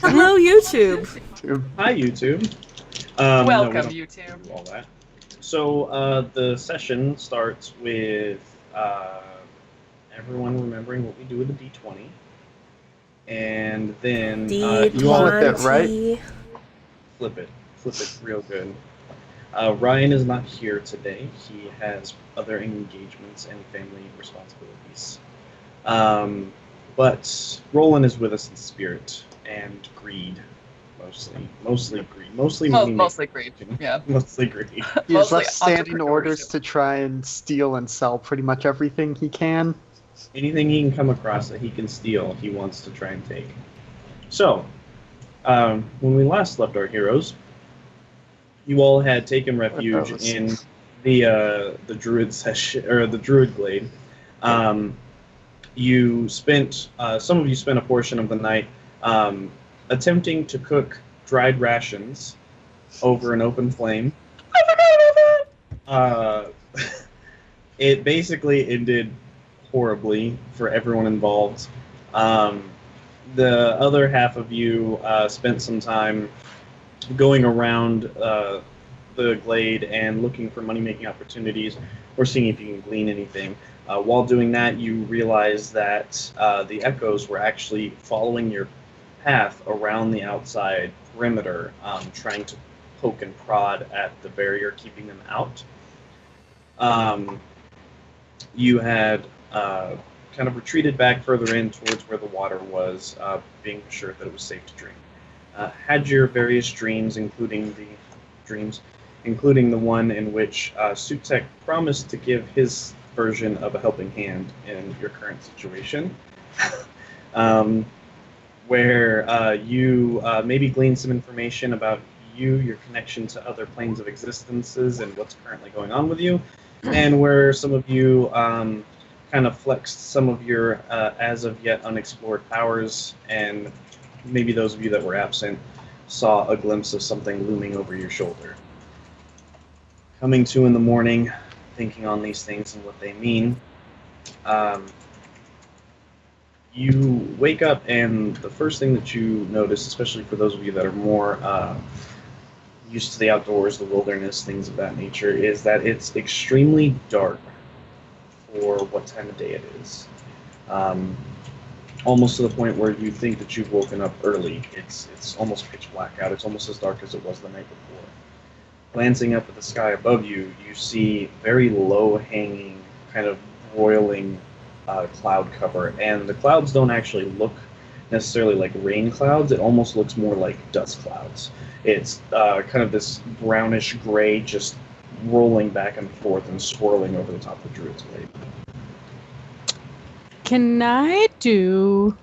Hello, YouTube. Hi, YouTube. Welcome, We YouTube. don't do all that. So the session starts with everyone remembering what we do with the D20, and then you all Flip it, right? flip it real good. Ryan is not here today. He has other engagements and family responsibilities. But Roland is with us in spirit and greed, mostly greed, mostly Greed. Yeah. mostly greed. He has Mostly left standing entrepreneurship. orders to try and steal and sell pretty much everything he can. Anything he can come across that he can steal, he wants to try and take. So, when we last left our heroes, you all had taken refuge in the druid session or the druid glade. You spent some of you spent a portion of the night attempting to cook dried rations over an open flame. It basically ended horribly for everyone involved. The other half of you spent some time going around the glade and looking for money-making opportunities or seeing if you can glean anything. While doing that, you realize that the echoes were actually following your path around the outside perimeter, trying to poke and prod at the barrier, keeping them out. You had kind of retreated back further in towards where the water was, being sure that it was safe to drink. Had your various dreams, including the one in which Sutek promised to give his version of a helping hand in your current situation, where you maybe gleaned some information about your connection to other planes of existences and what's currently going on with you, and where some of you kind of flexed some of your as of yet unexplored powers, and maybe those of you that were absent saw a glimpse of something looming over your shoulder. Coming to in the morning, thinking on these things and what they mean, you wake up, and the first thing that you notice, especially for those of you that are more used to the outdoors, the wilderness, things of that nature, is that it's extremely dark for what time of day it is. Almost to the point where you think that you've woken up early. It's almost pitch black out. It's almost as dark as it was the night before. Glancing up at the sky above you, you see very low-hanging, kind of broiling cloud cover. And the clouds don't actually look necessarily like rain clouds. It almost looks more like dust clouds. It's kind of this brownish gray just rolling back and forth and swirling over the top of the Druid's Glade. Can I do...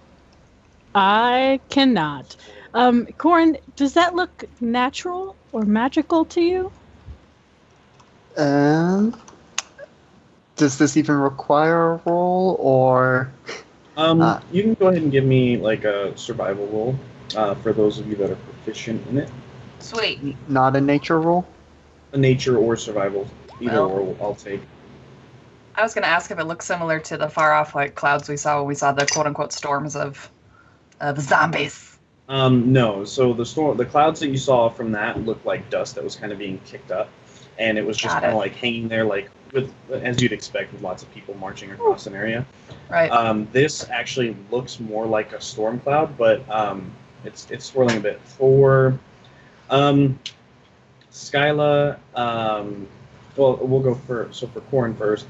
I cannot. Corin, does that look natural or magical to you? Does this even require a roll, or... You can go ahead and give me like a survival roll for those of you that are proficient in it. Sweet. Not a nature roll? A nature or survival, either Well, or I'll take. I was going to ask if it looks similar to the far-off white clouds we saw when we saw the quote-unquote storms of zombies. No. So the clouds that you saw from that looked like dust that was kind of being kicked up, and it was just kind of like hanging there, like with, as you'd expect, with lots of people marching across an area. Right. This actually looks more like a storm cloud, but it's swirling a bit. For Skyla, well, we'll go so for Corin first.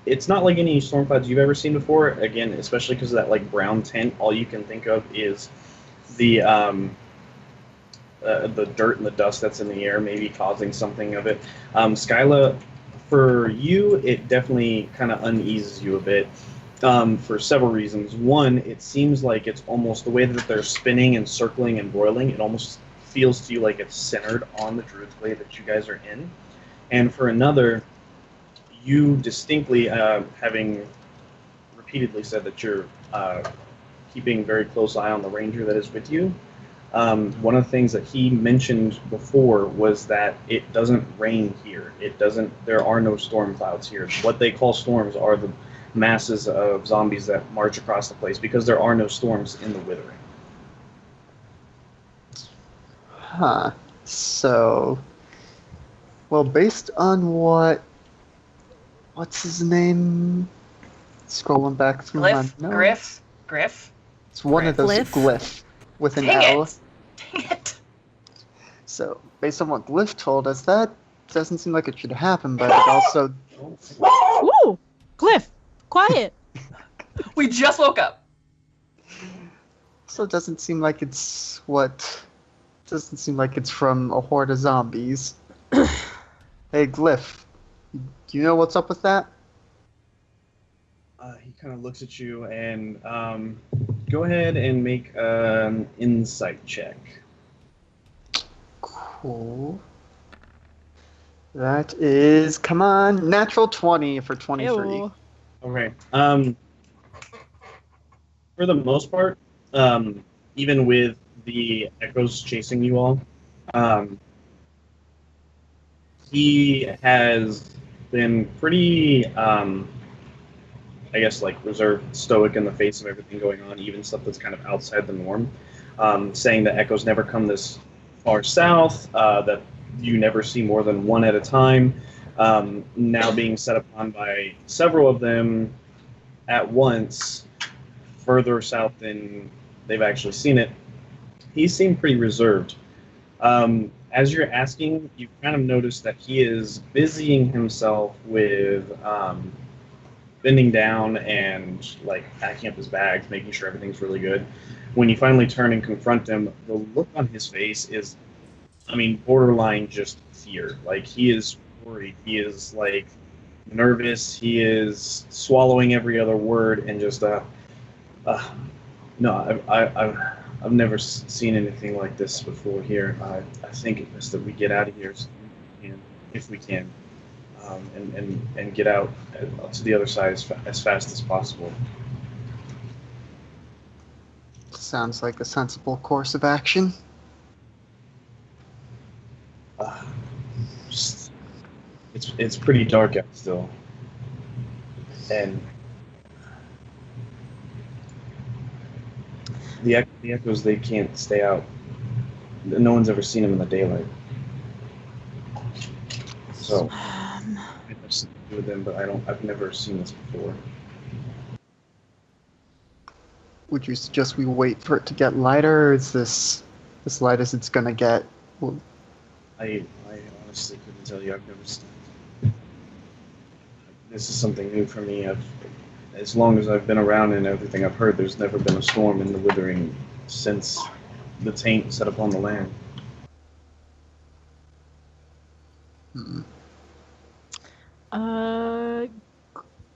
It's not like any storm clouds you've ever seen before. Again, especially because of that like brown tint, all you can think of is the dirt and the dust that's in the air, maybe causing something of it. Skyla, for you, it definitely kind of uneases you a bit for several reasons. One, it seems like it's almost the way that they're spinning and circling and boiling. It almost feels to you like it's centered on the Druid's Glade that you guys are in. And for another, you distinctly, having repeatedly said that you're keeping a very close eye on the ranger that is with you, one of the things that he mentioned before was that it doesn't rain here. There are no storm clouds here. What they call storms are the masses of zombies that march across the place, because there are no storms in the Withering. Huh. So, well, based on what's his name? Scrolling back through my notes. Griff. It's one of those Glif. Glyph with an Dang L. it! Dang it! So, based on what Glyph told us, that doesn't seem like it should happen, but it also Ooh, Glif, quiet. We just woke up. doesn't seem like it's from a horde of zombies. Hey, Glyph, do you know what's up with that? He kind of looks at you and go ahead and make an insight check. Cool. That is, come on, natural 20 for 23. Ew. Okay. For the most part, even with the echoes chasing you all, he has been pretty, I guess, like reserved, stoic in the face of everything going on, even stuff that's kind of outside the norm. Saying that echoes never come this far south, that you never see more than one at a time. Now being set upon by several of them at once, further south than they've actually seen it. He seemed pretty reserved. As you're asking, you kind of notice that he is busying himself with bending down and like packing up his bags, making sure everything's really good. When you finally turn and confront him, the look on his face is, I mean, borderline just fear. Like, he is worried. He is like nervous. He is swallowing every other word and just no, I've never seen anything like this before here. I think it's best that we get out of here if we can, and get out to the other side as fast as possible. Sounds like a sensible course of action. It's pretty dark out still, and the echoes, they can't stay out. No one's ever seen them in the daylight. So I have something to do with them, but I've never seen this before. Would you suggest we wait for it to get lighter, or is this as light as it's gonna get? Well, I honestly couldn't tell you. I've never seen. This is something new for me. As long as I've been around and everything I've heard, there's never been a storm in the Withering since the taint set upon the land.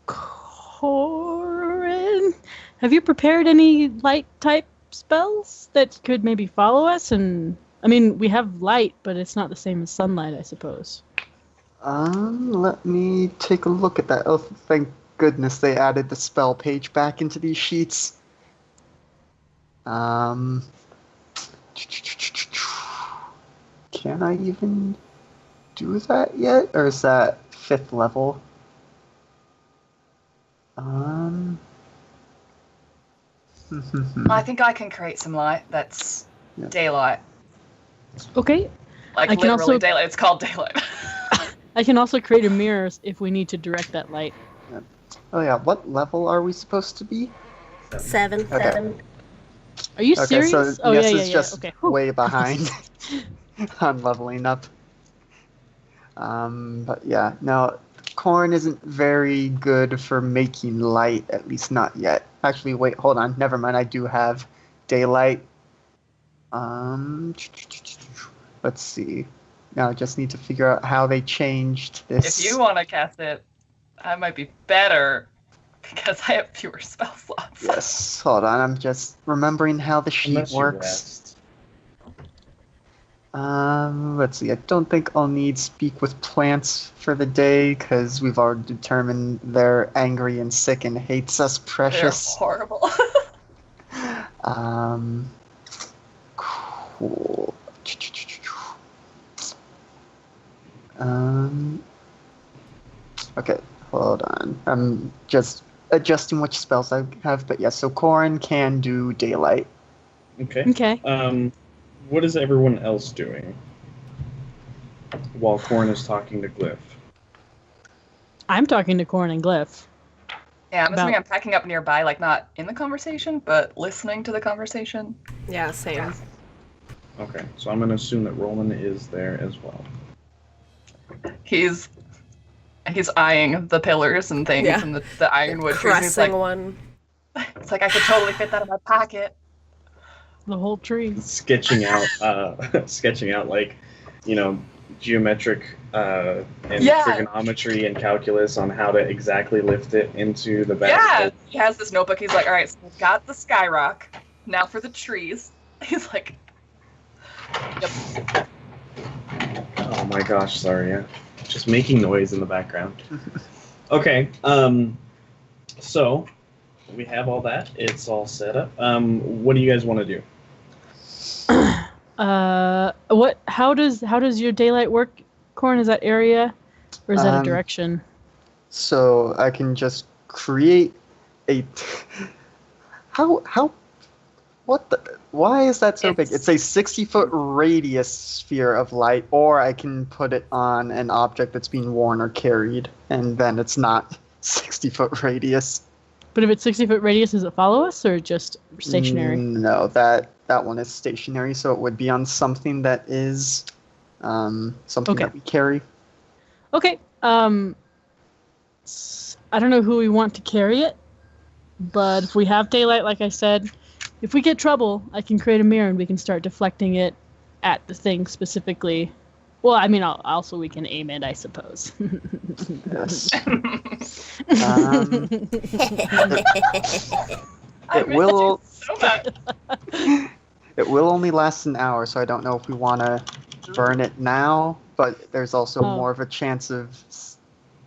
Corin, have you prepared any light type spells that could maybe follow us? And I mean, we have light, but it's not the same as sunlight, I suppose. Let me take a look at that. Oh, thank goodness they added the spell page back into these sheets. Can I even do that yet? Or is that 5th level? I think I can create some light that's daylight. Okay. Like, I can literally also- daylight. It's called daylight. I can also create a mirror if we need to direct that light. Oh yeah, what level are we supposed to be? 7. Okay. Are you Okay, serious? so Oh yes, yeah, it's yeah. just Okay. Whew. way behind on leveling up. But yeah, no, Corn isn't very good for making light, at least not yet. Actually, wait, hold on. Never mind, I do have daylight. Let's see. Now I just need to figure out how they changed this. If you want to cast it, I might be better because I have fewer spell slots. Yes, hold on. I'm just remembering how the sheet Unless you works. rest. Let's see. I don't think I'll need Speak with Plants for the day because we've already determined they're angry and sick and hates us They're precious. horrible. Cool. Okay, hold on. I'm just adjusting which spells I have, but yes, so Corrin can do daylight. Okay. Okay. what is everyone else doing while Corn is talking to Glyph? I'm talking to Corn and Glif. Yeah, I'm assuming I'm packing up nearby, like not in the conversation, but listening to the conversation. Yeah, same. Okay, so I'm going to assume that Roland is there as well. He's eyeing the pillars and things Yeah. and the ironwood trees. And he's Cressing like, one. it's like I could totally fit that in my pocket. The whole tree. Sketching out like, geometric and trigonometry and calculus on how to exactly lift it into the bag. Yeah, he has this notebook. He's like, all right, so we've got the skyrock. Now for the trees. He's like, yep. Oh my gosh, sorry, yeah. Just making noise in the background. Okay, so we have all that. It's all set up. What do you guys want to do? How does your daylight work, Corn? Is that area, or is that a direction? So I can just create a. Why is that so big? It's a 60-foot radius sphere of light, or I can put it on an object that's being worn or carried, and then it's not 60-foot radius. But if it's 60-foot radius, does it follow us, or just stationary? No, that one is stationary, so it would be on something that is something that we carry. Okay. I don't know who we want to carry it, but if we have daylight, like I said, if we get trouble, I can create a mirror and we can start deflecting it at the thing specifically. Well, I mean, also we can aim it, I suppose. Yes. It will. It will only last an hour, so I don't know if we want to burn it now. But there's also more of a chance of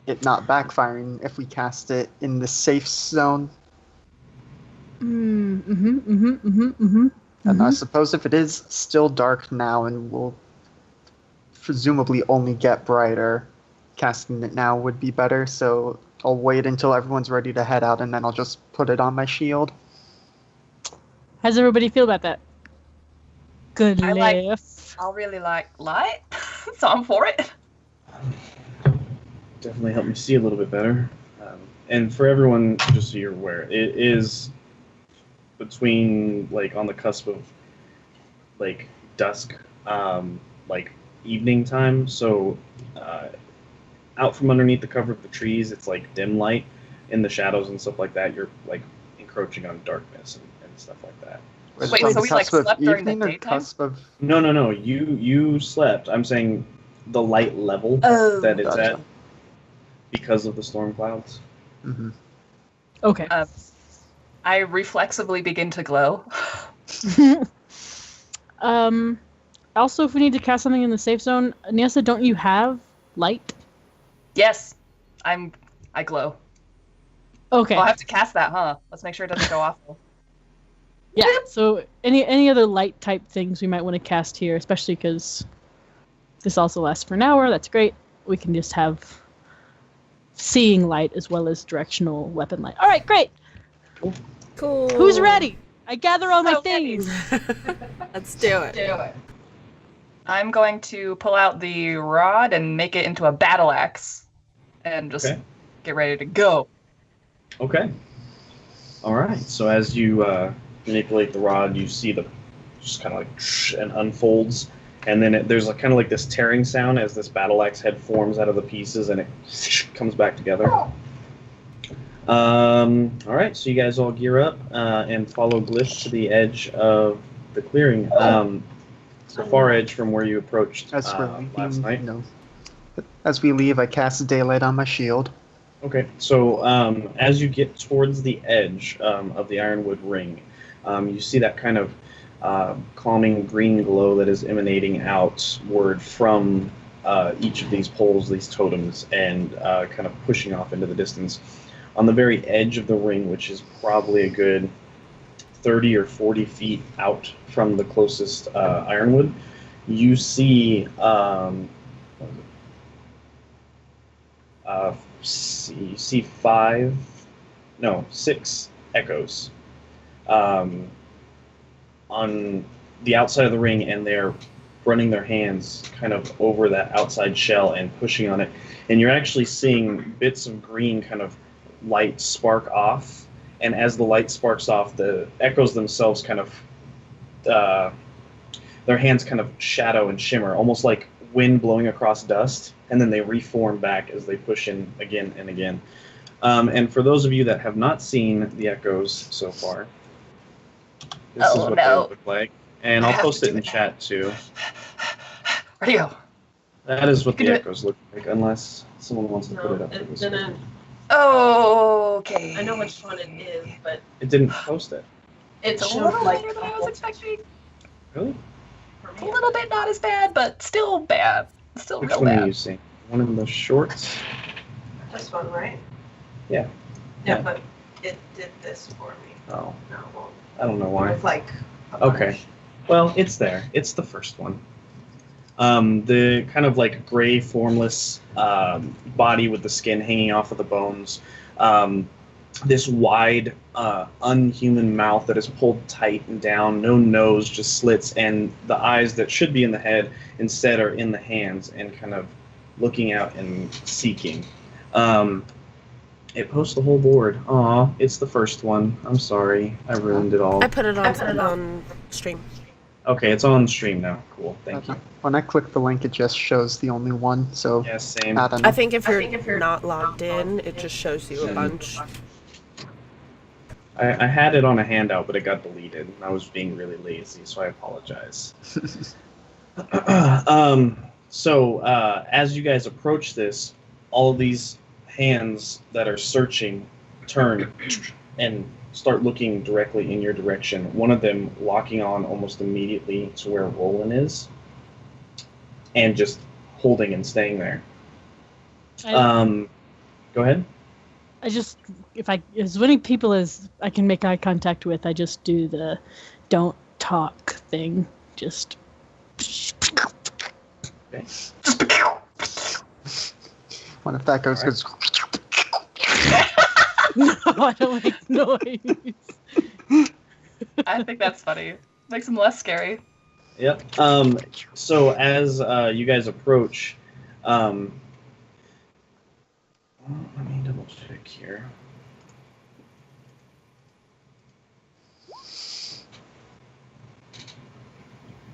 it not backfiring if we cast it in the safe zone. And I suppose if it is still dark now and will presumably only get brighter, casting it now would be better. So I'll wait until everyone's ready to head out, and then I'll just put it on my shield. How's everybody feel about that? Good. I'll really like light, so I'm for it. Definitely help me see a little bit better. And for everyone, just so you're aware, it is between, like, on the cusp of, like, dusk, like, evening time. So out from underneath the cover of the trees, it's, like, dim light. In the shadows and stuff like that, you're, like, encroaching on darkness and stuff like that. Wait, so we, like, slept during the daytime? No. You slept. I'm saying the light level that it's at because of the storm clouds. Mm-hmm. Okay. I reflexively begin to glow. Also, if we need to cast something in the safe zone, Niasa, don't you have light? Yes, I glow. Okay. I'll have to cast that, huh? Let's make sure it doesn't go awful. Yeah. So any other light type things we might want to cast here, especially because this also lasts for an hour. That's great. We can just have seeing light as well as directional weapon light. All right, great. Cool. Who's ready? I gather all my things. Let's do it. I'm going to pull out the rod and make it into a battle axe and just get ready to go. Okay. All right. So as you manipulate the rod, you see the just kind of like and unfolds, and then there's like kind of like this tearing sound as this battle axe head forms out of the pieces, and it comes back together. All right. So you guys all gear up and follow Glif to the edge of the clearing. The far edge from where you approached last night. No. As we leave, I cast daylight on my shield. Okay, so as you get towards the edge of the Ironwood Ring, you see that kind of calming green glow that is emanating outward from each of these poles, these totems, and kind of pushing off into the distance. On the very edge of the ring, which is probably a good 30 or 40 feet out from the closest Ironwood, you see six echoes on the outside of the ring, and they're running their hands kind of over that outside shell and pushing on it. And you're actually seeing bits of green kind of light spark off. And as the light sparks off, the echoes themselves kind of, their hands kind of shadow and shimmer, almost like wind blowing across dust. And then they reform back as they push in again and again. And for those of you that have not seen the echoes so far, this is what they look like. And I'll post it in chat too. Where'd you go? That is what the echoes look like, unless someone wants to put it up. Okay. I know which one it is, but It didn't post it. It's a little lighter than I was expecting. Really? A little bit not as bad, but still bad. Still Which real one bad. are you seeing? One in the shorts? this one, right? Yeah. Yeah, but it did this for me. Oh, No, well, I don't know why. with like a Okay. bunch. Well, it's there. It's the first one. The kind of like gray, formless body with the skin hanging off of the bones. This wide, unhuman mouth that is pulled tight and down. No nose, just slits, and the eyes that should be in the head instead are in the hands and kind of looking out and seeking. It posts the whole board. Aw, it's the first one. I'm sorry. I ruined it all. I put it on stream. Okay, it's on stream now. Cool, thank you. When I click the link, it just shows the only one. So Yeah, same. I don't know. I think if you're not logged in, it just shows you a bunch. I had it on a handout, but it got deleted. I was being really lazy, so I apologize. So as you guys approach this, all of these hands that are searching turn and start looking directly in your direction. One of them locking on almost immediately to where Roland is, and just holding and staying there. Go ahead. I just, as many people as I can make eye contact with, I just do the don't talk thing. Just. Okay. One of that goes, goes. No, I don't like noise. I think that's funny. Makes them less scary. Yep. So as you guys approach, let me double check here.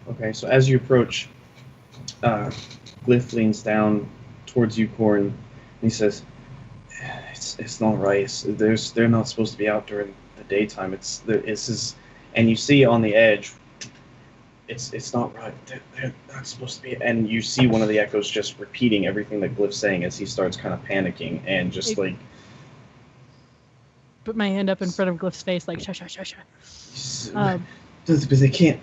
Okay, so as you approach, Glif leans down towards you, Corn, and he says, "It's not right. They're not supposed to be out during the daytime. This is, and you see on the edge. It's not right. They're not supposed to be." And you see one of the echoes just repeating everything that Glif's saying as he starts kind of panicking and just like. Put my hand up in front of Glyph's face, like shush, shush, shush, shush. But they can't.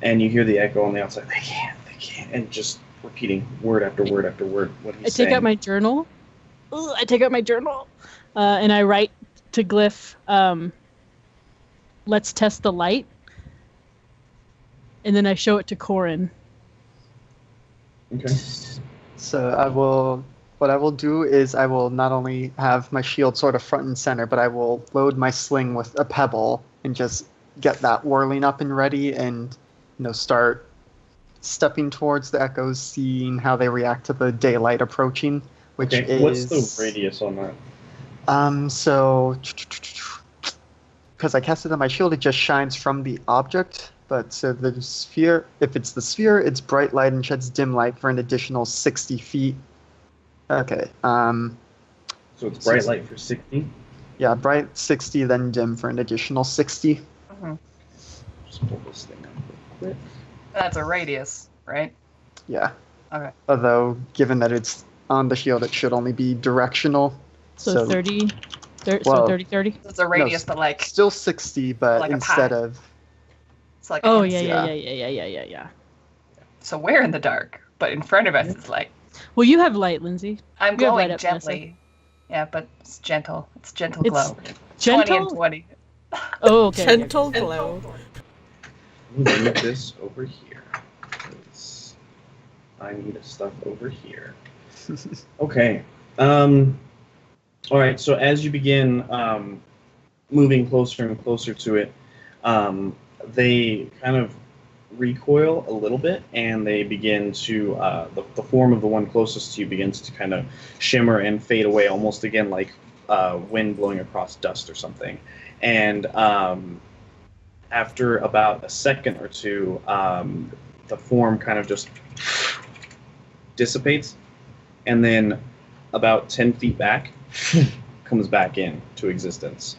And you hear the echo on the outside. They can't, and just repeating word after word after word what he's saying. I take out my journal. And I write to Glyph, let's test the light. And then I show it to Corin. Okay. So what I will do is I will not only have my shield sort of front and center, but I will load my sling with a pebble and just get that whirling up and ready, and start stepping towards the echoes, seeing how they react to the daylight approaching, which is... What's the radius on that? So, because I cast it on my shield, it just shines from the object, but so the sphere, if it's the sphere, it's bright light and sheds dim light for an additional 60 feet. Okay. So it's bright light for 60? Yeah, bright 60, then dim for an additional 60. Mm-hmm. Just pull this thing up real quick. That's a radius, right? Yeah. Okay. Although, given that it's on the shield, it should only be directional. So 30, well, 30, 30? It's a radius, but like Still 60, but like a instead pie. of... it's like. Oh, a- yeah. So we're in the dark, but in front of us it's light. Well, you have light, Lindsay. I'm You have light glowing up, Vanessa. gently. Yeah, but it's gentle. It's gentle It's glow. 20 gentle? and 20. Oh, okay. Gentle glow. Let me move this over here. 'Cause I need stuff over here. Okay. All right. So as you begin moving closer and closer to it, they kind of recoil a little bit, and they begin to the form of the one closest to you begins to kind of shimmer and fade away, almost again like wind blowing across dust or something. And after about a second or two, the form kind of just dissipates, and then about 10 feet back comes back into existence.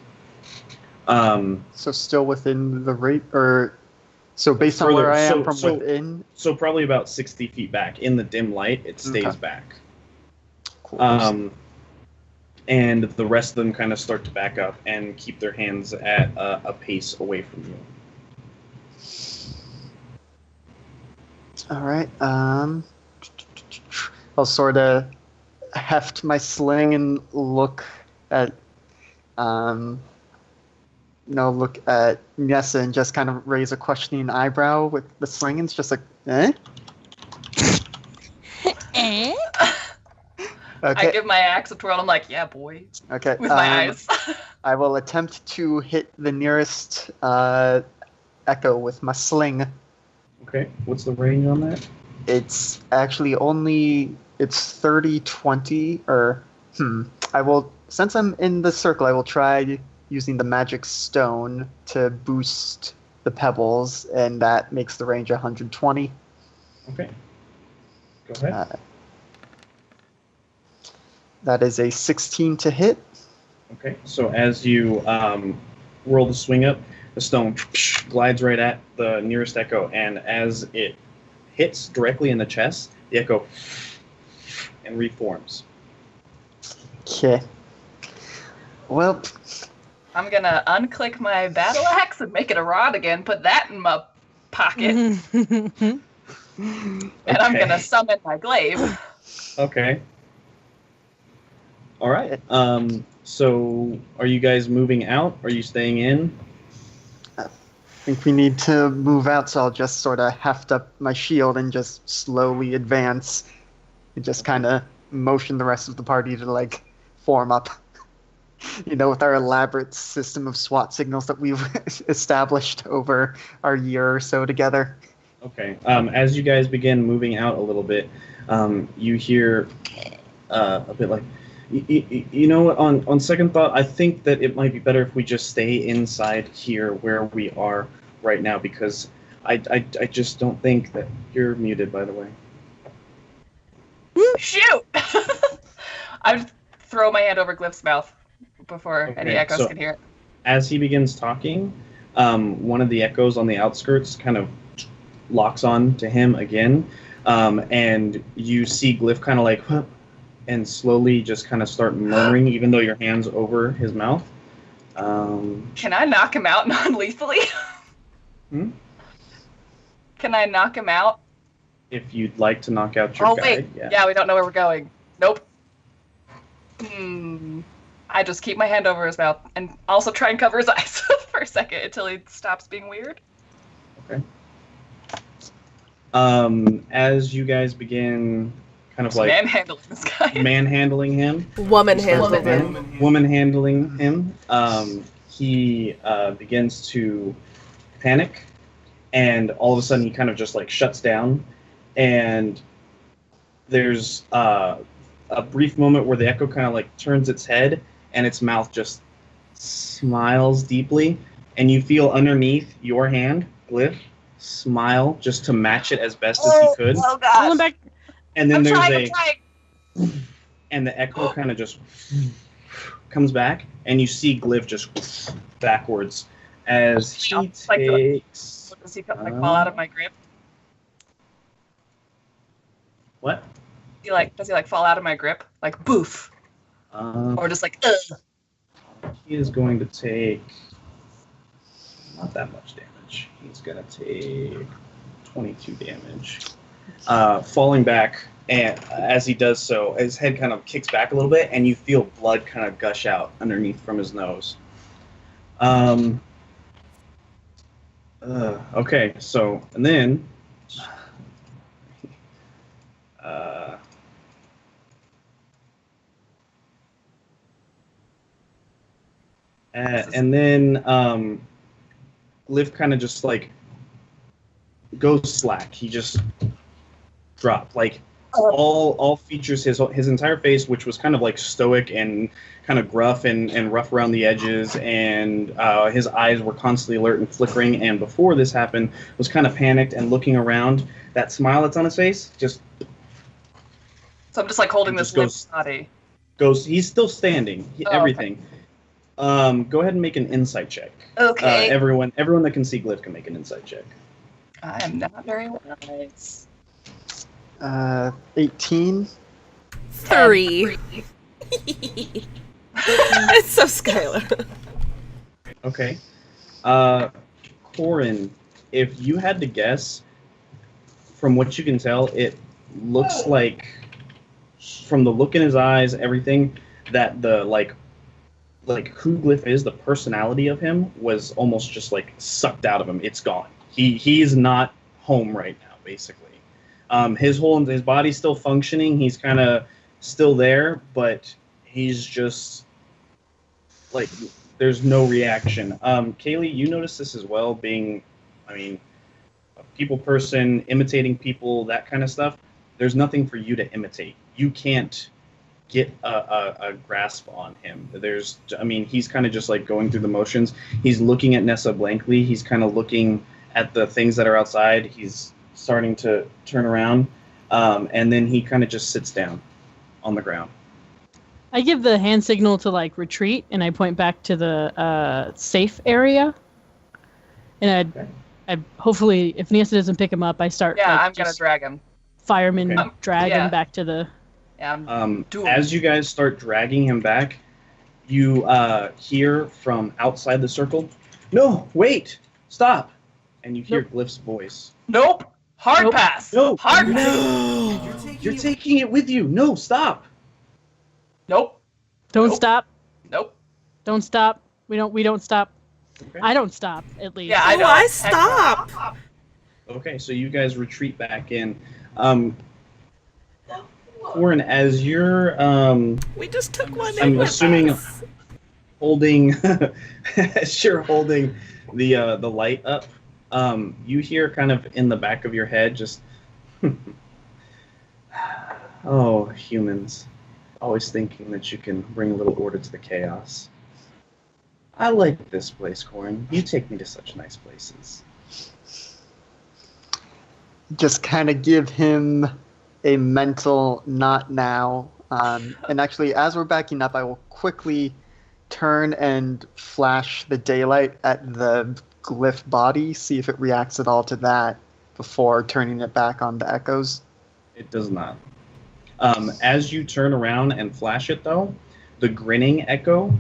So still within the rate, or so based on where I am from within? So probably about 60 feet back. In the dim light, it stays back. Cool. And the rest of them kind of start to back up and keep their hands at a pace away from you. All right. I'll sort of heft my sling and look at, look at Nessa and just kind of raise a questioning eyebrow with the sling, and it's just like, eh? Eh? Okay. I give my axe a twirl. I'm like, yeah, boy. Okay. With my eyes. I will attempt to hit the nearest echo with my sling. Okay, what's the range on that? It's actually it's 30, 20, or I will, since I'm in the circle, I will try using the magic stone to boost the pebbles, and that makes the range 120. Okay. Go ahead. That is a 16 to hit. Okay, so as you roll the swing up, the stone glides right at the nearest echo, and as it hits directly in the chest, the echo and reforms. Okay. Well, I'm gonna unclick my battle axe and make it a rod again. Put that in my pocket, and I'm gonna summon my glaive. Okay. All right. So, are you guys moving out? Are you staying in? I think we need to move out, so I'll just sort of heft up my shield and just slowly advance, and just kind of motion the rest of the party to form up. With our elaborate system of SWAT signals that we've established over our year or so together. Okay. As you guys begin moving out a little bit, you hear a bit like, you know what? On second thought, I think that it might be better if we just stay inside here where we are right now, because I just don't think that you're muted, by the way. Shoot! I just throw my hand over Glif's mouth before any echoes can hear it. As he begins talking, one of the echoes on the outskirts kind of locks on to him again, and you see Glif kind of like, huh, and slowly just kind of start murmuring, even though your hand's over his mouth. Can I knock him out non-lethally? Can I knock him out? If you'd like to knock out your guy, yeah, we don't know where we're going. Nope. I just keep my hand over his mouth and also try and cover his eyes for a second until he stops being weird. Okay. As you guys begin kind of manhandling this guy. Manhandling him. Woman-handling him. He begins to panic, and all of a sudden he kind of just shuts down, and there's a brief moment where the echo kind of turns its head, and its mouth just smiles deeply, and you feel underneath your hand, Glif, smile just to match it as best as he could. Oh God. And then I'm trying. And the echo kind of just comes back, and you see Glif just backwards as he takes. Does he fall out of my grip? What? Does he fall out of my grip? Boof. Or just ugh. He is going to take not that much damage. He's going to take 22 damage. Falling back, and as he does so, his head kind of kicks back a little bit, and you feel blood kind of gush out underneath from his nose. Okay, so, and then Glif kind of just like goes slack. He just dropped. Like all features his entire face, which was kind of like stoic and kind of gruff and rough around the edges, and his eyes were constantly alert and flickering. And before this happened, was kind of panicked and looking around. That smile that's on his face just. So I'm just like holding this limp body. He's still standing. Everything. Okay. Go ahead and make an insight check. Okay. Everyone that can see Glif can make an insight check. I am not very wise. 18. 3. It's so Skylar. Okay. Corin, if you had to guess, from what you can tell, it looks like, from the look in his eyes, everything, that the like who Glif is, the personality of him was almost just like sucked out of him. It's gone. He's not home right now, basically. His body's still functioning. He's kind of still there, but he's just like there's no reaction. Kaylee, you noticed this as well, being, a people person, imitating people, that kind of stuff. There's nothing for you to imitate. You can't get a grasp on him. He's kind of just like going through the motions. He's looking at Nessa blankly. He's kind of looking at the things that are outside. He's starting to turn around, and then he kind of just sits down on the ground. I give the hand signal to like retreat, and I point back to the safe area. And I hopefully, if Nessa doesn't pick him up, I start. Yeah, like, I'm gonna drag him. Fireman drag him back to the. Yeah. As you guys start dragging him back, you hear from outside the circle, "No, wait, stop!" And you hear Glif's voice. Nope. Hard pass. No. Hard pass. No. You're taking it with you. No, stop. Nope. Don't stop. Nope. Don't stop. We don't stop. Okay. I don't stop, at least. Yeah, I don't. I stop. Okay, so you guys retreat back in. Corin, as you're We just took one. I'm assuming holding as you're holding the light up, you hear kind of in the back of your head just oh, humans, always thinking that you can bring a little order to the chaos. I like this place, Corin. You take me to such nice places. Just kind of give him a mental not now. And actually, as we're backing up, I will quickly turn and flash the daylight at the Glif body, see if it reacts at all to that before turning it back on the echoes. It does not. As you turn around and flash it, though, the grinning echo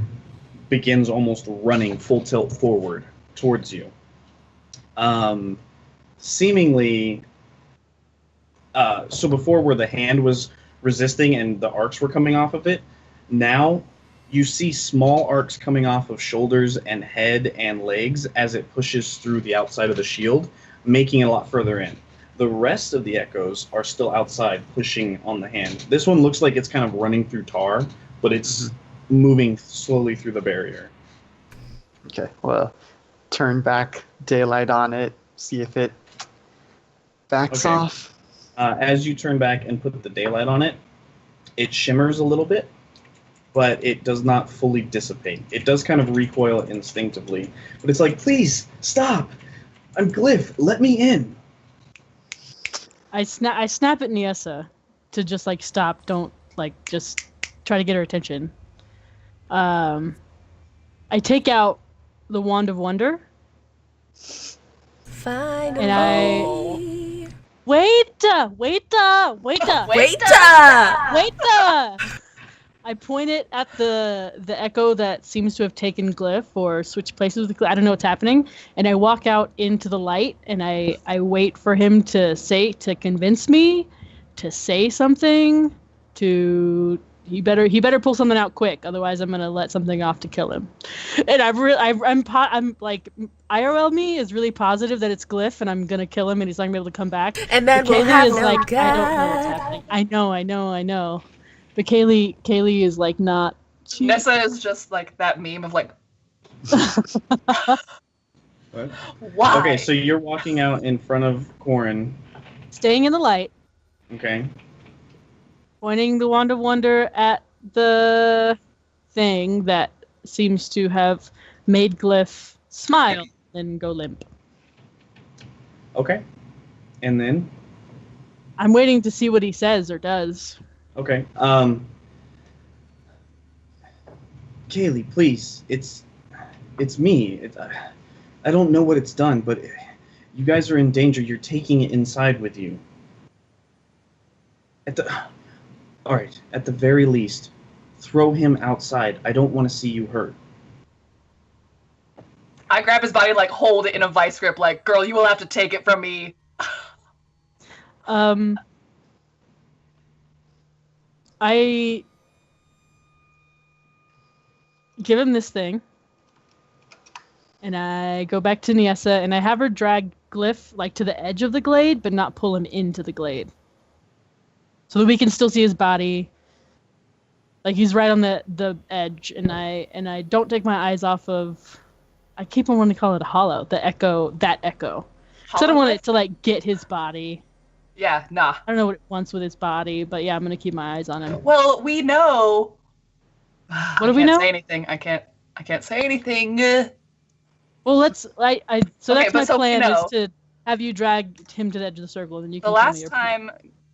begins almost running full tilt forward towards you. Seemingly, so before where the hand was resisting and the arcs were coming off of it, now you see small arcs coming off of shoulders and head and legs as it pushes through the outside of the shield, making it a lot further in. The rest of the echoes are still outside, pushing on the hand. This one looks like it's kind of running through tar, but it's moving slowly through the barrier. Okay, well, turn back daylight on it, see if it backs off. As you turn back and put the daylight on it, it shimmers a little bit, but it does not fully dissipate. It does kind of recoil instinctively, but it's like, please, stop! I'm Glif, let me in! I snap at Niessa to just like stop, don't like just try to get her attention. I take out the Wand of Wonder. Finally. And I wait. I point it at the echo that seems to have taken Glif or switched places with Glif. I don't know what's happening. And I walk out into the light and I wait for him to convince me to say something. He better pull something out quick, otherwise I'm gonna let something off to kill him. And I'm like, IRL me is really positive that it's Glif, and I'm gonna kill him, and he's not gonna be able to come back. And then but we'll Kaylee have is no like, God. I don't know what's happening. I know. But Kaylee is like not. Nessa is just like that meme of like. What? Why? Okay, so you're walking out in front of Corin. Staying in the light, Okay. pointing the wand of wonder at the thing that seems to have made Glif smile and go limp. Okay. And then? I'm waiting to see what he says or does. Okay. Kaylee, please. It's me. I don't know what it's done, but you guys are in danger. You're taking it inside with you. All right. At the very least, throw him outside. I don't want to see you hurt. I grab his body, like, hold it in a vice grip, like, girl, you will have to take it from me. I give him this thing, and I go back to Niessa, and I have her drag Glif, like, to the edge of the glade, but not pull him into the glade. So that we can still see his body. Like, he's right on the edge, and I don't take my eyes off of... I keep on wanting to call it a hollow. That echo. So I don't want it to, like, get his body. Yeah, nah. I don't know what it wants with his body, but yeah, I'm going to keep my eyes on him. Well, we know... What do we know? I can't say anything. I can't say anything. Well, let's... So Okay, that's my but so we plan, know. is to have you drag him to the edge of the circle, and then you The can tell me last your time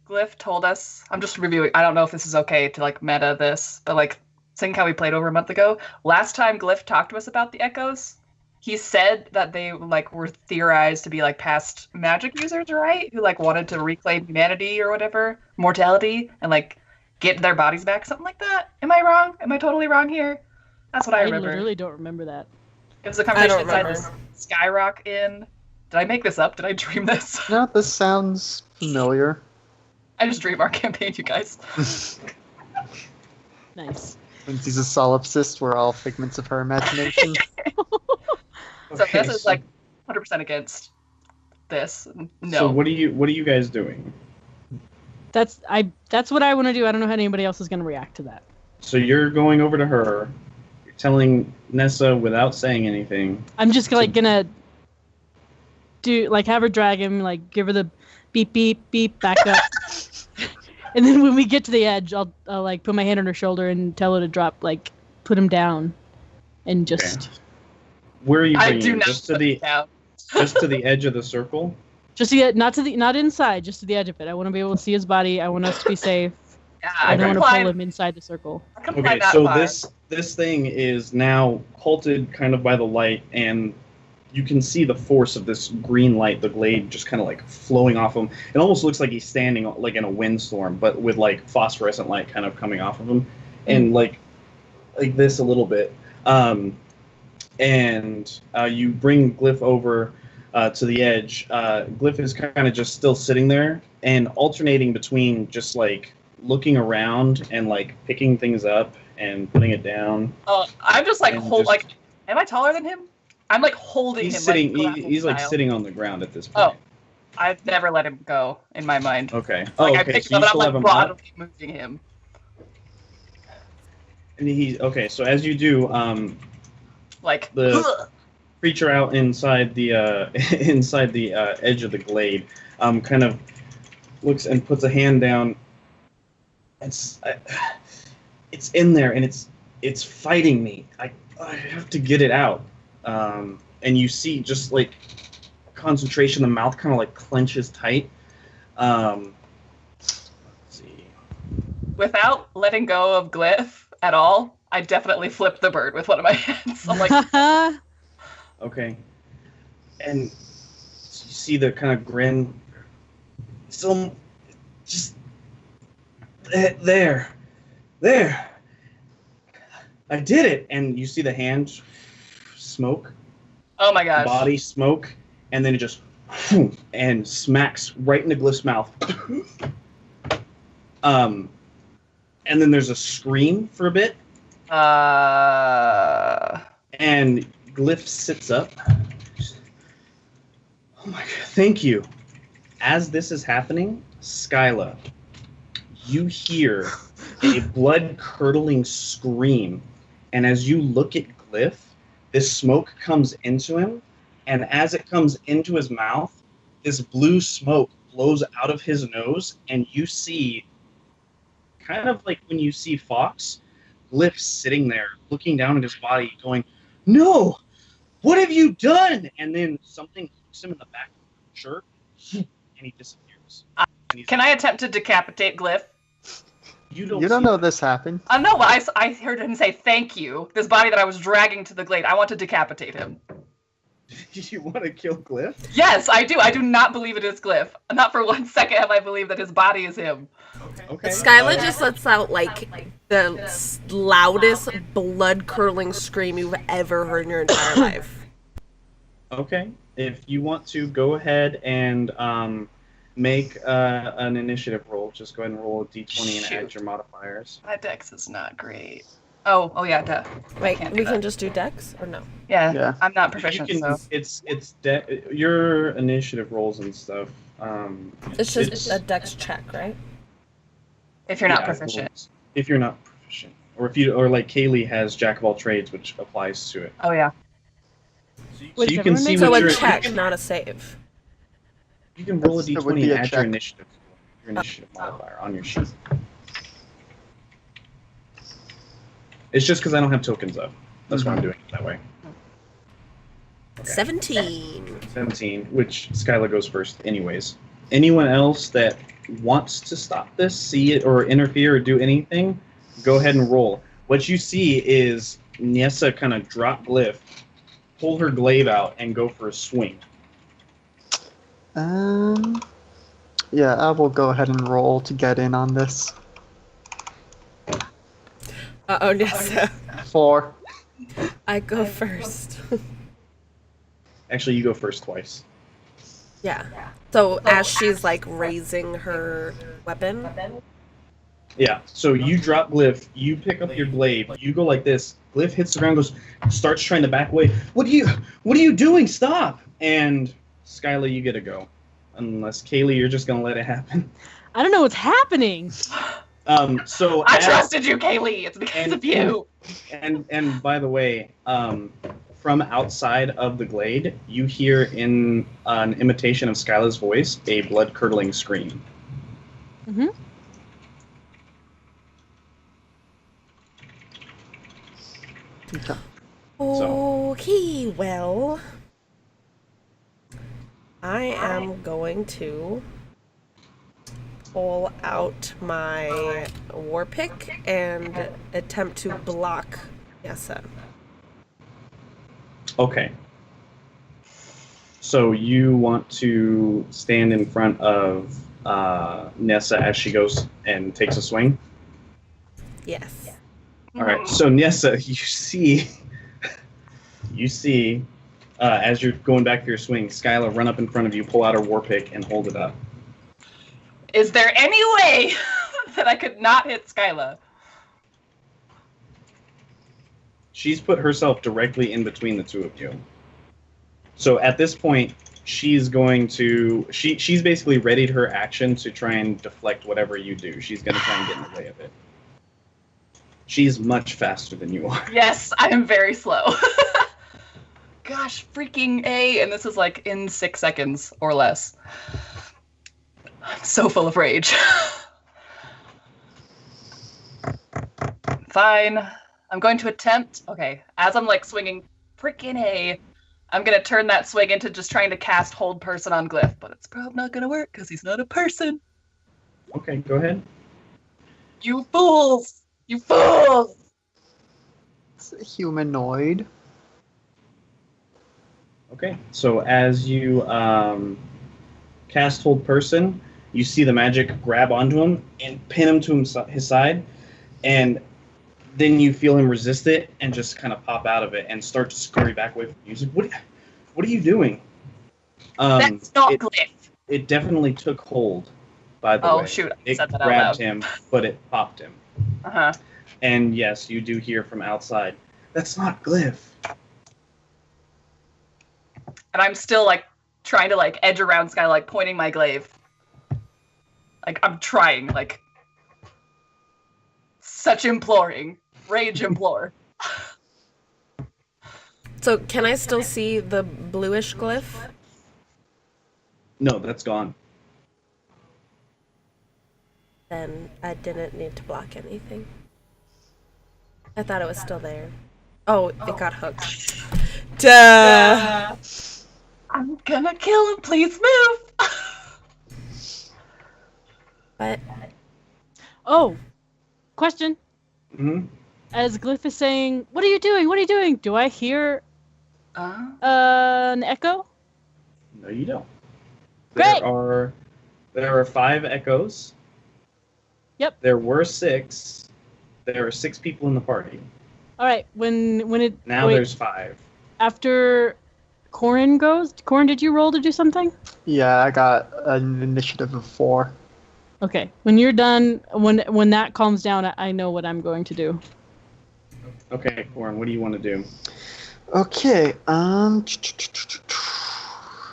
Glyph told us, I'm just reviewing, I don't know if this is okay to, like, meta this, but, like, seeing how we played over a month ago, last time Glyph talked to us about the echoes, he said that they, like, were theorized to be, like, past magic users, right? Who, like, wanted to reclaim humanity or whatever, mortality, and, like, get their bodies back, something like that. Am I wrong? Am I totally wrong here? That's what I remember. literally don't remember that. It was a conversation inside remember. this Skyrock Inn. Did I make this up? Did I dream this? No, this sounds familiar. I just dream our campaign, you guys. Nice. Since he's a solipsist, we're all figments of her imagination. So this is like 100% against this. No. So what are you guys doing? That's what I want to do. I don't know how anybody else is going to react to that. So you're going over to her, you're telling Nessa without saying anything. I'm just like gonna do like have her drag him, like give her the beep beep beep back up, and then when we get to the edge, I'll like put my hand on her shoulder and tell her to drop, like put him down, and just Where are you I bringing do him? not Just to the down. just to the edge of the circle? just to get not inside, just to the edge of it. I want to be able to see his body. I want us to be safe. Yeah, I don't want to comply- pull him inside the circle. I comply Okay, that so far. this thing is now halted kind of by the light, and you can see the force of this green light, the glade just kind of like flowing off him. It almost looks like he's standing like in a windstorm, but with like phosphorescent light kind of coming off of him, and like this a little bit. And you bring Glyph over to the edge. Glyph is kind of just still sitting there and alternating between just like looking around and like picking things up and putting it down. I'm just like and like, am I taller than him? I'm like holding He's him. sitting. Like, He's like style. sitting on the ground at this point. Oh, I've never let him go in my mind. Okay. Like Oh, I okay. picked So him you up still and have I'm him like up. bodily moving him. And he's okay. So as you do, Like The- ugh. creature out inside the inside the edge of the glade, kind of looks and puts a hand down. It's in there and it's fighting me. I have to get it out. And you see just like concentration. The mouth kind of like clenches tight. Let's see. Without letting go of Glyph at all, I definitely flipped the bird with one of my hands. I'm like, Okay. And you see the kind of grin. So, just there. I did it. And you see the hand smoke, oh my gosh. body smoke, and then it just and smacks right into Glyph's mouth. And then there's a scream for a bit, and Glyph sits up. Oh my god, thank you. As this is happening, Skyla, you hear a blood-curdling scream, and as you look at Glyph, this smoke comes into him, and as it comes into his mouth, this blue smoke blows out of his nose, and you see, kind of like when you see Fox, Glif sitting there, looking down at his body, going, "No! What have you done?" And then something hooks him in the back of the shirt, and he disappears. Can I attempt to decapitate Glif? You don't know this happened. No, I heard him say thank you. This body that I was dragging to the glade. I want to decapitate him. You want to kill Glif? Yes, I do. I do not believe it is Glif. Not for 1 second have I believed that his body is him. Okay. Skyla just lets out, like, the loudest, blood-curdling scream you've ever heard in your entire life. Okay. If you want to go ahead and make an initiative roll, just go ahead and roll a d20 and add your modifiers. My dex is not great. Oh yeah, duh. Wait, we can just do dex, or no? Yeah. I'm not proficient, so. It's your initiative rolls and stuff. It's just a dex check, right? If you're not proficient. If you're not proficient, or like Kaylee has Jack of all trades, which applies to it. Oh yeah. So you can see so what a your check, not a save. You can roll a It would d20 be and a add check. your initiative modifier on your sheet. It's just because I don't have tokens up. That's why I'm doing it that way. Okay. 17. 17, which Skyla goes first anyways. Anyone else that wants to stop this, see it, or interfere, or do anything, go ahead and roll. What you see is Nyessa kind of drop Glif, pull her glaive out, and go for a swing. Yeah, I will go ahead and roll to get in on this. Uh-oh, Nyessa. 4. I go first. Actually, you go first twice. Yeah. So as she's, like, raising her weapon... Yeah, so you drop Glif, you pick up your glaive, you go like this, Glif hits the ground, starts trying to back away. What are you doing? Stop! And Skyla, you get to go. Unless Kaylee, you're just gonna let it happen. I don't know what's happening. So I trusted you, Kaylee. It's because of you. And by the way, from outside of the glade, you hear in an imitation of Skyla's voice a blood-curdling scream. Mm-hmm. Okay, well... I am going to pull out my war pick and attempt to block Nyessa. Okay. So you want to stand in front of Nyessa as she goes and takes a swing? Yes. All right. So Nyessa, you see, as you're going back for your swing, Skyla run up in front of you, pull out her war pick, and hold it up. Is there any way that I could not hit Skyla? She's put herself directly in between the two of you. So at this point, she's going to... She's basically readied her action to try and deflect whatever you do. She's going to try and get in the way of it. She's much faster than you are. Yes, I am very slow. Gosh, freaking A. And this is like in 6 seconds or less. I'm so full of rage. Fine. I'm going to attempt... Okay, as I'm like swinging freaking A, I'm going to turn that swing into just trying to cast Hold Person on Glif. But it's probably not going to work because he's not a person. Okay, go ahead. You fools! You fools! It's a humanoid. Okay, so as you cast Hold Person, you see the magic grab onto him and pin him to his side, and then you feel him resist it and just kind of pop out of it and start to scurry back away from you. He's like, what are you doing? That's not Glif. It definitely took hold, by the way. Oh, shoot. I It said that out grabbed loud. him, but it popped him. Uh-huh. And yes, you do hear from outside, that's not Glif. And I'm still like trying to like edge around Sky, like pointing my glaive. Like I'm trying, like such imploring. Rage implore. So can I still see the bluish glyph? No, that's gone. Then I didn't need to block anything. I thought it was still there. Oh, it got hooked. Duh! I'm gonna kill him. Please move. But Oh, question. Hmm. As Glyph is saying, "What are you doing? What are you doing?" Do I hear an echo? No, you don't. Great. There are 5 echoes. Yep. There were 6. There are 6 people in the party. All right. When it Now wait, there's 5. after Corin goes. Corin, did you roll to do something? Yeah, I got an initiative of 4. Okay. When you're done, when that calms down, I know what I'm going to do. Okay, Corin, what do you want to do? Okay,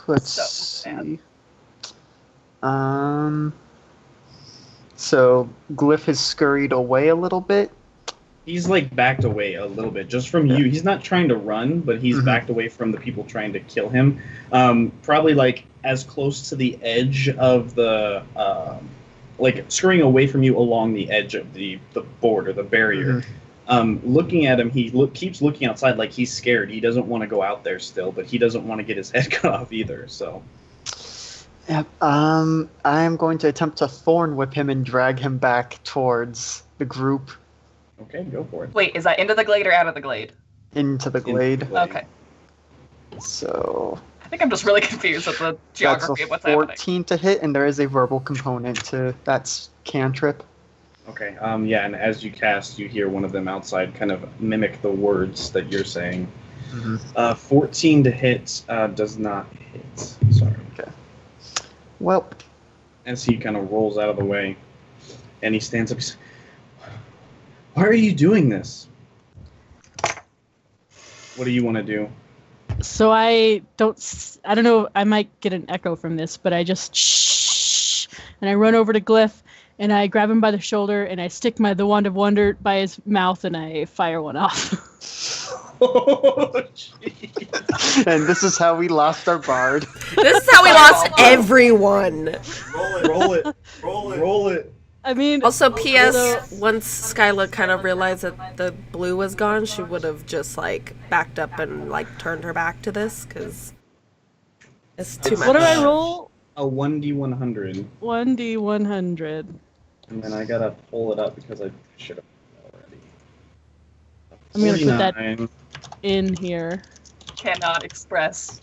let's So see. So Glyph has scurried away a little bit. He's like backed away a little bit just from you. He's not trying to run, but he's backed away from the people trying to kill him. Probably like as close to the edge of the like scurrying away from you along the edge of the board or the barrier. Looking at him, he keeps looking outside like he's scared. He doesn't want to go out there still, but he doesn't want to get his head cut off either. So, Yep. I am going to attempt to thorn whip him and drag him back towards the group okay, go for it. Wait, is that into the glade or out of the glade? into the glade. Okay. So I think I'm just really confused with the that's geography a of what's happening. 14 to hit, and there is a verbal component to that's cantrip. Okay. Yeah, and as you cast, you hear one of them outside kind of mimic the words that you're saying. 14 to hit does not hit. Sorry. Okay. Well, As he kind of rolls out of the way, and he stands up. He's, why are you doing this? What do you want to do? So I don't know. I might get an echo from this, but I just shh, and I run over to Glyph, and I grab him by the shoulder, and I stick the wand of wonder by his mouth, and I fire one off. Oh, jeez. and this is how we lost our bard. this is how we lost everyone. Roll it. I mean, Also, P.S. so- Once Skyla kind of realized that the blue was gone, she would have just like backed up and like turned her back to this because it's too much. what do I roll? A 1d100. 1d100. And then I gotta pull it up because I should have already. I'm gonna put that 49. in here. Cannot express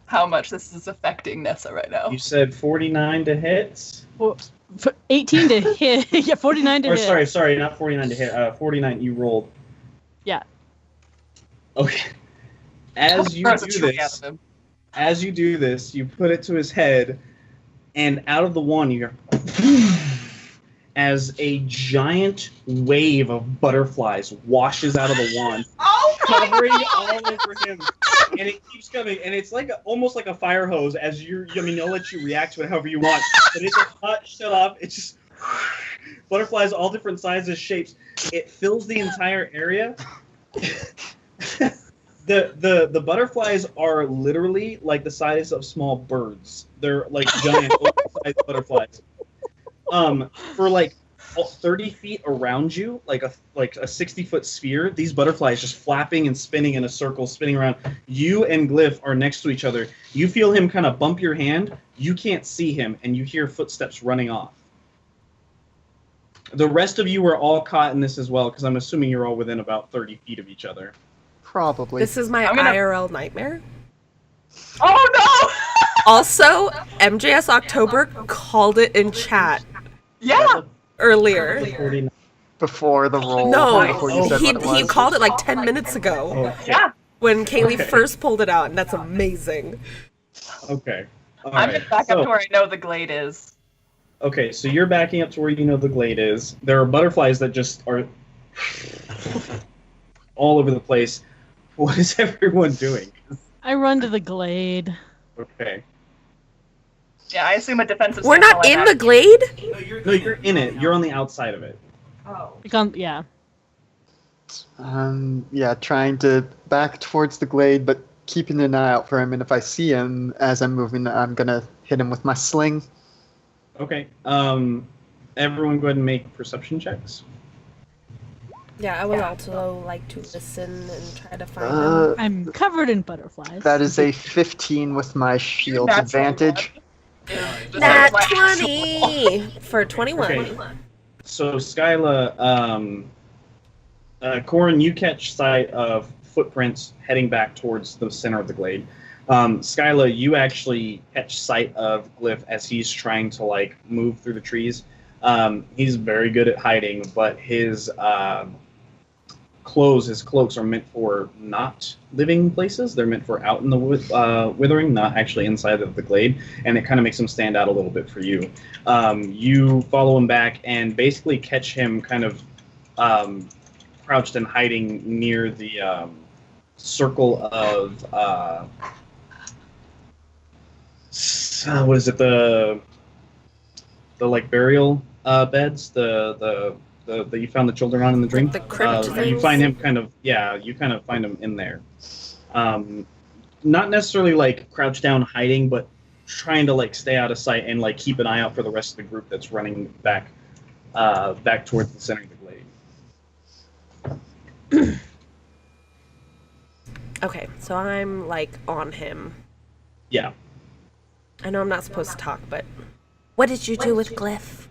how much this is affecting Nessa right now. You said 49 to hit? Well, 18 to hit. Yeah, 49 to Or hit. sorry, not 49 to hit. 49 you rolled. Yeah. Okay. As you Throws a do tree out this, of him. you put it to his head, and out of the wand you hear as a giant wave of butterflies washes out of the wand, covering all over him, and it keeps coming, and it's like almost like a fire hose. As I'll let you react to it however you want, but it's just not shut off. It's just butterflies, all different sizes, shapes. It fills the entire area. The butterflies are literally like the size of small birds. They're like giant oversized butterflies. For like 30 feet around you, like a 60-foot sphere, these butterflies just flapping and spinning in a circle, spinning around. You and Glyph are next to each other. You feel him kind of bump your hand. You can't see him, and you hear footsteps running off. The rest of you are all caught in this as well, because I'm assuming you're all within about 30 feet of each other. Probably. This is my I'm gonna- IRL nightmare. Oh no! Also, MJS October called it in chat Yeah! earlier. 49. Before the roll. No, Before you said he what it was. called it like 10 minutes ago Okay. Yeah! when Kaylee Okay. first pulled it out, and that's amazing. Okay. All I'm right. just back up to where I know the glade is. Okay, so you're backing up to where you know the glade is. There are butterflies that just are all over the place. What is everyone doing? I run to the glade. Okay. Yeah, I assume a defensive We're stance not while in I'm the at- glade? No, you're in it. You're on the outside of it. Oh. Yeah. Yeah, trying to back towards the glade, but keeping an eye out for him. And if I see him as I'm moving, I'm gonna hit him with my sling. Okay. Everyone go ahead and make perception checks. Yeah, I would also like to listen and try to find him. I'm covered in butterflies. That is a 15 with my shield Natural advantage. Nat 20 for 21. Okay. So Skyla, Corin, you catch sight of footprints heading back towards the center of the glade. Skyla, you actually catch sight of Glif as he's trying to like move through the trees. He's very good at hiding, but his cloaks are meant for not living places. They're meant for out in the Withering, not actually inside of the glade, and it kind of makes him stand out a little bit for you. You follow him back and basically catch him kind of crouched and hiding near the circle of what is it, the like burial beds, the you found the children on in the dream. The crypt you things? find him kind of find him in there. Not necessarily like crouched down hiding, but trying to like stay out of sight and like keep an eye out for the rest of the group that's running back towards the center of the glade. Okay, so I'm like on him. Yeah. I know I'm not supposed to talk, but what did you do with Glif?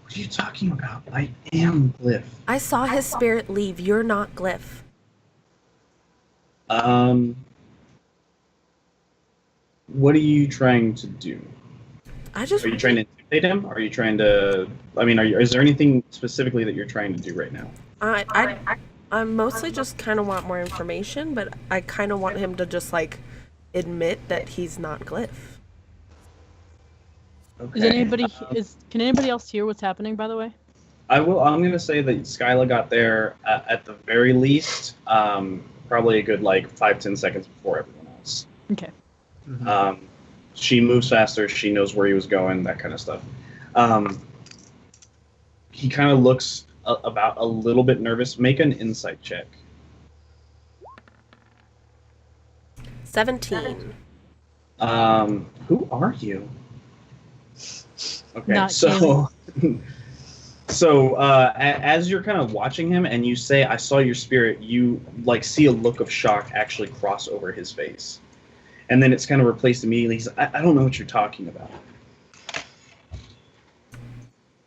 What are you talking about? I am Glif. I saw his spirit leave. You're not Glif. What are you trying to do? I just. Are you trying to intimidate him? Are you trying to? I mean, is there anything specifically that you're trying to do right now? I mostly just kind of want more information, but I kind of want him to just like admit that he's not Glif. Okay. Can anybody else hear what's happening, by the way? I'm going to say that Skyla got there at the very least, probably a good like 5-10 seconds before everyone else. Okay. Mm-hmm. She moves faster. She knows where he was going. That kind of stuff. He kind of looks about a little bit nervous. Make an insight check. 17. Who are you? Okay, Not so as you're kind of watching him and you say, "I saw your spirit," you like see a look of shock actually cross over his face, and then it's kind of replaced immediately. He's, I don't know what you're talking about.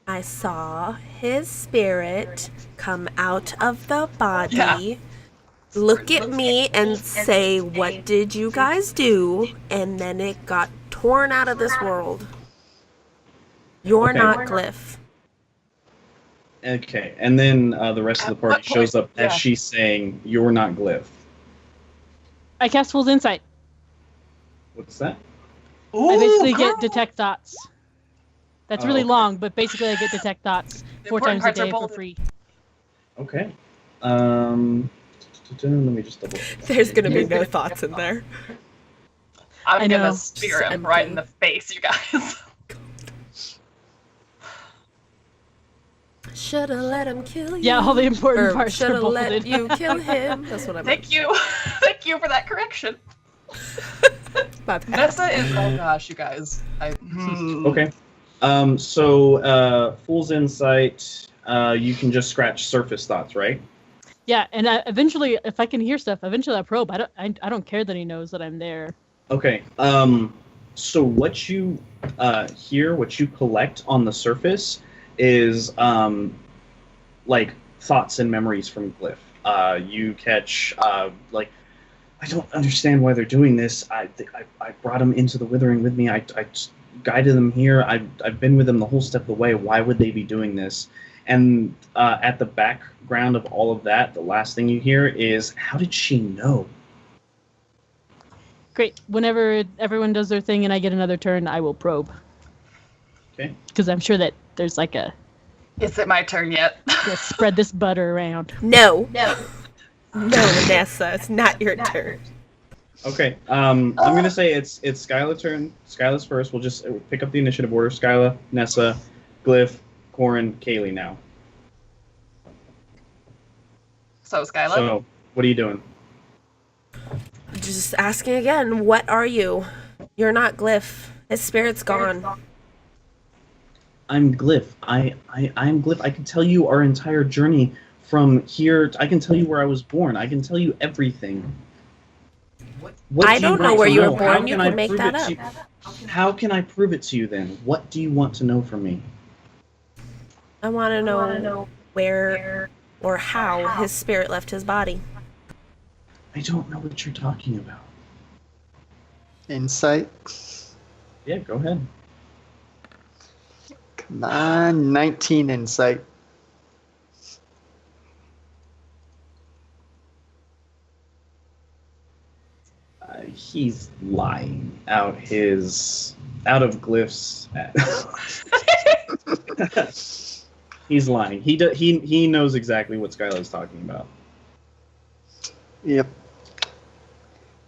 I saw his spirit come out of the body, Yeah. look at me and say, "What did you guys do?" And then it got torn out of this world. You're Okay. not Glif. Okay, and then the rest of the At party what point- shows up as yeah. she's saying, "You're not Glif." I cast Fool's Insight. What's that? I basically Ooh, get girl. Detect Thoughts. That's Oh, really okay. long, but basically I get Detect Thoughts The 4 important times a parts are day for bolded. free. Okay. Let me just double. There's gonna be no thoughts in there. I I'm know. gonna spear Just him right empty. in the face, you guys. Shoulda let him kill you. Yeah, all the important Or parts are shoulda let bolded. you kill him. That's what I meant. Thank you. Thank you for that correction. My bad. Nessa is, oh gosh, you guys. Okay. So Fool's Insight, you can just scratch surface thoughts, right? Yeah, and eventually, if I can hear stuff, eventually I probe. I don't care that he knows that I'm there. Okay. So what you hear, what you collect on the surface is like thoughts and memories from Glif. You catch like, I don't understand why they're doing this. I brought them into the Withering with me. I guided them here. I've been with them the whole step of the way. Why would they be doing this? And at the background of all of that, the last thing you hear is, how did she know? Great. Whenever everyone does their thing and I get another turn, I will probe. Okay. Because I'm sure that there's like a Is it my turn yet? spread this butter around. No. No, Nessa, it's not your turn. Okay. I'm gonna say it's Skyla's turn. Skyla's first. We'll just pick up the initiative order. Skyla, Nessa, Glif, Corin, Kaylee now. So, Skyla? So, what are you doing? Just asking again, what are you? You're not Glif. His spirit's gone. I'm Glif. I'm Glif. I can tell you our entire journey from here. I can tell you where I was born. I can tell you everything. What I do you don't know want where to you were know? born. How You can I can make prove that it up. to you? How can I prove it to you then? What do you want to know from me? I want to know where or how his spirit left his body. I don't know what you're talking about. Insight. Yeah, go ahead. Come on, 19 insight. He's lying out of Glyph's. He's lying. He knows exactly what Skylar's talking about. Yep.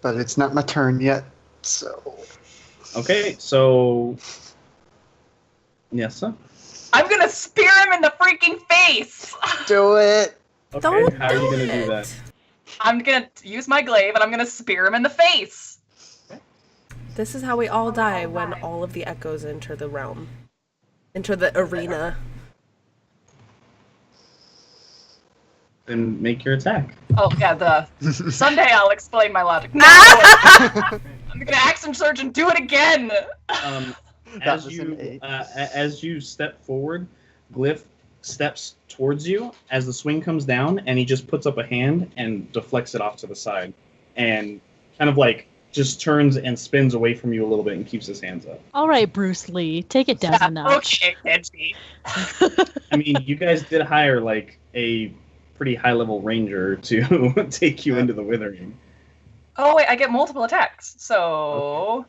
But it's not my turn yet, so. Okay, so yes, sir. I'm gonna spear him in the freaking face! Do it! Okay, Don't how are you gonna do it. that? I'm gonna use my glaive and I'm gonna spear him in the face! This is how we all die when all of the echoes enter the realm. Enter the arena. Then make your attack. Oh, yeah, someday I'll explain my logic. No! I'm gonna action surge and do it again! As was an 8. as you step forward, Glyph steps towards you as the swing comes down, and he just puts up a hand and deflects it off to the side, and kind of like just turns and spins away from you a little bit and keeps his hands up. All right, Bruce Lee, take it down a notch. Okay, Kenji. I mean, you guys did hire like a pretty high-level ranger to take you into the Withering. Oh, wait, I get multiple attacks, so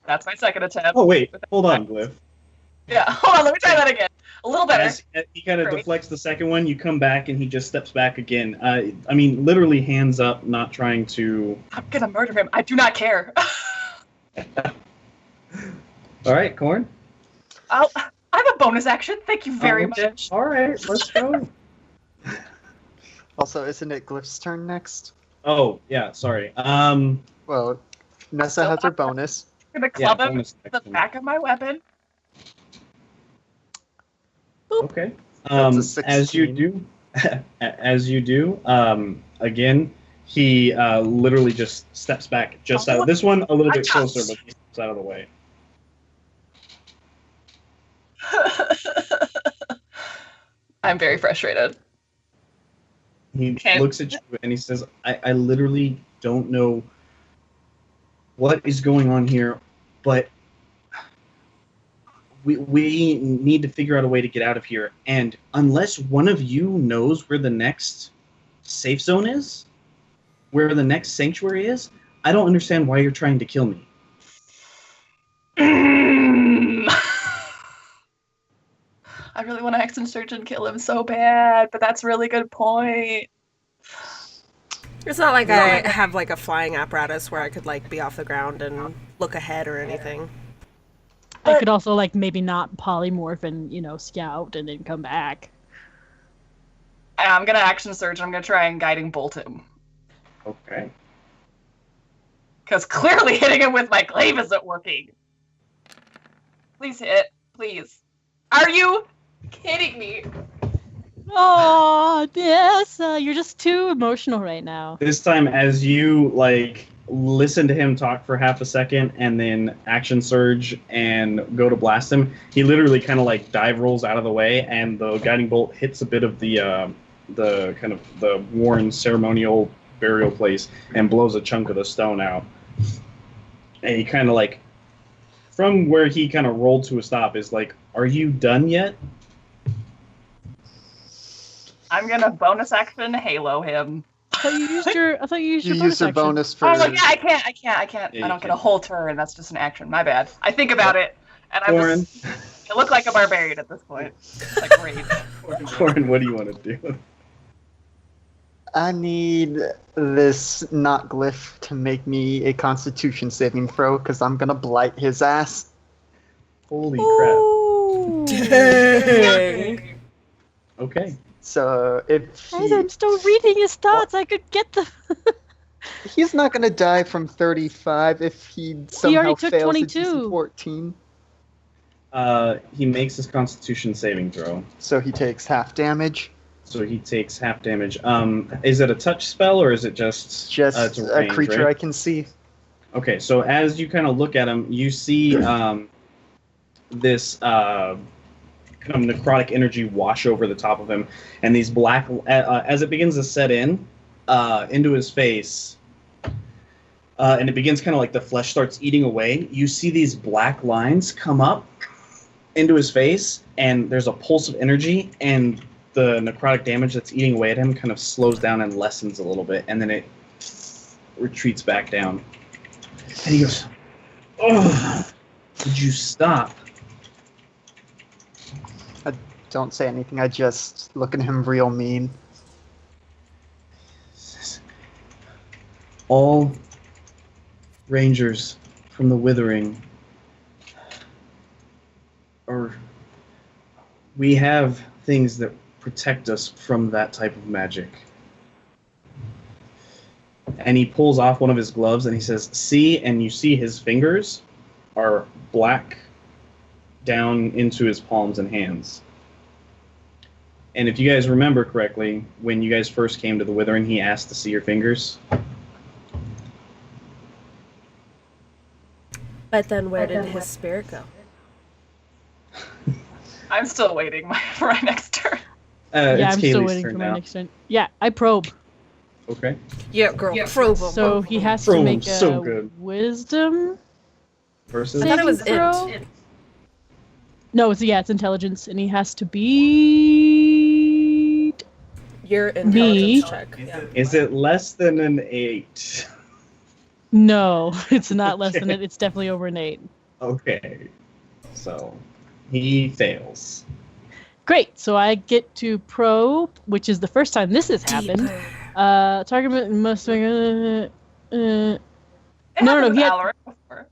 that's my second attempt. Oh wait, hold on, Glyph. Yeah, hold on, let me try that again. A little better. As he kind of Great. deflects the second one, you come back and he just steps back again. I mean, literally hands up, not trying to. I'm gonna murder him. I do not care. All right, Corn. I have a bonus action. Thank you very much. All right, let's go. Also, isn't it Glyph's turn next? Oh yeah, sorry. Well, Nessa has her bonus. I'm gonna club him bonus with the action. back of my weapon. Okay. That's a As you 16. do, again, he literally just steps back just out of this one a little bit closer, but he steps out of the way. I'm very frustrated. He Okay. looks at you and he says, I literally don't know what is going on here, but we need to figure out a way to get out of here. And unless one of you knows where the next safe zone is, where the next sanctuary is, I don't understand why you're trying to kill me. I really want to action search and kill him so bad, but that's a really good point. It's not like I have like a flying apparatus where I could like be off the ground and look ahead or anything. I could also like maybe not polymorph and scout and then come back. I'm gonna action search. I'm gonna try and guiding bolt him. Okay. Because clearly hitting him with my glaive isn't working. Please hit. Please. Are you kidding me? Oh, yes, you're just too emotional right now. This time, as you listen to him talk for half a second and then action surge and go to blast him, he literally kind of dive rolls out of the way, and the guiding bolt hits a bit of the kind of the worn ceremonial burial place and blows a chunk of the stone out. And he kind of from where he kind of rolled to a stop is are you done yet? I'm gonna bonus action halo him. I thought you used your. I thought you used You your used your action. bonus for. Oh yeah, I can't. Yeah, I you don't get can. a whole turn. That's just an action. My bad. I think about it, and Corin, I look like a barbarian at this point. Rage. Corin, what do you want to do? I need this not Glyph to make me a Constitution saving throw because I'm gonna blight his ass. Holy crap. Ooh. Dang. Okay. So if Guys, I'm still reading his thoughts. I could get the. he's not gonna die from 35 if he somehow took fails 22. a DC 14. He makes his Constitution saving throw, So he takes half damage. so he takes half damage. Is it a touch spell or is it just Just it's a range, creature right? I can see. Okay, so as you kind of look at him, you see this kind of necrotic energy wash over the top of him, and these black, as it begins to set in into his face, and it begins kind of like the flesh starts eating away. You see these black lines come up into his face, and there's a pulse of energy, and the necrotic damage that's eating away at him kind of slows down and lessens a little bit, and then it retreats back down. And he goes, "Oh, would you stop?" I don't say anything. I just look at him real mean. All rangers from the Withering we have things that protect us from that type of magic. And he pulls off one of his gloves and he says, "See," and you see his fingers are black down into his palms and hands. And if you guys remember correctly, when you guys first came to the Withering, he asked to see your fingers. But then where did his spirit go? I'm still waiting for my next turn. Yeah, It's I'm still Kaylee's waiting turn for my now. next turn. Yeah, I probe. Okay. Yeah, girl, probe him. So he has to Probe, make a so good. wisdom Versus. I thought it was saving throw. int. No, it's intelligence, and he has to beat. Your intelligence check. Yeah. Is it less than an 8? No, it's not less than it. It's definitely over an 8. Okay. So he fails. Great. So I get to probe, which is the first time this has happened. Target must make It no, happened with he had- Alaric before.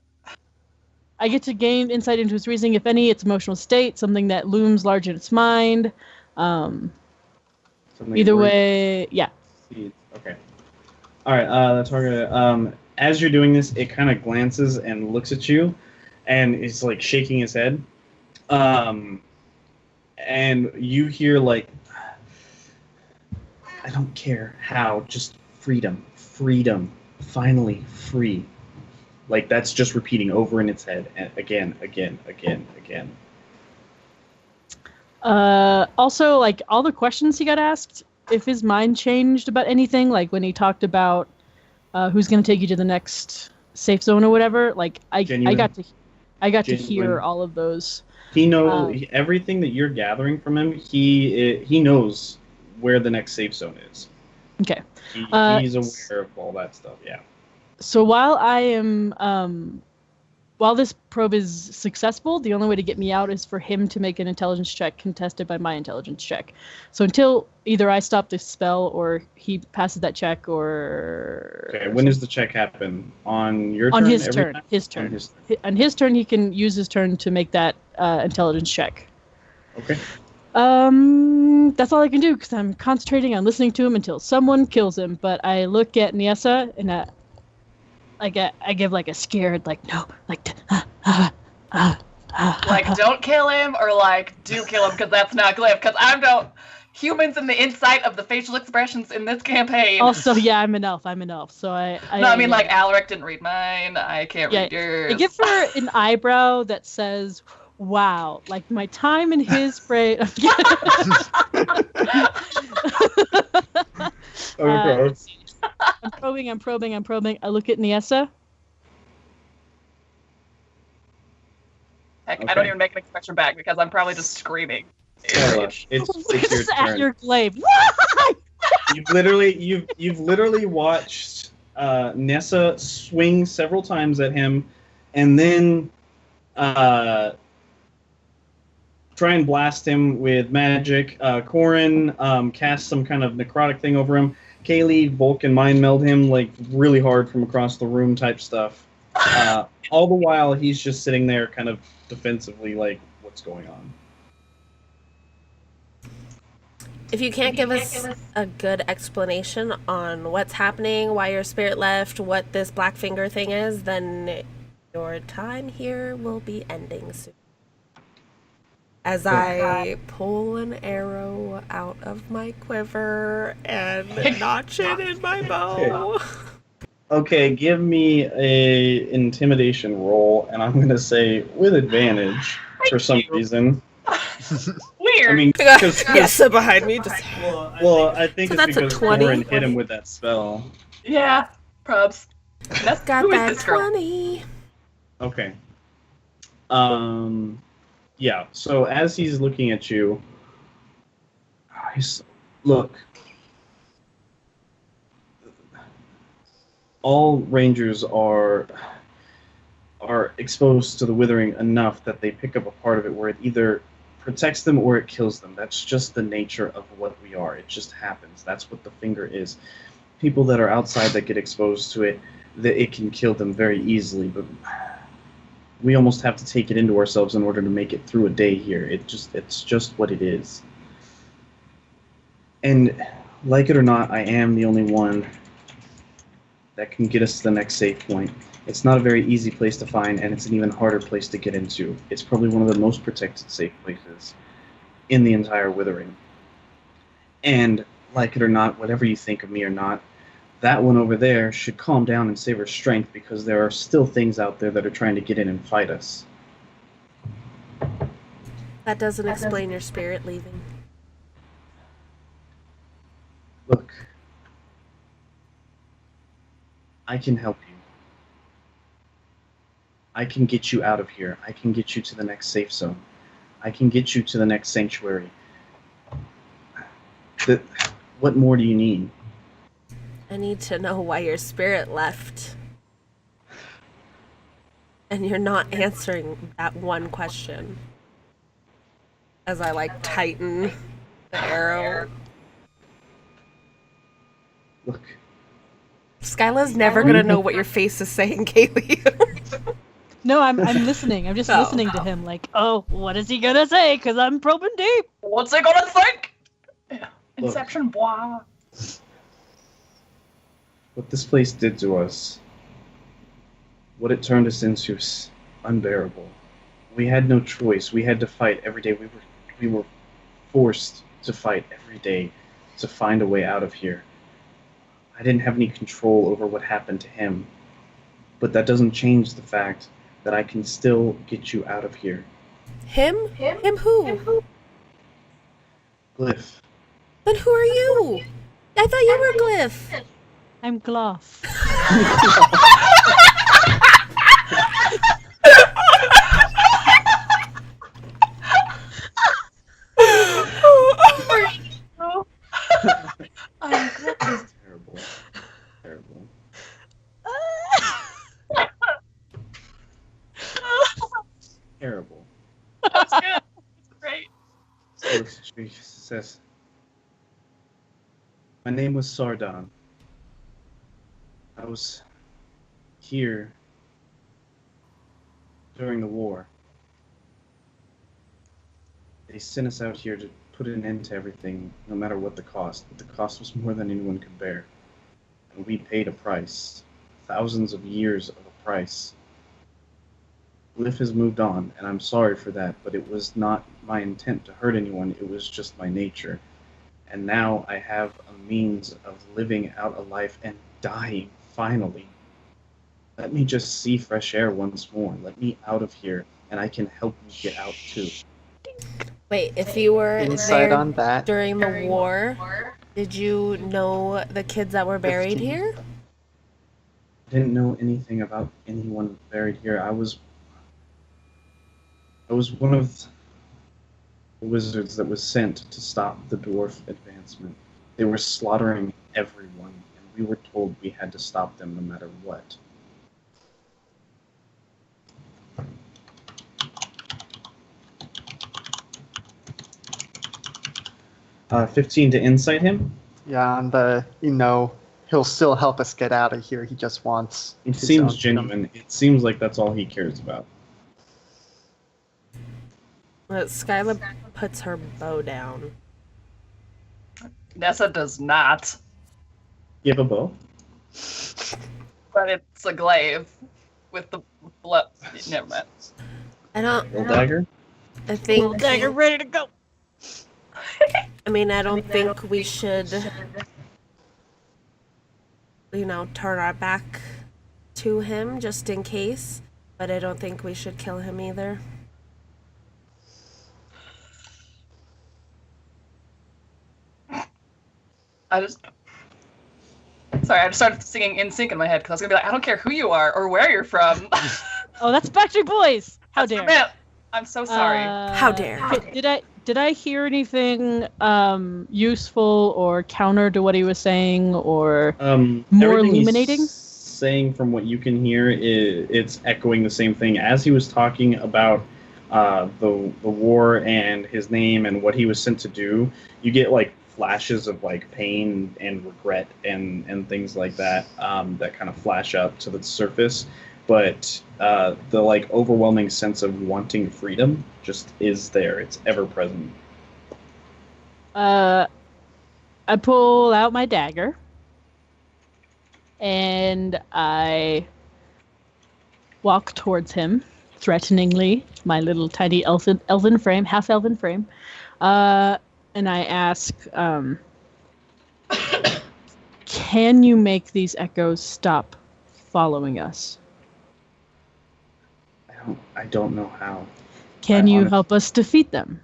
I get to gain insight into its reasoning, if any, its emotional state, something that looms large in its mind. Something Either worth way, yeah. seeds. Okay. All right. The target. As you're doing this, it kind of glances and looks at you, and is like shaking his head. And you hear like, "I don't care how, just freedom, freedom, finally free." Like that's just repeating over in its head, and again. Also, like all the questions he got asked, if his mind changed about anything, like when he talked about who's going to take you to the next safe zone or whatever, like I got to Genuine. hear all of those. He knows everything that you're gathering from him. He knows where the next safe zone is. Okay. He's aware of all that stuff. Yeah. So while I am, while this probe is successful, the only way to get me out is for him to make an intelligence check contested by my intelligence check. So until either I stop this spell or he passes that check, or Okay. When does the check happen? On your turn? on his every turn, time? his turn, On his- on his turn, he can use his turn to make that intelligence check. Okay. That's all I can do because I'm concentrating on listening to him until someone kills him. But I look at Niessa and I give like a scared, like no, like Like, don't kill him, or like, do kill him because that's not Glif. Because I don't. Humans in the insight of the facial expressions in this campaign. Also, yeah, I'm an elf. So I No, I mean, like, Alaric didn't read mine. I can't read yours. I give her an eyebrow that says, "Wow!" Like my time in his brain. Okay. I'm probing. I look at Niessa. Heck, Okay. I don't even make an expression back because I'm probably just screaming. Stella, it's your At turn. your glaive. Why? You've literally watched Nessa swing several times at him, and then try and blast him with magic. Corin cast some kind of necrotic thing over him. Kaylee, Vulcan mind meld him like really hard from across the room type stuff. All the while he's just sitting there kind of defensively like, what's going on? If you can't give us a good explanation on what's happening, why your spirit left, what this black finger thing is, then your time here will be ending soon. As I pull an arrow out of my quiver and notch it in my bow. Okay, give me a intimidation roll, and I'm gonna say with advantage for some reason. Weird. I mean, Yeah, sit behind me. Just well, I think So it's that's a because 20? Goran hit him with that spell. Yeah, probs. That's got who is that this girl? 20. Okay. Yeah. So as he's looking at you, look. All rangers are exposed to the withering enough that they pick up a part of it where it either protects them or it kills them. That's just the nature of what we are. It just happens. That's what the finger is. People that are outside that get exposed to it, that it can kill them very easily, but we almost have to take it into ourselves in order to make it through a day here. It's just what it is. And like it or not, I am the only one that can get us to the next save point. It's not a very easy place to find, and it's an even harder place to get into. It's probably one of the most protected safe places in the entire Withering. And, like it or not, whatever you think of me or not, that one over there should calm down and save her strength, because there are still things out there that are trying to get in and fight us. That doesn't explain your spirit leaving. Look, I can help you. I can get you out of here. I can get you to the next safe zone. I can get you to the next sanctuary. What more do you need? I need to know why your spirit left. And you're not answering that one question. As I, tighten the arrow. Look. Skyla's never gonna know what your face is saying, Kaylee. No, I'm listening. I'm just listening to him. Like, oh, what is he gonna say? Because I'm probing deep. What's he gonna think? Look. Inception, blah. What this place did to us, what it turned us into, is unbearable. We had no choice. We had to fight every day. We were forced to fight every day to find a way out of here. I didn't have any control over what happened to him, but that doesn't change the fact that I can still get you out of here. Him? Him who? Glif. Then who are you? I thought you were Glif. I'm Glof. Terrible. Terrible. Terrible. That's good. That's great. So she says, my name was Sardan. I was here during the war. They sent us out here to put an end to everything, no matter what the cost. But the cost was more than anyone could bear. And we paid a price. Thousands of years of a price. Glif has moved on, and I'm sorry for that, but it was not my intent to hurt anyone. It was just my nature. And now I have a means of living out a life and dying, finally. Let me just see fresh air once more. Let me out of here, and I can help you get out too. Wait, if you were Insight there on that. during the war, did you know the kids that were buried 15. here? I didn't know anything about anyone buried here. I was one of the wizards that was sent to stop the dwarf advancement. They were slaughtering everyone, and we were told we had to stop them no matter what. Uh, 15 to insight him. Yeah, and he'll still help us get out of here. He just wants. It his seems own genuine. It seems like that's all he cares about. Skyla puts her bow down. Nessa does not, You have a bow? but it's a glaive with the blood. Never mind. I don't. Little dagger? I think. Dagger ready to go. I mean, I don't think we should, turn our back to him just in case. But I don't think we should kill him either. I just started singing In Sync in my head because I was gonna be like, I don't care who you are or where you're from. Oh, that's Backstreet Boys. How That's dare? meant. I'm so sorry. How dare. Did I hear anything useful or counter to what he was saying or more Everything he's illuminating? saying from what you can hear, it's echoing the same thing. As he was talking about the war and his name and what he was sent to do, you get like flashes of like pain and regret and things like that that kind of flash up to the surface. But the like overwhelming sense of wanting freedom just is there. It's ever present. I pull out my dagger and I walk towards him threateningly, my little tiny elven frame, half elven frame, and I ask, can you make these echoes stop following us? I don't know how. Can you help us defeat them?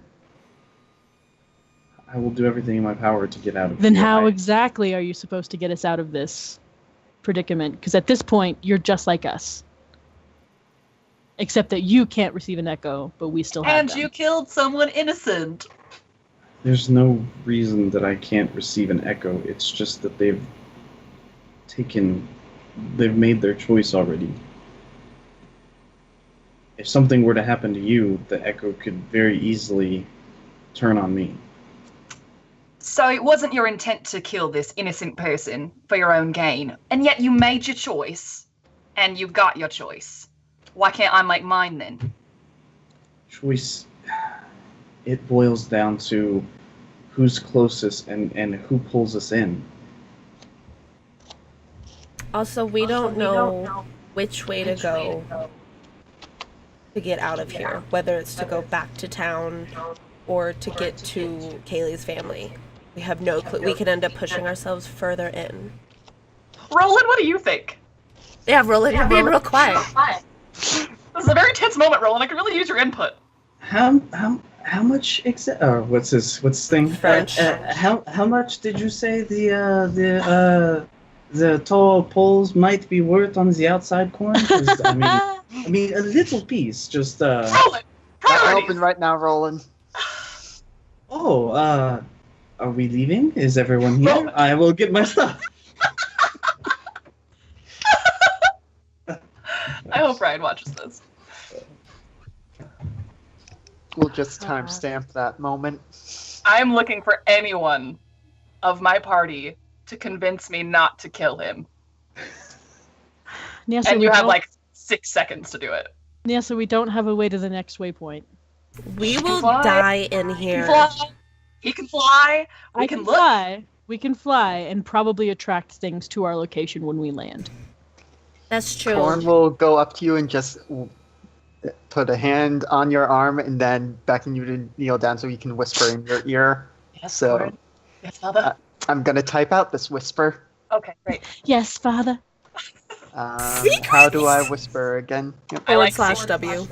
I will do everything in my power to get out of Then here. how exactly are you supposed to get us out of this predicament? Because at this point, you're just like us. Except that you can't receive an echo, but we still have And them. you killed someone innocent. There's no reason that I can't receive an echo. It's just that they've made their choice already. If something were to happen to you, the echo could very easily turn on me. So it wasn't your intent to kill this innocent person for your own gain, and yet you made your choice, and you got your choice. Why can't I make mine then? Choice, it boils down to who's closest and who pulls us in. Also, we don't know which way to go to get out of here, whether it's to go back to town or to get to Kaylee's family. We have no clue. We could end up pushing ourselves further in. Roland, what do you think? Yeah, Roland, you're being real quiet. This is a very tense moment, Roland. I could really use your input. How much what's his thing? French. How much did you say the tall poles might be worth on the outside corn? 'Cause, I mean a little piece. Just Roland, Not priorities. helping right now, Roland. Are we leaving? Is everyone here? Roland. I will get my stuff. I hope Ryan watches this. We'll just timestamp that moment. I'm looking for anyone of my party to convince me not to kill him. Yeah, And you have like 6 seconds to do it. Yeah, so we don't have a way to the next waypoint. We can will fly. die in He can here. fly. He can fly. We I can can look. fly. We can fly and probably attract things to our location when we land. That's true. Corn will go up to you and just put a hand on your arm and then beckon you to kneel down so he can whisper in your ear. Yes, So- Lauren. Yes, Father. I'm gonna type out this whisper. Okay, great. Yes, Father. How do I whisper again? Yep. I like / W.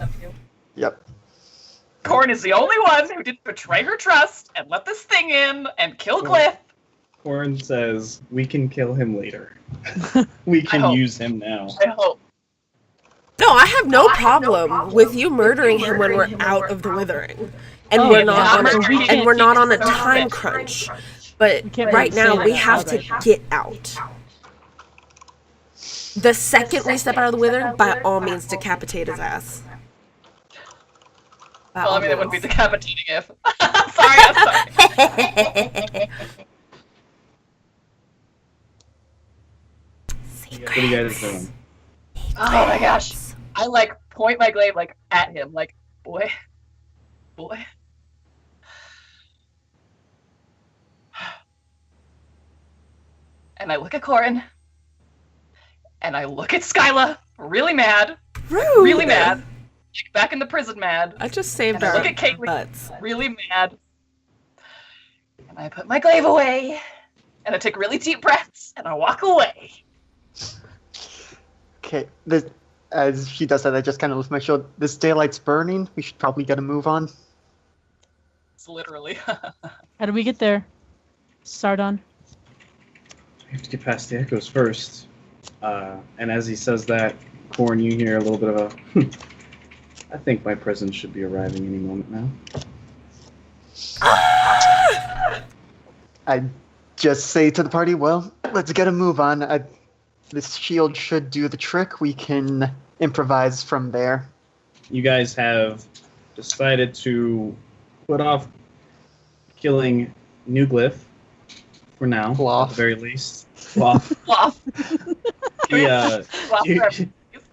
Yep. Corn is the only one who didn't betray her trust and let this thing in and kill Glif. Corn says we can kill him later. We I can hope. use him now. I hope. No, I have no problem with you murdering him when we're out of the Withering, and Oh, we're yeah, not but on we a, can't and we're not on a keep it time so crunch. But can't right really now say we that have out to right now. get out. The second we step out of the Withering, by all means, decapitate his ass. By Well, I all mean, it wouldn't be means. decapitating if. Sorry, I'm sorry. What are you guys doing? Oh my gosh. I like point my glaive like at him, like, boy. and I look at Corin, and I look at Skyla, really mad, Rude. really mad, like back in the prison mad. I just saved And I our look at Caitlyn, butts. really mad, and I put my glaive away, and I take really deep breaths, and I walk away. Okay, as she does that, I just kind of lift my shoulder. This daylight's burning. We should probably get a move on. It's literally. How do we get there? Sardon. We have to get past the echoes first. And as he says that, Corn, you hear a little bit of a... I think my presence should be arriving any moment now. I just say to the party, well, let's get a move on. This shield should do the trick. We can improvise from there. You guys have decided to put off killing New Glif for now, Glof. at the very least. Glof.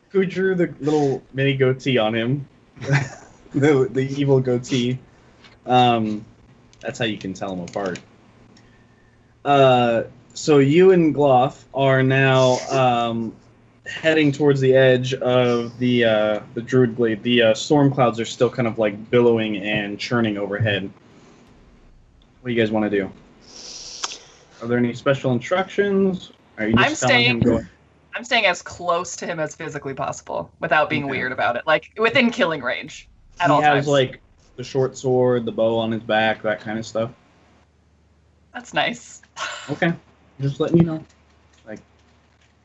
Who drew the little mini goatee on him? the evil goatee. That's how you can tell them apart. So you and Glof are now heading towards the edge of the Druid Glade. The storm clouds are still kind of like billowing and churning overhead. What do you guys want to do? Are there any special instructions? Are you just telling him go? I'm staying as close to him as physically possible without being Okay. weird about it. Like within killing range at all He has times. like the short sword, the bow on his back, that kind of stuff. That's nice. Okay, just letting you know. Like,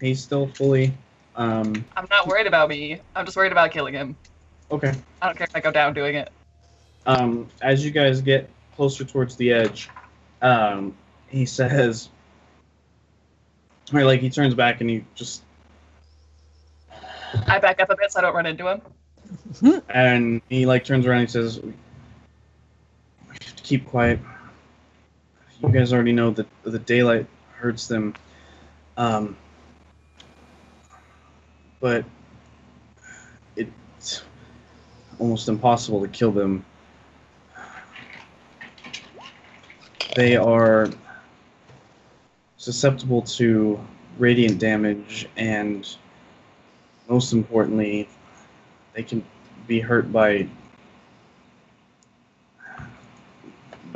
he's still fully. I'm not worried about me. I'm just worried about killing him. Okay. I don't care if I go down doing it. As you guys get closer towards the edge, he says, or like he turns back and he just, I back up a bit so I don't run into him. and he like turns around and he says, "We have to keep quiet. You guys already know that the daylight hurts them, but it's almost impossible to kill them. They are susceptible to radiant damage, and most importantly, they can be hurt by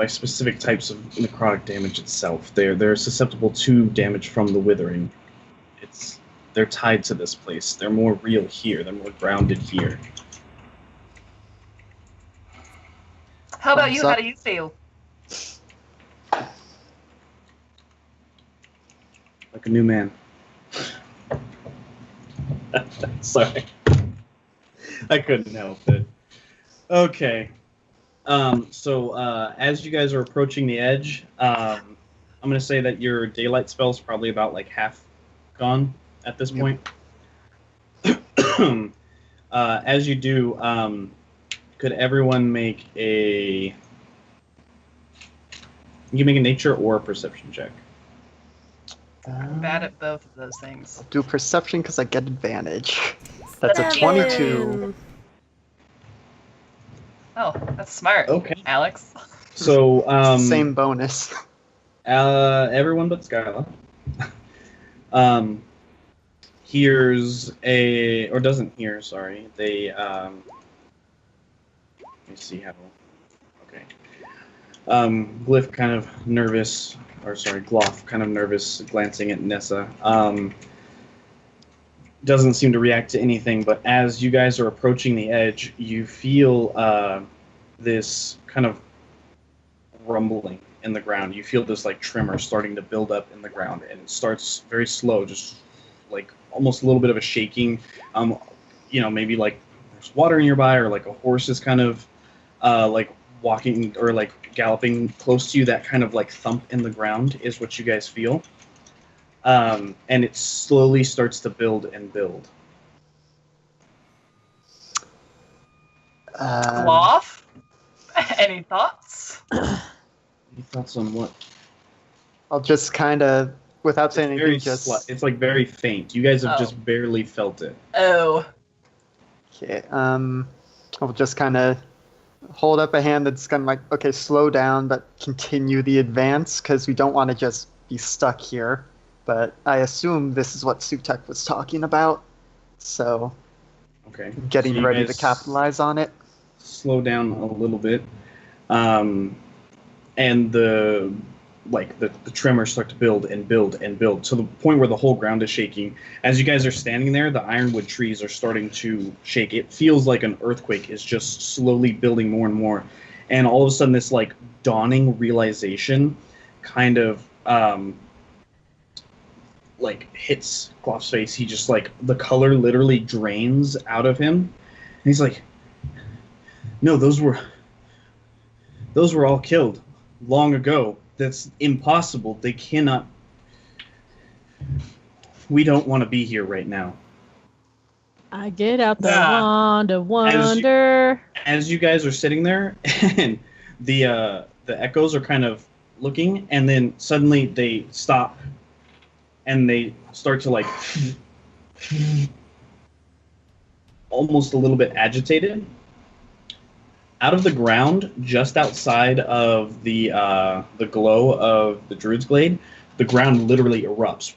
specific types of necrotic damage itself. They're susceptible to damage from the Withering. They're tied to this place. They're more real here. They're more grounded here." How about you? Thumbs How up. do you feel? Like a new man. Sorry. I couldn't help it. Okay. So as you guys are approaching the edge, I'm going to say that your daylight spell's probably about like half gone at this point. As you do, could everyone make a... You can make a nature or a perception check. I'm bad at both of those things. Do perception because I get advantage. That's a 22. 7. Oh, that's smart. Okay. Alex. So, Same bonus. everyone but Skyla hears a, or doesn't hear, sorry. They, let me see how, okay. Glif kind of nervous, or sorry, Glof kind of nervous, glancing at Nessa. Doesn't seem to react to anything, but as you guys are approaching the edge, you feel this kind of rumbling in the ground. You feel this like tremor starting to build up in the ground, and it starts very slow, just like almost a little bit of a shaking. Maybe like there's water nearby, or like a horse is kind of like walking or like galloping close to you. That kind of like thump in the ground is what you guys feel. And it slowly starts to build and build. Glof? Any thoughts? Any thoughts on what? I'll just kind of, without saying It's anything, very just... it's like very faint. You guys have Oh. just barely felt it. Oh. Okay, I'll just kind of hold up a hand that's kind of like, okay, slow down, but continue the advance, because we don't want to just be stuck here. but I assume this is what Sutek was talking about. So, Okay. getting So you ready to guys capitalize on it. slow down a little bit, and the tremors start to build and build and build to the point where the whole ground is shaking. As you guys are standing there, the ironwood trees are starting to shake. It feels like an earthquake is just slowly building more and more, and all of a sudden, this like dawning realization kind of like hits Glof's face. He just like the color literally drains out of him, and he's like, "No, those were all killed long ago. That's impossible. They cannot. We don't want to be here right now." I get out the Ah. wand of wonder. As you guys are sitting there, and the echoes are kind of looking, and then suddenly they stop, and they start to like almost a little bit agitated. Out of the ground, just outside of the glow of the Druid's Glade, the ground literally erupts.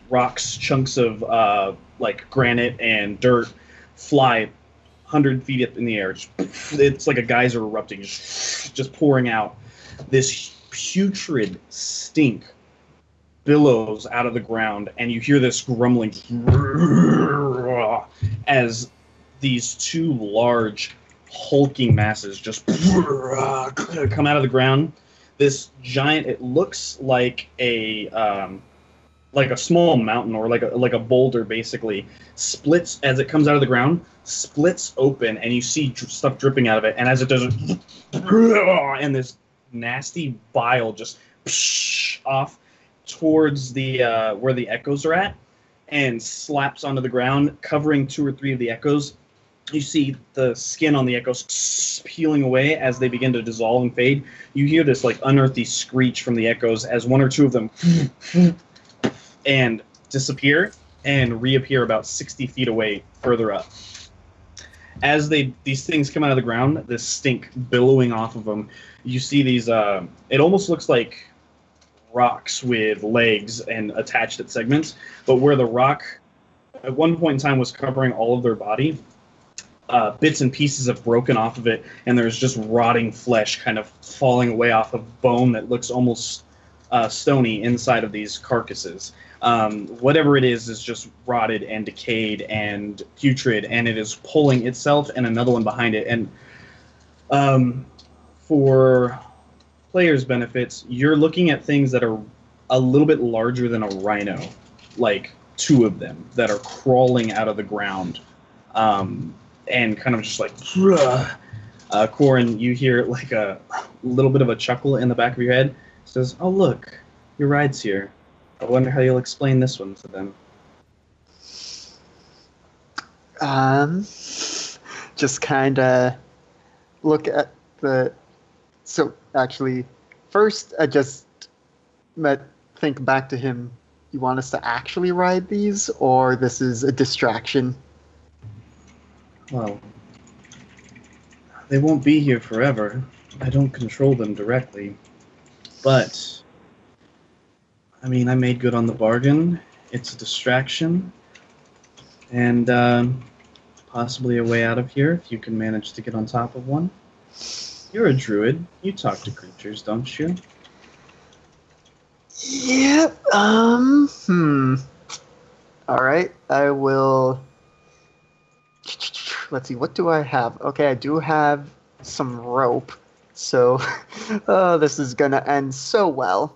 Rocks, chunks of like granite and dirt fly 100 feet up in the air. It's like a geyser erupting, just pouring out. This putrid stink billows out of the ground, and you hear this grumbling as these two large hulking masses just come out of the ground. This giant, it looks like a small mountain, or like a boulder, basically splits as it comes out of the ground, splits open, and you see stuff dripping out of it. And as it does, and this nasty bile just off towards the where the echoes are at, and slaps onto the ground, covering 2 or 3 of the echoes. You see the skin on the echoes peeling away as they begin to dissolve and fade. You hear this like unearthly screech from the echoes as 1 or 2 of them and disappear and reappear about 60 feet away further up. As these things come out of the ground, this stink billowing off of them, you see these, it almost looks like rocks with legs and attached at segments, but where the rock at one point in time was covering all of their body, bits and pieces have broken off of it, and there's just rotting flesh kind of falling away off of bone that looks almost stony inside of these carcasses. Whatever it is just rotted and decayed and putrid, and it is pulling itself and another one behind it. And for players' benefits, you're looking at things that are a little bit larger than a rhino, like 2 of them that are crawling out of the ground, and kind of just like, Corin, you hear like a little bit of a chuckle in the back of your head. It says, "Oh, look, your ride's here. I wonder how you'll explain this one to them." Just kind of look at the. So actually, first I just think back to him. You want us to actually ride these, or this is a distraction? Well, they won't be here forever. I don't control them directly. But, I mean, I made good on the bargain. It's a distraction. And possibly a way out of here if you can manage to get on top of one. You're a druid. You talk to creatures, don't you? Yep. Alright, I will. Let's see, what do I have? Okay, I do have some rope. So, this is gonna end so well.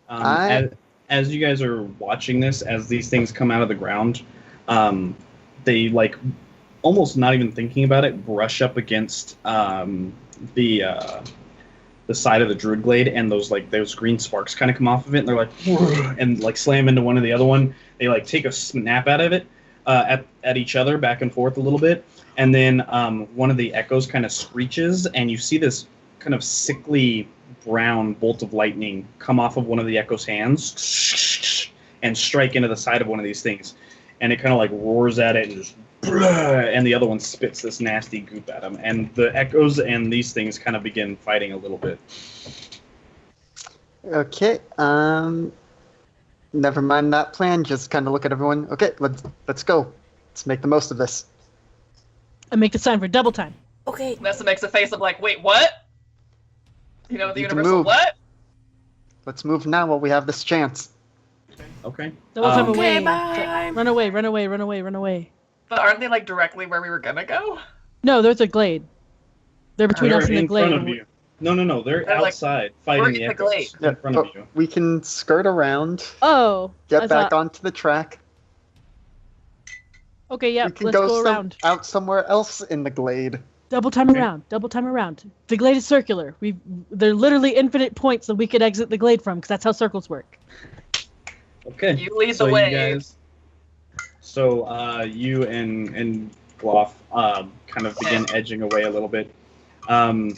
As you guys are watching this, as these things come out of the ground, they, like, almost not even thinking about it, brush up against the side of the Druid Glade, and those green sparks kind of come off of it, and they're like, and like slam into one or the other one. They like take a snap out of it at each other, back and forth a little bit, and then one of the echoes kind of screeches, and you see this kind of sickly brown bolt of lightning come off of one of the echo's hands and strike into the side of one of these things, and it kind of like roars at it and just, and the other one spits this nasty goop at him, and the echoes and these things kind of begin fighting a little bit. Okay, never mind that plan. Just kind of look at everyone. Okay, let's go. Let's make the most of this. And make the sign for double time. Okay. Nessa makes a face of like, wait, what? You know, the Need to universal move. what? Let's move now while we have this chance. Okay. Double time Okay, away. bye. Run away, run away, run away, run away. But aren't they like directly where we were gonna go? No, there's a glade. They're between They're us and the in glade. front of you. No. They're They're, like, outside we're fighting the in the echoes glade. in front of but you. we can skirt around, Oh. get I back thought- onto the track. Okay, yeah, we can let's go some- around. out somewhere else in the glade. Double time around. Double time around. The glade is circular. They're literally infinite points that we could exit the glade from, because that's how circles work. Okay. You lead so the way. You guys, you and Glof kind of begin edging away a little bit. Let me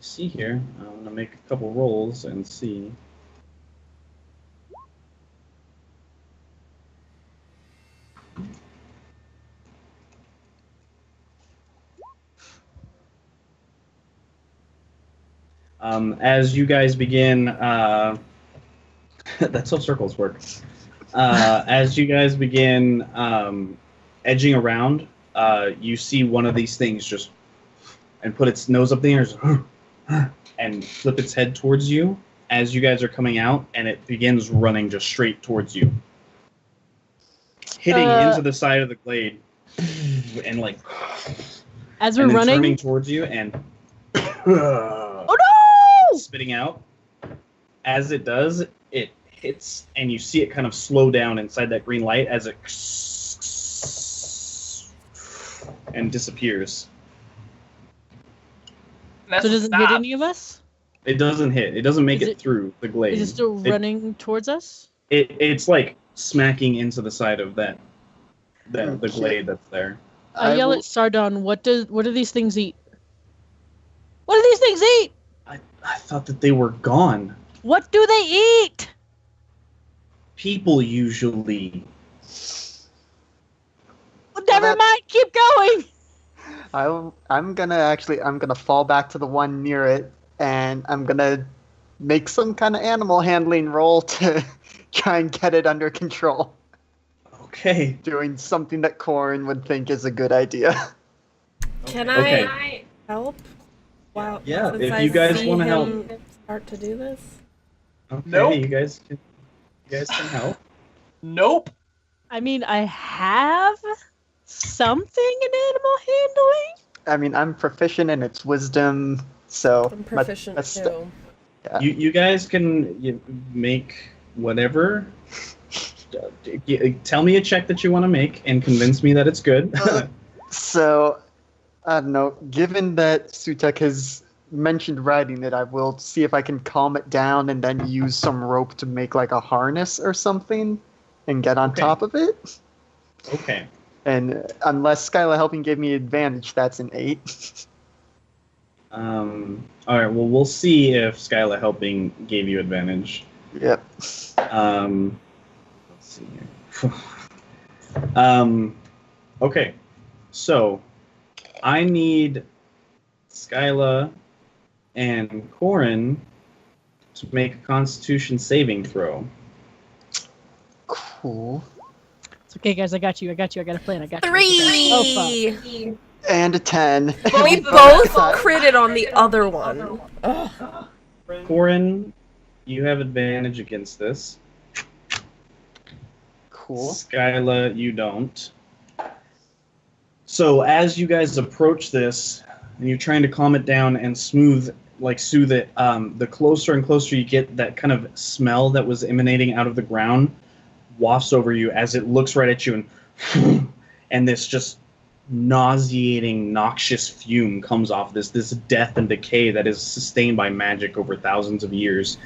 see here. I'm gonna make a couple rolls and see. As you guys begin, that's how circles work. As you guys begin edging around, you see one of these things just and put its nose up the air and flip its head towards you as you guys are coming out, and it begins running just straight towards you, hitting into the side of the glade, and like As we're and then running. turning towards you and Oh no! spitting out. As it does, it hits, and you see it kind of slow down inside that green light as it and disappears. Nessa, So does it hit stop. any of us? It doesn't hit. It doesn't make Is it it- through the glade. Is it still running towards us? It's like smacking into the side of the Okay. glade that's there. I yell will- at Sardon, what do these things eat? What do these things eat? I thought that they were gone. What do they eat? People usually. Never that- mind, keep going. I'm gonna fall back to the one near it, and I'm gonna make some kind of animal handling roll to try and get it under control. Okay. Doing something that Corin would think is a good idea. Can Okay. I help? Wow. Yeah, since if I you guys see wanna help. him Start to do this. Okay. Nope. You guys can help. Nope. I mean, I have something in animal handling. I mean, I'm proficient in its wisdom, so I'm proficient that's- too. You guys can make whatever. Tell me a check that you want to make and convince me that it's good. So, I don't know. Given that Sutek has mentioned riding it, I will see if I can calm it down and then use some rope to make like a harness or something and get on Okay. top of it. Okay. And unless Skyla helping gave me advantage, that's an 8. All right. Well, we'll see if Skyla helping gave you advantage. Yep. Let's see here. Okay. So, I need Skyla and Corin to make a Constitution saving throw. Cool. It's okay, guys. I got you. I got a plan. I got you. 3! Oh, And a 10. We both critted on the other one. Ugh. Corin, you have advantage against this. Cool. Skyla, you don't. So as you guys approach this, and you're trying to calm it down and soothe it, the closer and closer you get, that kind of smell that was emanating out of the ground wafts over you as it looks right at you, and this just nauseating, noxious fume comes off this death and decay that is sustained by magic over thousands of years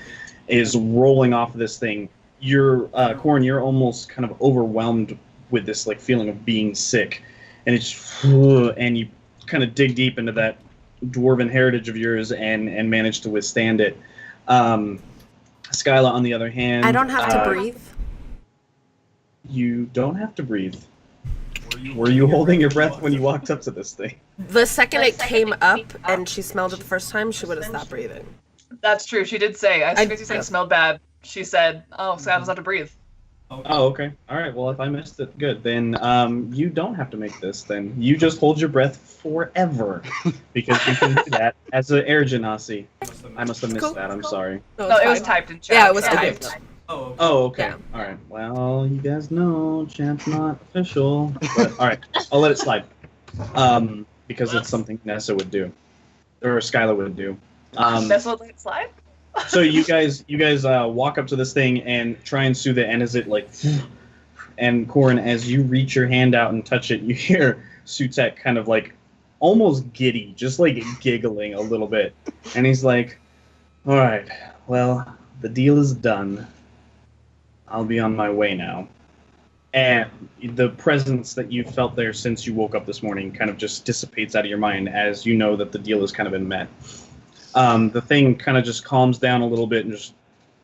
is rolling off of this thing. You're Corin, you're almost kind of overwhelmed with this like feeling of being sick, and it's and you kind of dig deep into that dwarven heritage of yours and manage to withstand it. Skyla, on the other hand, I don't have to breathe. You don't have to breathe. Were you holding your breath when you walked up to this thing? The second it came up and she smelled it the first time, she would have stopped breathing. That's true. She did say. As soon as you said it smelled bad, She said, "Oh, so I doesn't have to breathe." Oh, okay. All right. Well, if I missed it, good. Then you don't have to make this. Then you just hold your breath forever because you can do that as an air genasi. I must have missed Cool. that. I'm sorry. No, it was typed in chat. Yeah, it was Okay. typed. Oh, okay. Yeah. All right. Well, you guys know chat's not official, but all right, I'll let it slide. Because it's something Nessa would do, or Skylar would do. That's what let it slide. So you guys walk up to this thing and try and soothe it, and as it like, and Corin, as you reach your hand out and touch it, you hear Sutek kind of like almost giddy, just like giggling a little bit, and he's like, "All right, well, the deal is done. I'll be on my way now." And the presence that you felt there since you woke up this morning kind of just dissipates out of your mind as you know that the deal has kind of been met. The thing kind of just calms down a little bit and just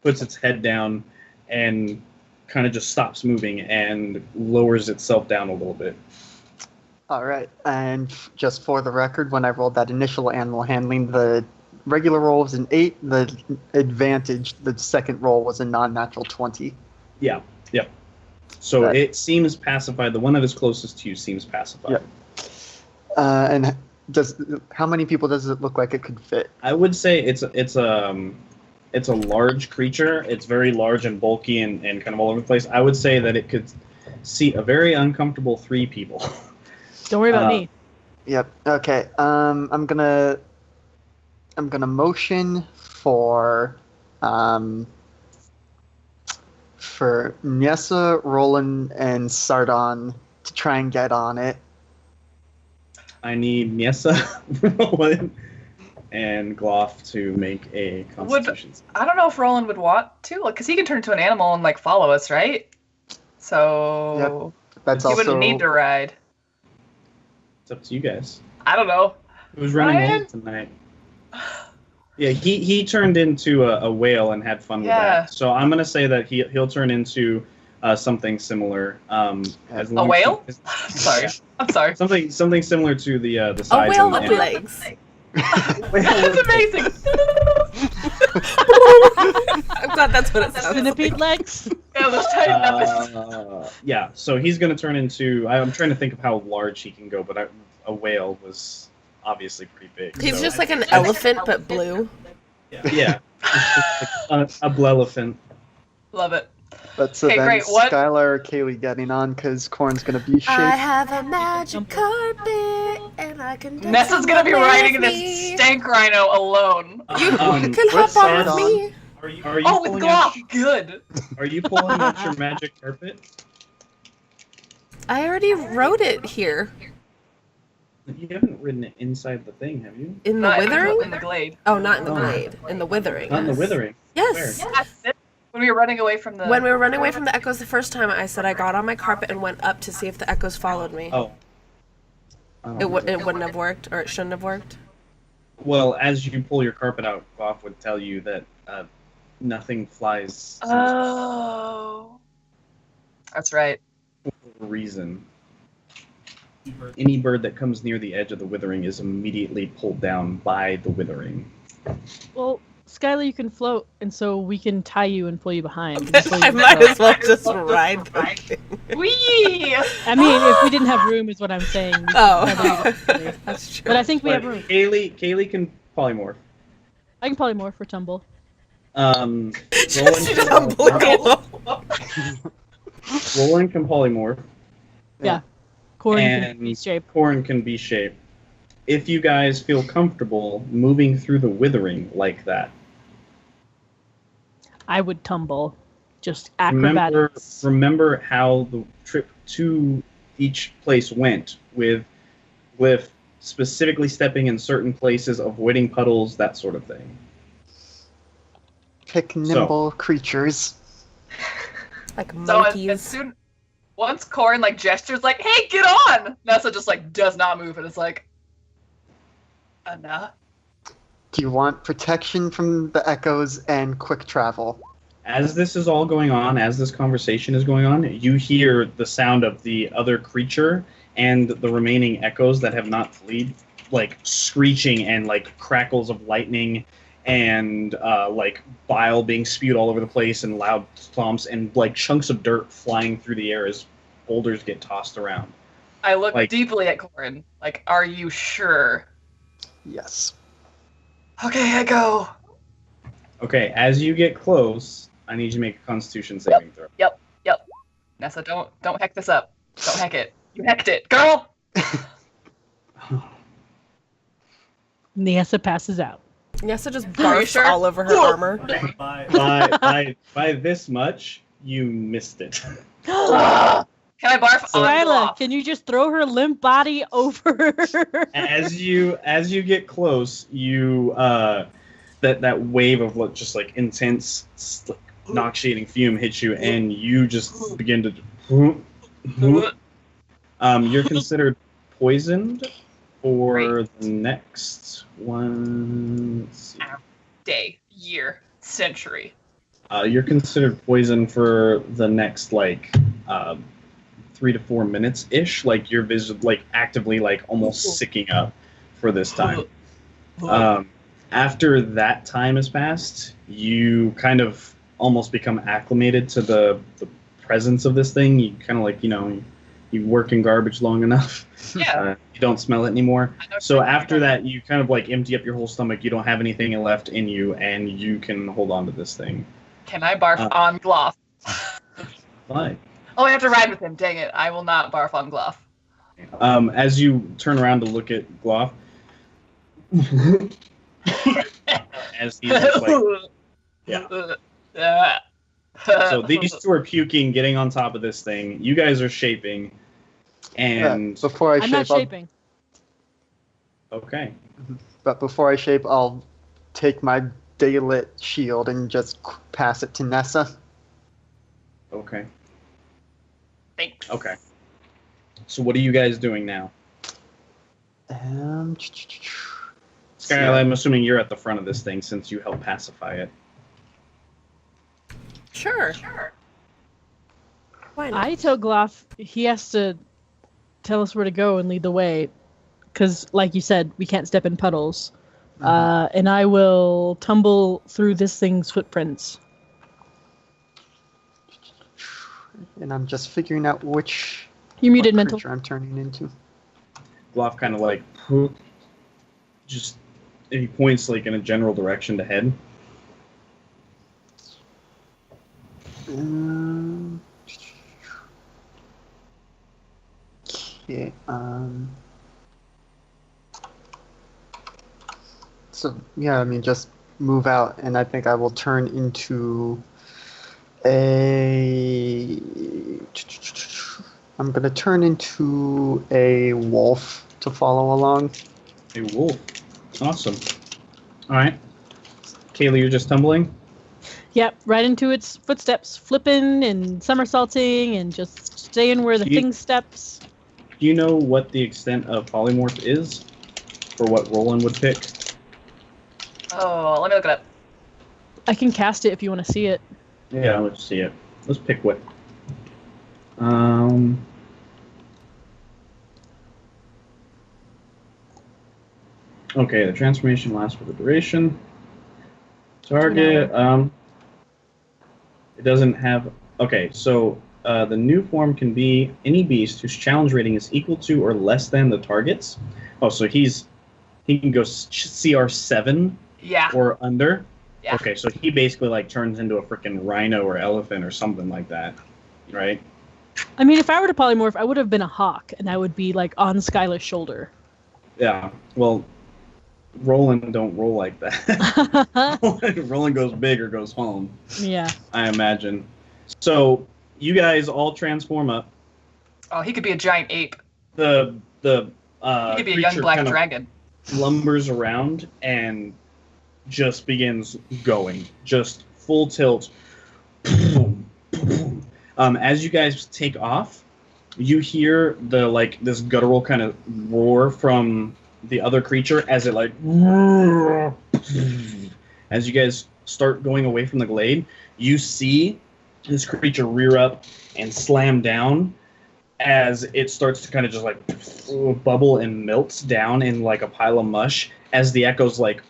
puts its head down and kind of just stops moving and lowers itself down a little bit. All right, and just for the record, when I rolled that initial animal handling, the regular roll was an 8. The advantage, the second roll was a non-natural 20. Yeah, yep. So Right. it seems pacified. The one that is closest to you seems pacified. Yep. And how many people does it look like it could fit? I would say it's a large creature. It's very large and bulky and kind of all over the place. I would say that it could seat a very uncomfortable 3 people. Don't worry about me. Yep. Okay. I'm gonna motion for Nyessa, Roland, and Sardon to try and get on it. I need Nyessa, Roland, and Glof to make a Constitution. I don't know if Roland would want to, because he can turn into an animal and like follow us, right? So That's he also wouldn't need to ride. It's up to you guys. I don't know. Who's running Ryan? late tonight? Yeah, he turned into a whale and had fun with Yeah. that. So I'm gonna say that he'll turn into something similar. As A long whale? as- Sorry. I'm sorry. something similar to the A size. whale and- with legs. That's amazing. I'm glad that's what it sounds like. Centipede legs. Yeah, those tiny numbers. Yeah, so he's going to turn into... I'm trying to think of how large he can go, but a whale was obviously pretty big. He's so just like an elephant, but blue. Yeah, a blelephant. Love it. But so Okay, then great. What- Skylar or Kaylee getting on because Corn's gonna be I shaped. have a magic carpet, and I can. dance Nessa's gonna be with riding this me. stank rhino alone. You can with hop on with Sardon. me. Are you Oh, with pulling out, Glof. Good. Are you pulling out your magic carpet? I already wrote it here You haven't ridden it inside the thing, have you? in the Not Withering. in the glade. Oh, not in the Oh. Glade. In the Withering. Not in the Withering. Yes. When we were running away from the. When we were running away from the echoes the first time, I said I got on my carpet and went up to see if the echoes followed me. Oh. It wouldn't have worked, or it shouldn't have worked. Well, as you pull your carpet out, Goff would tell you that nothing flies Oh. That's right. for a reason. Any bird that comes near the edge of the Withering is immediately pulled down by the Withering. Well, Skylar, you can float, and so we can tie you and pull you behind. I might as well just ride the thing. Wee! I mean, if we didn't have room, is what I'm saying. We Oh, could probably- that's true. but I think we But have room. Kaylee can polymorph. I can polymorph for tumble. Roland Just can tumbling polymorph. along. Roland can polymorph. Yeah. Corn And can be shape. Corn can be shaped. If you guys feel comfortable moving through the Withering like that, I would tumble. Just remember acrobatics. how the trip to each place went with Glif specifically stepping in certain places, avoiding puddles, that sort of thing. Pick nimble creatures. Like So monkeys. once Corin like gestures like, "Hey, get on!" Nessa just like does not move, and it's like, nah. Do you want protection from the echoes and quick travel? As this is all going on, as this conversation is going on, you hear the sound of the other creature and the remaining echoes that have not fled, like screeching and like crackles of lightning and like bile being spewed all over the place, and loud thumps, and like chunks of dirt flying through the air as boulders get tossed around. I look Like- deeply at Corin. Like, are you sure? Yes. Okay, I go. Okay, as you get close, I need you to make a Constitution saving throw. Yep. Nessa, don't heck this up. Don't heck it. You hecked it, girl. Nessa passes out. Nessa just Are you barfs sure? all over her armor. By this much, you missed it. Can I barf on Skyla, Glof? can you just throw her limp body over? As you get close, you that wave of just like intense like, noxiating fume hits you, and you just begin to. You're considered poisoned for the next one. Let's see. Day, year, century. You're considered poison for the next like 3 to 4 minutes ish. Like your vision, like actively, like almost sicking up for this time. After that time has passed, you kind of almost become acclimated to the presence of this thing. You kind of like you work in garbage long enough. Yeah. You don't smell it anymore. I know So exactly after what that, you kind of like empty up your whole stomach. You don't have anything left in you, and you can hold on to this thing. Can I barf on Glof? Fine. Oh, I have to ride with him. Dang it. I will not barf on Glof. As you turn around to look at Glof, as he's just like, yeah. So these two are puking, getting on top of this thing. You guys are shaping, and Before I I'm not shape, shaping. okay. before I shape, I'll take my daylit shield and just pass it to Nessa. Okay. Thanks. Okay. So what are you guys doing now? Skylar, I'm assuming you're at the front of this thing since you helped pacify it. Sure. Why not? I tell Glof he has to tell us where to go and lead the way, because, like you said, we can't step in puddles. And I will tumble through this thing's footprints. And I'm just figuring out which You muted what mental. creature I'm turning into. Glof kind of like just he points like in a general direction to head. Okay. So yeah, I mean, just move out, and I think I will turn into a. I'm gonna turn into a wolf to follow along. A wolf. Awesome. All right. Kaylee, you're just tumbling? Yep, right into its footsteps, flipping and somersaulting and just staying where the You- thing steps. Do you know what the extent of polymorph is? For what Roland would pick? Oh, let me look it up. I can cast it if you want to see it. Yeah, let's see it. Let's pick what. Okay, the transformation lasts for the duration. Target. It doesn't have. Okay, so the new form can be any beast whose challenge rating is equal to or less than the target's. Oh, so he can go CR7 Yeah. or under. Yeah. Okay, so he basically like turns into a freaking rhino or elephant or something like that, right? I mean, if I were to polymorph, I would have been a hawk, and I would be like on Skylar's shoulder. Yeah. Well, Roland don't roll like that. Roland goes big or goes home, Yeah. I imagine. So you guys all transform up. Oh, he could be a giant ape. The He could be a young creature black kind of dragon. lumbers around and just begins going, just full tilt. As you guys take off, you hear the like this guttural kind of roar from the other creature as it like as you guys start going away from the glade. You see this creature rear up and slam down as it starts to kind of just like bubble and melts down in like a pile of mush as the echoes like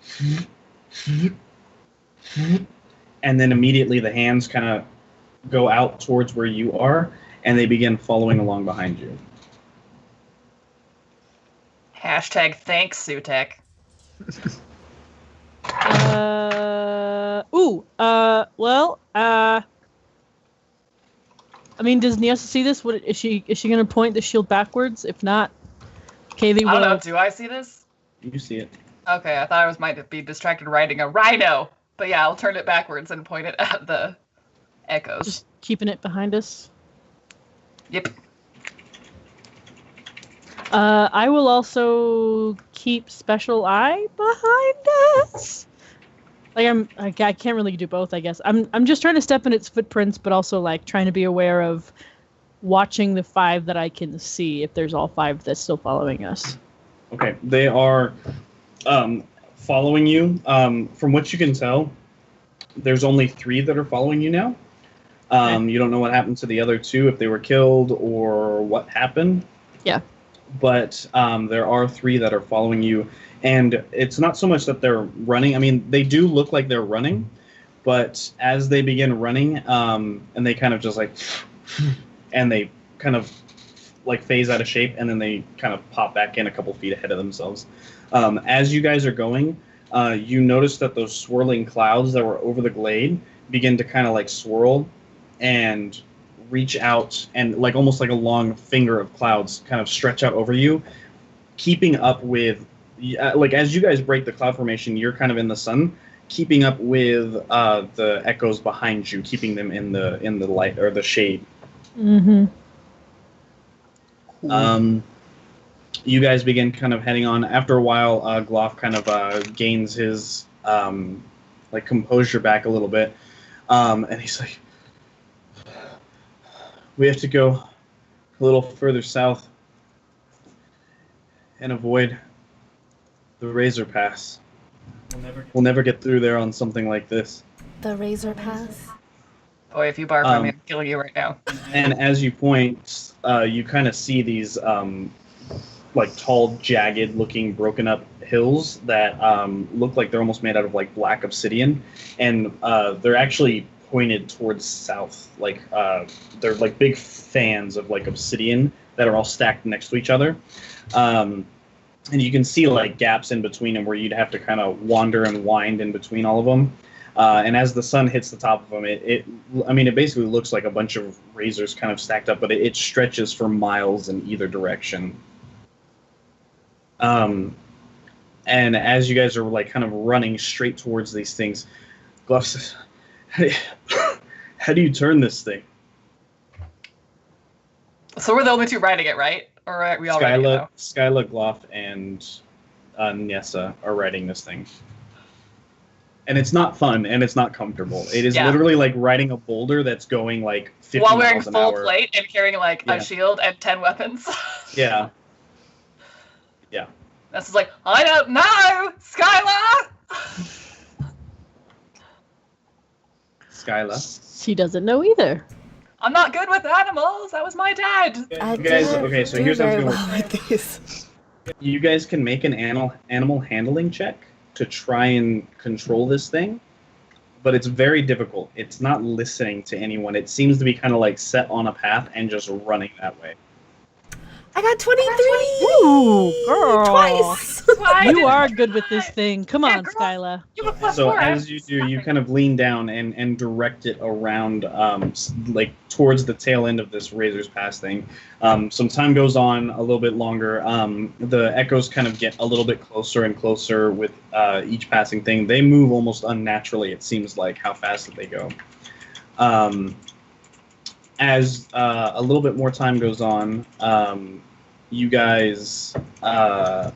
and then immediately the hands kind of go out towards where you are, and they begin following along behind you. Hashtag thanks, Sutek. I mean, does Niasa see this? Is she gonna point the shield backwards? If not, Kaylee will. I don't know. Do I see this? You see it. Okay, I thought I might be distracted riding a rhino. But yeah, I'll turn it backwards and point it at the echoes. Just keeping it behind us. Yep. I will also keep special eye behind us. I can't really do both, I guess. I'm just trying to step in its footprints, but also like trying to be aware of watching the 5 that I can see if there's all 5 that's still following us. Okay, they are following you. From what you can tell, there's only 3 that are following you now. You don't know what happened to the other 2, if they were killed or what happened. Yeah. But there are 3 that are following you, and it's not so much that they're running. I mean, they do look like they're running, but as they begin running, and they kind of just like, and they kind of like phase out of shape, and then they kind of pop back in a couple feet ahead of themselves. As you guys are going, you notice that those swirling clouds that were over the glade begin to kind of like swirl and reach out, and like almost like a long finger of clouds kind of stretch out over you, keeping up with, like as you guys break the cloud formation, you're kind of in the sun, keeping up with the echoes behind you, keeping them in the light or the shade. Mm-hmm. You guys begin kind of heading on. After a while, Glof kind of gains his like composure back a little bit, and he's like, we have to go a little further south and avoid the Razor Pass. We'll never get through there on something like this. The Razor Pass. Boy, if you barf on me, I'm killing you right now. And as you point, you kind of see these like tall, jagged-looking, broken-up hills that look like they're almost made out of like black obsidian, and they're actually pointed towards south. Like they're like big fans of like obsidian that are all stacked next to each other. And you can see like gaps in between them where you'd have to kind of wander and wind in between all of them. And as the sun hits the top of them, it basically looks like a bunch of razors kind of stacked up, but it stretches for miles in either direction. And as you guys are like kind of running straight towards these things, Glof says, how do you turn this thing? So we're the only 2 riding it, right? Or are we all riding it now? Skyla, Glof, and Nessa are riding this thing. And it's not fun, and it's not comfortable. It is literally like riding a boulder that's going like 50 while wearing miles an hour. full plate and carrying like a shield and 10 weapons. Yeah. Yeah. Nessa's like, I don't know, Skylar! Skyla. She doesn't know either. I'm not good with animals. That was my dad. Okay, so here's how it's going to work. With these. You guys can make an animal handling check to try and control this thing, but it's very difficult. It's not listening to anyone. It seems to be kind of like set on a path and just running that way. I got 23! Ooh, girl. Twice! You are good with this thing. Come on, girl. Skyla. You have a +4. So as you do, you kind of lean down and direct it around, like towards the tail end of this Razor's Pass thing. Some time goes on, a little bit longer. The echoes kind of get a little bit closer and closer with each passing thing. They move almost unnaturally, it seems like, how fast that they go. As a little bit more time goes on, you guys... sorry,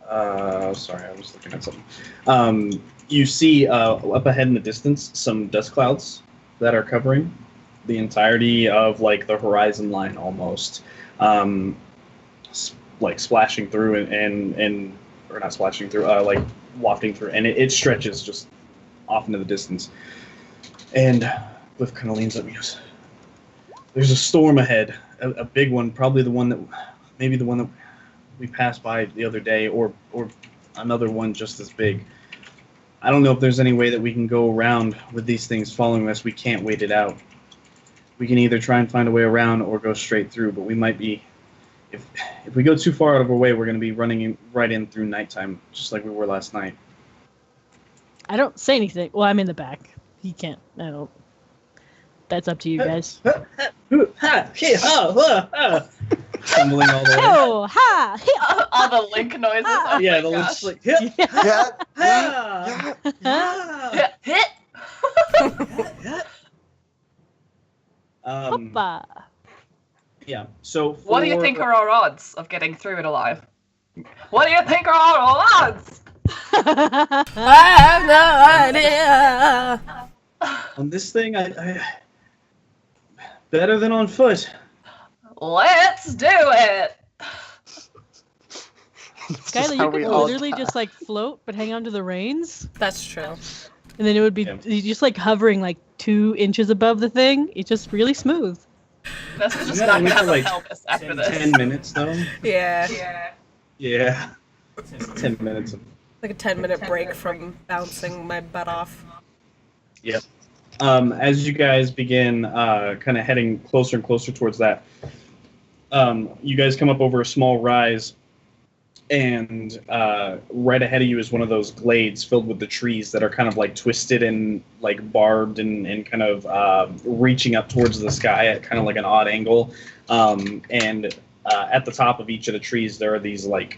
I was looking at something. You see up ahead in the distance some dust clouds that are covering the entirety of like the horizon line almost. Like splashing through and or not splashing through, like wafting through, and it stretches just off into the distance. And Glif kind of leans up and goes, "There's a storm ahead, a big one, probably the one that we passed by the other day, or another one just as big. I don't know if there's any way that we can go around with these things following us. We can't wait it out. We can either try and find a way around or go straight through, but we might be... If we go too far out of our way, we're going to be running right in through nighttime, just like we were last night. I don't say anything. Well, I'm in the back. He can't. I don't. That's up to you guys. Tumbling all the way. Oh, ha! All the Link noises. Oh Yeah, my the gosh. link like Yeah. Hit, hit. Hoppa. Yeah. So What do you think are our odds of getting through it alive? What do you think are our odds? I have no idea. on this thing? I better than on foot. Let's do it. Skylar, you could literally just like float, but hang on to the reins, That's true. and then it would be Yeah. you just like hovering like 2 inches above the thing. It's just really smooth. This is just Yeah, not only gonna for, like, help us after this. 10 minutes, though. Yeah. Yeah. 10 minutes. Like a 10-minute break from bouncing my butt off. Yep. As you guys begin kind of heading closer and closer towards that, you guys come up over a small rise, and right ahead of you is one of those glades filled with the trees that are kind of like twisted and like barbed and kind of reaching up towards the sky at kind of like an odd angle. And at the top of each of the trees, there are these like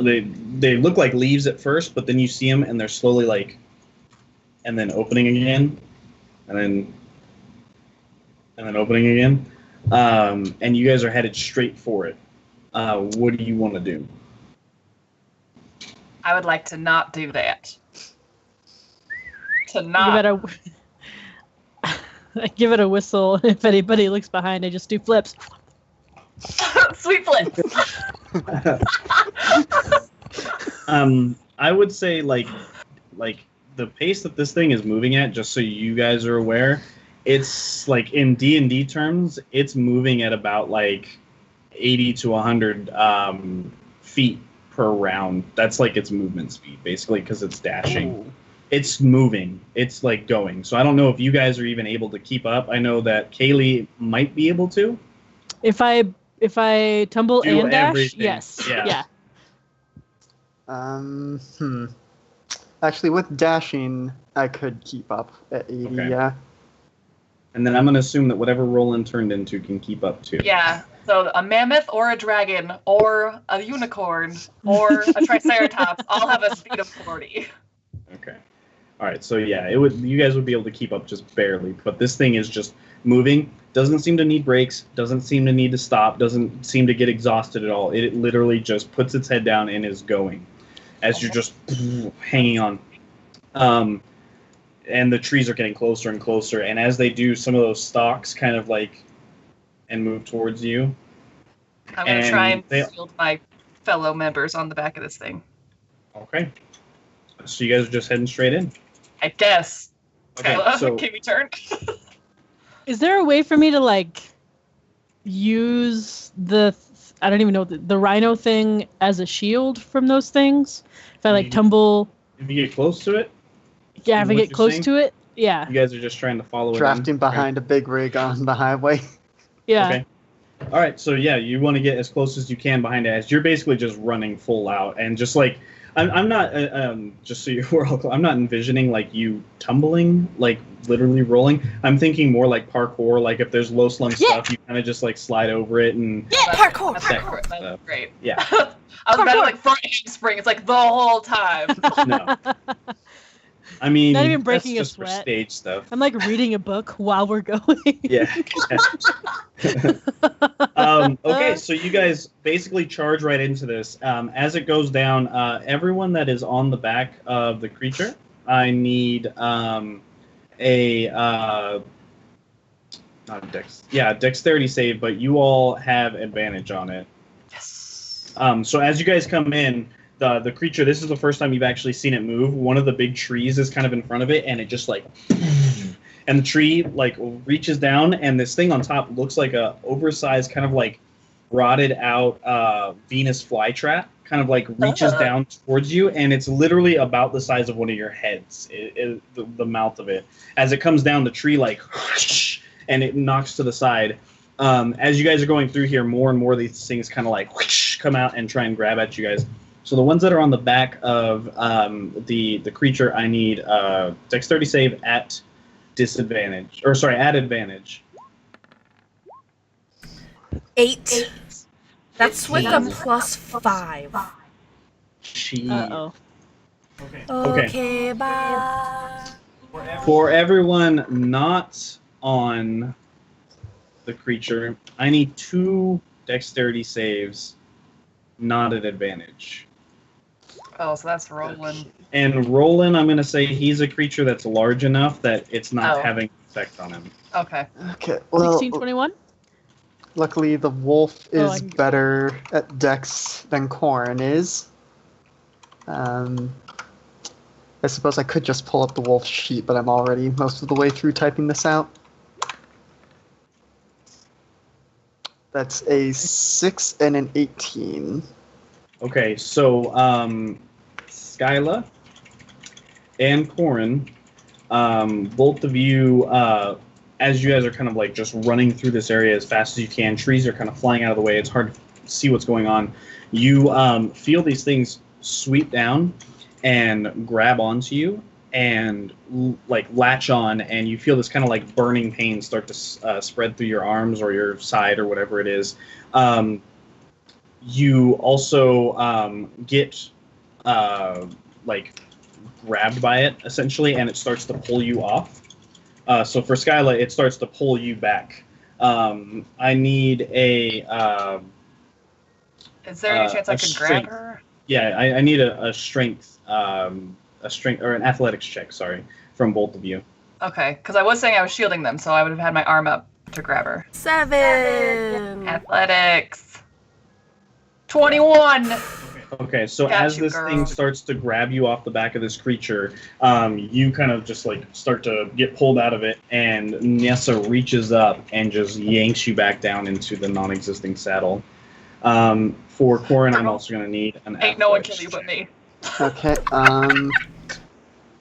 they look like leaves at first, but then you see them and they're slowly like, and then opening again, and then opening again. And you guys are headed straight for it. What do you want to do? I would like to not do that. To not. I give it a whistle. If anybody looks behind, I just do flips. Sweet flips. I would say like the pace that this thing is moving at, just so you guys are aware, it's like in D&D terms, it's moving at about like 80 to 100 feet per round. That's like its movement speed, basically, because it's dashing. Ooh. It's moving. It's like going. So I don't know if you guys are even able to keep up. I know that Kaylee might be able to. If I tumble Do and dash, everything. yes, Yeah. Actually, with dashing, I could keep up at 80. Okay. Yeah. And then I'm going to assume that whatever Roland turned into can keep up too. Yeah. So a mammoth or a dragon or a unicorn or a triceratops all have a speed of 40. Okay. All right. So yeah, it would. You guys would be able to keep up just barely, but this thing is just moving. Doesn't seem to need brakes. Doesn't seem to need to stop. Doesn't seem to get exhausted at all. It literally just puts its head down and is going, as you're just hanging on. And the trees are getting closer and closer. And as they do, some of those stalks kind of like and move towards you. I'm going to try and they- shield my fellow members on the back of this thing. Okay. So you guys are just heading straight in. I guess. Okay. Skyla, So can we turn? Is there a way for me to like use I don't even know the rhino thing as a shield from those things? If I like tumble, if you get close to it, yeah, if I what get you're close saying? to it, yeah, you guys are just trying to follow it. Drafting in. behind a big rig on the highway. yeah. Okay. All right, so yeah, you want to get as close as you can behind it, as you're basically just running full out, and just like I'm not just so we're all I'm not envisioning like you tumbling, like literally rolling. I'm thinking more like parkour, like if there's low slung stuff, you kind of just like slide over it and Parkour! That's great. yeah. I was about to like front handspring. It's like the whole time. No, I mean Not even breaking a that's just for sweat. stage stuff. I'm like reading a book while we're going. Yeah. Okay, so you guys basically charge right into this. As it goes down, everyone that is on the back of the creature, I need dexterity save, but you all have advantage on it. Yes. So as you guys come in, the creature, this is the first time you've actually seen it move. One of the big trees is kind of in front of it, and it just like, and the tree like reaches down, and this thing on top looks like a oversized kind of like rotted out Venus flytrap kind of like reaches down towards you, and it's literally about the size of one of your heads, the mouth of it. As it comes down the tree, like, and it knocks to the side. As you guys are going through here, more and more of these things kind of like come out and try and grab at you guys. So the ones that are on the back of the creature, I need dexterity save at disadvantage, or sorry, at advantage. 8. That's with a +5. Uh-oh. Okay, bye. For everyone not on the creature, I need 2 dexterity saves, not at advantage. Oh, so that's Roland. And Roland, I'm going to say he's a creature that's large enough that it's not having an effect on him. Okay. Okay. Well, 1621? luckily the wolf Oh, is better at dex than Corin is. I suppose I could just pull up the wolf sheet, but I'm already most of the way through typing this out. That's a 6 and an 18. Okay, so Skyla and Corin, both of you, as you guys are kind of like just running through this area as fast as you can, trees are kind of flying out of the way, it's hard to see what's going on. You feel these things sweep down and grab onto you and like latch on, and you feel this kind of like burning pain start to spread through your arms or your side or whatever it is. You also get like grabbed by it essentially, and it starts to pull you off. So for Skyla, it starts to pull you back. I need a. Is there any chance I could grab strength. her? Yeah, I need a strength or an athletics check. Sorry, from both of you. Okay, because I was saying I was shielding them, so I would have had my arm up to grab her. 7. Athletics. 21. Okay, so Got as you, this girl. thing starts to grab you off the back of this creature, you kind of just like start to get pulled out of it, and Nessa reaches up and just yanks you back down into the non-existing saddle. For Corin, I'm also going to need an Ain't no one athletics kill you but me. Okay.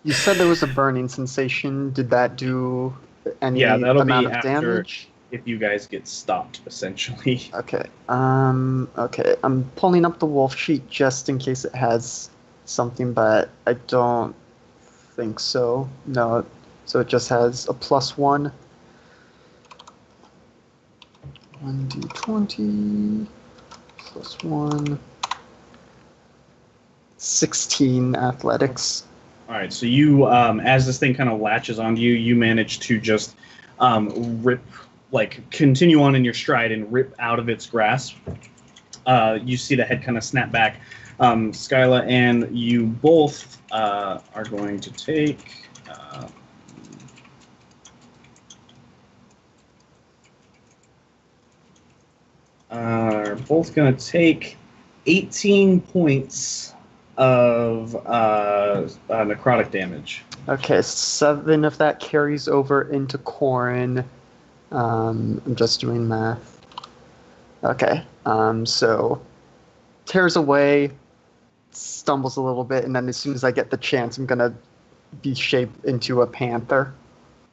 You said there was a burning sensation. Did that do any Yeah, that'll be amount of after- damage? if you guys get stopped, essentially. Okay. Okay. I'm pulling up the wolf sheet just in case it has something, but I don't think so. No. So it just has a +1. 1d20 +1. 16 athletics. All right, so you, as this thing kind of latches onto you, you manage to just continue on in your stride and rip out of its grasp. You see the head kind of snap back. Skyla and you both are going to take. Are both going to take 18 points of necrotic damage. Okay, 7 of that carries over into Corin. I'm just doing math. Okay, so tears away, stumbles a little bit, and then as soon as I get the chance, I'm gonna be shaped into a panther.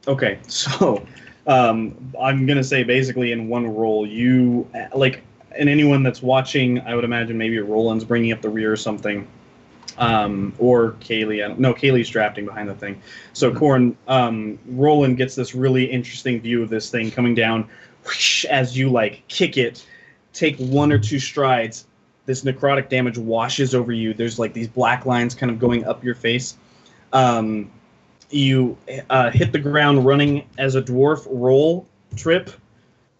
Okay, so I'm gonna say basically in one roll, you and anyone that's watching, I would imagine maybe Roland's bringing up the rear or something. Or Kaylee. No, Kaylee's drafting behind the thing. So Corin, Roland gets this really interesting view of this thing coming down. Whoosh, as you kick it, take 1 or 2 strides, this necrotic damage washes over you. There's these black lines kind of going up your face. You hit the ground running as a dwarf, roll, trip,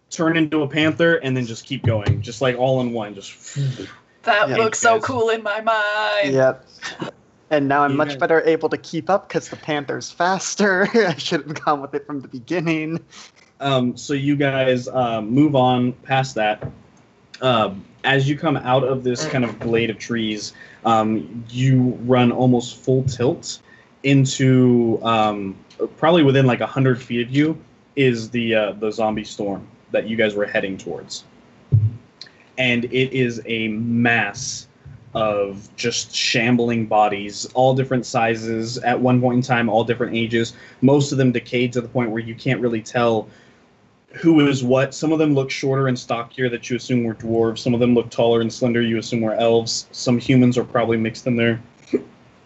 turn into a panther, and then just keep going, just all in one. Just. That Yeah, looks so guys. cool in my mind. Yep. And now I'm You much guys- better able to keep up because the panther's faster. I should have gone with it from the beginning. So you guys move on past that. As you come out of this kind of glade of trees, you run almost full tilt into probably within 100 feet of you is the zombie storm that you guys were heading towards. and it is a mass of just shambling bodies, all different sizes, at one point in time, all different ages, most of them decayed to the point where you can't really tell who is what. Some of them look shorter and stockier that you assume were dwarves. Some of them look taller and slender, you assume were elves. Some humans are probably mixed in there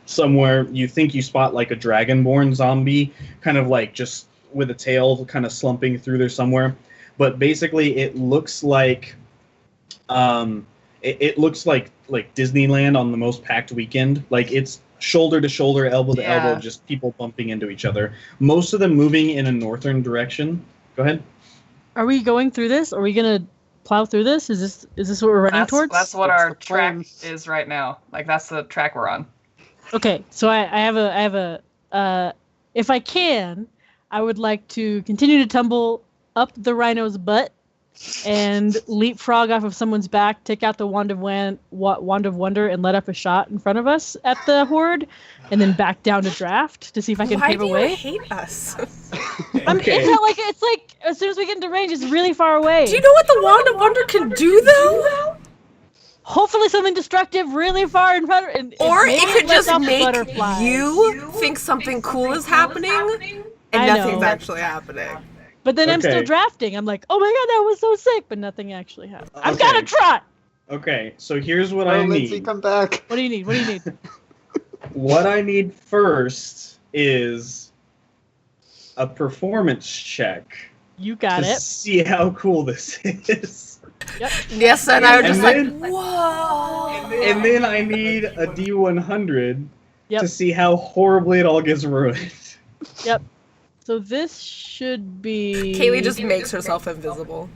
somewhere. You think you spot like a dragonborn zombie, kind of like just with a tail kind of slumping through there somewhere. But basically it looks like it looks like Disneyland on the most packed weekend. Like it's shoulder to shoulder, elbow to elbow, just people bumping into each other. Most of them moving in a northern direction. Go ahead. Are we going through this? Are we gonna plow through this? Is this what we're running towards? That's what That's our the track plan. is right now. Like that's the track we're on. Okay, so I have a if I can, I would like to continue to tumble up the rhino's butt and leapfrog off of someone's back, take out the wand of wonder, and let up a shot in front of us at the horde, and then back down to draft to see if I can Why pave do a way. you hate us? Okay. It's like as soon as we get into range, it's really far away. Do you know what the Wand of Wonder can do, though? Hopefully something destructive really far in front. Or maybe it could lets just off make butterflies. you think something cool is happening, and I nothing's know. actually happening. But then I'm still Okay. drafting. I'm like, oh my god, that was so sick, but nothing actually happened. I've got to Okay. trot. Okay, so here's what Oh, I Lindsay, need. come back. What do you need? What do you need? What I need first is a performance check You got to it. see how cool this is. Yes, and I were just And like, whoa. And then I need a D100 Yep. to see how horribly it all gets ruined. Yep. So this should be. Kaylee just makes herself invisible.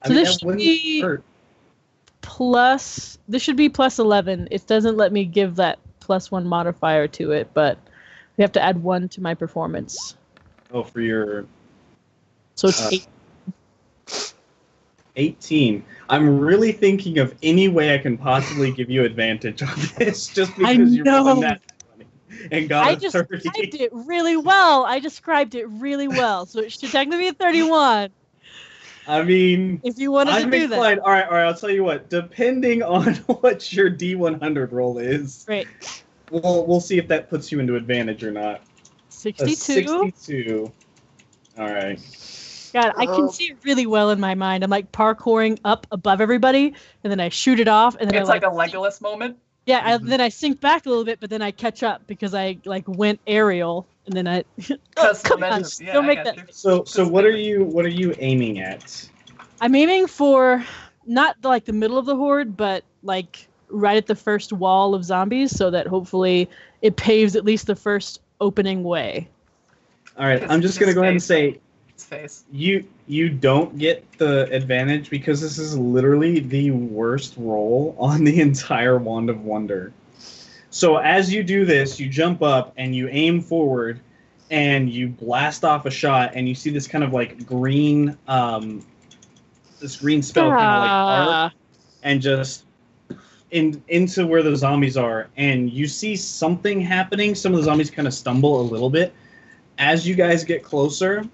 So this that should wouldn't be- hurt. plus. This should be plus 11. It doesn't let me give that +1 modifier to it, but we have to add 1 to my performance. Oh, for your So it's Uh, 8. 18. I'm really thinking of any way I can possibly give you advantage on this, just because you're know. rolling that money and got I a just 30. described it really well. So it should technically be a 31 I mean, if you wanted to I'm do that. inclined. All right. I'll tell you what. Depending on what your D100 roll is, Great. we'll see if that puts you into advantage or not. A 62. 62. All right. God, I can see it really well in my mind. I'm like parkouring up above everybody, and then I shoot it off, and then It's like a Legolas moment. yeah. Then I sink back a little bit, but then I catch up because I like went aerial, and then I. Because come on, momentum. Yeah, don't I make got that. you. So what are you aiming at? I'm aiming for not like the middle of the horde, but like right at the first wall of zombies, so that hopefully it paves at least the first opening way. All right. I'm just gonna go ahead and say His face. you don't get the advantage because this is literally the worst roll on the entire Wand of Wonder. So as you do this, you jump up and you aim forward and you blast off a shot and you see this kind of like green this green spell kind of like arc and just into where the zombies are, and you see something happening. Some of the zombies kind of stumble a little bit. As you guys get closer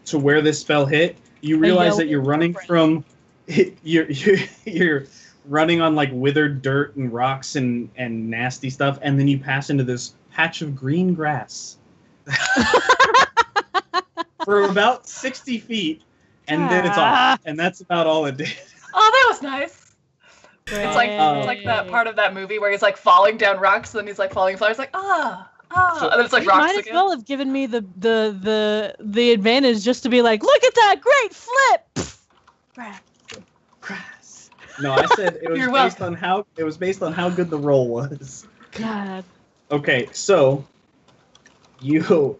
to where this spell hit, you realize that you're running from you're running on like withered dirt and rocks and nasty stuff, and then you pass into this patch of green grass for about 60 feet, and then it's off, and that's about all it did. Oh, that was nice. It's like that part of that movie where he's like falling down rocks, and then he's like falling flowers, like and then it's like You rocks might as again. well have given me the advantage just to be like, look at that great flip. Grass. No, I said it was You're based on how good the roll was. God. Okay, so you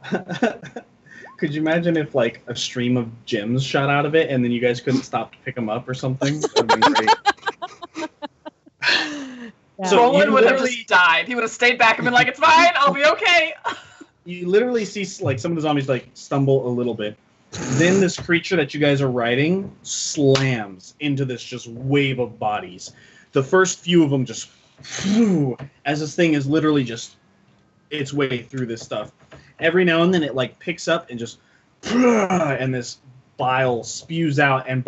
could you imagine if like a stream of gems shot out of it and then you guys couldn't stop to pick them up or something? That would be great. Yeah. So Roland you would have literally- just died. He would have stayed back and been like, "It's fine, I'll be okay." You literally see like some of the zombies like stumble a little bit. Then this creature that you guys are riding slams into this just wave of bodies. The first few of them just as this thing is literally just its way through this stuff. Every now and then it like picks up and just and this bile spews out, and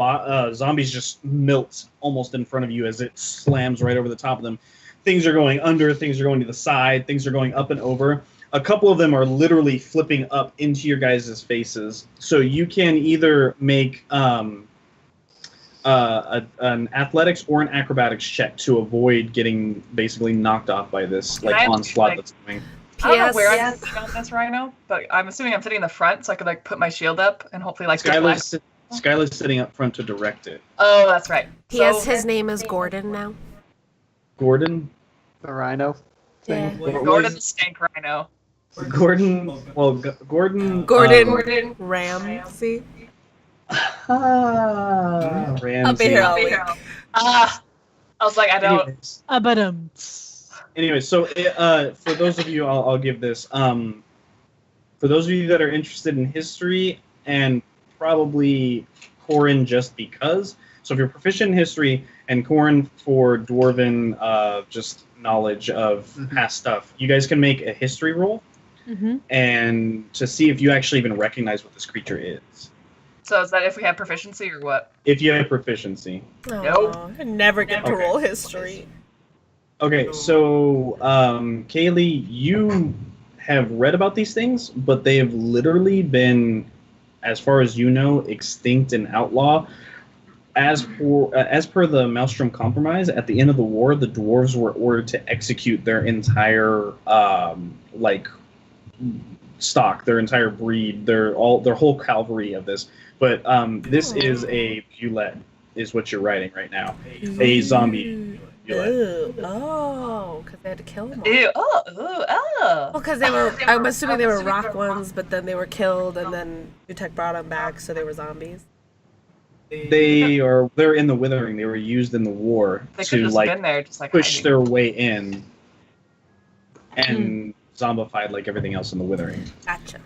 zombies just melt almost in front of you as it slams right over the top of them. Things are going under, things are going to the side, things are going up and over. A couple of them are literally flipping up into your guys' faces. So you can either make an athletics or an acrobatics check to avoid getting basically knocked off by this onslaught that's coming. I don't know where I'm sitting on this rhino, but I'm assuming I'm sitting in the front, so I could put my shield up and hopefully Skylar's sitting up front to direct it. Oh, that's right. His name is Gordan now. Gordon? The rhino thing. Yeah. Gordon the stank rhino. Gordon Ramsey. Ramsey. I was like, I don't. Anyway, so for those of you, I'll give this. For those of you that are interested in history, and probably Corin just because. So if you're proficient in history, and Corin for Dwarven just knowledge of past stuff, you guys can make a history roll, and to see if you actually even recognize what this creature is. So is that if we have proficiency or what? If you have proficiency. Oh, Nope. I never get to roll history. Okay, so Kaylee, you have read about these things, but they have literally been, as far as you know, extinct and outlaw. As per the Maelstrom Compromise, at the end of the war, the dwarves were ordered to execute their entire stock, their entire breed, their whole cavalry of this. But this is a Bulette, is what you're writing right now, a zombie Bulette. Oh, because they had to kill them all. Ew. Oh. Well, because they were, I'm assuming they were rock ones, but then they were killed, and then Utek brought them back, so they were zombies. They're in the Withering. They were used in the war to been there, just, push hiding. their way in, and zombified like everything else in the Withering. Gotcha.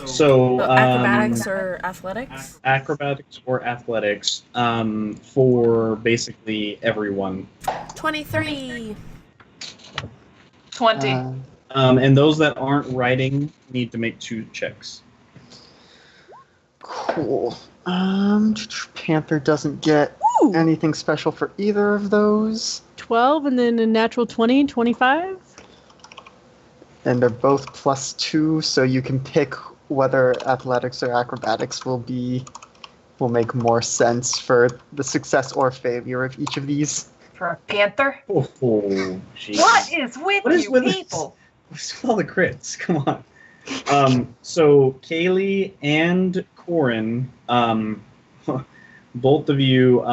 So acrobatics or athletics? Acrobatics or athletics for basically everyone. 23. 20. And those that aren't writing need to make 2 checks. Cool. Panther doesn't get anything special for either of those. 12 and then a natural 20, 25. And they're both +2, so you can pick whether athletics or acrobatics will make more sense for the success or failure of each of these. For a panther? Oh, jeez. What is with people? What's with all the crits? Come on. So Kaylee and Corin, both of you,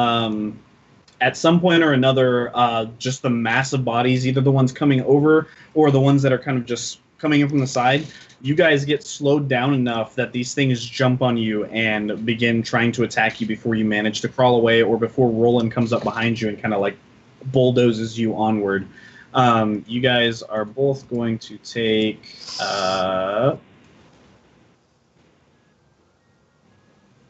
at some point or another, just the massive bodies, either the ones coming over or the ones that are kind of just coming in from the side, you guys get slowed down enough that these things jump on you and begin trying to attack you before you manage to crawl away, or before Roland comes up behind you and kind of bulldozes you onward. You guys are both going to take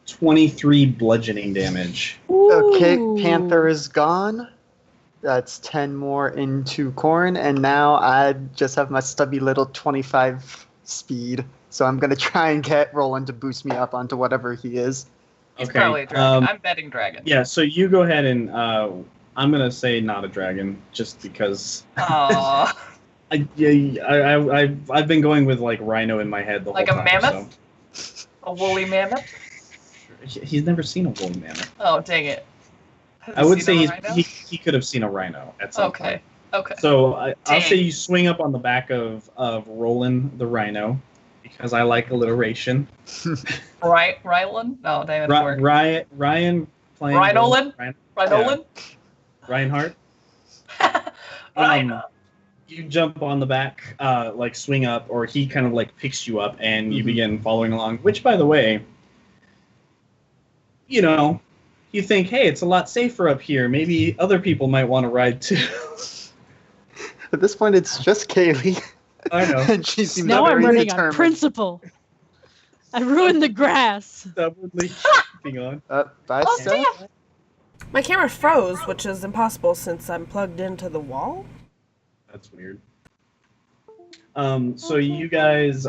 23 bludgeoning damage. Okay, Panther is gone. That's 10 more into Corn, and now I just have my stubby little 25 speed. So I'm going to try and get Roland to boost me up onto whatever he is. He's probably a dragon. I'm betting dragon. Yeah, so you go ahead and I'm going to say not a dragon, just because... Aww. I've been going with rhino in my head the whole time. Like a mammoth? So. A woolly mammoth? He's never seen a woolly mammoth. Oh, dang it. I would say he could have seen a rhino at some point. Okay. So I'll say you swing up on the back of Roland the rhino, because I like alliteration. Rylan? No, dang it. Ryan playing... Rhinoland? Rhinoland? Reinhardt. You jump on the back, swing up, or he kind of picks you up, and you begin following along. Which, by the way, you think, hey, it's a lot safer up here. Maybe other people might want to ride too. At this point, it's just Kaylee. I know. And she seems now I'm very running determined. on principle. I ruined the grass. Stubbornly keeping on. Bye, Steph. My camera froze, which is impossible since I'm plugged into the wall. That's weird. So you guys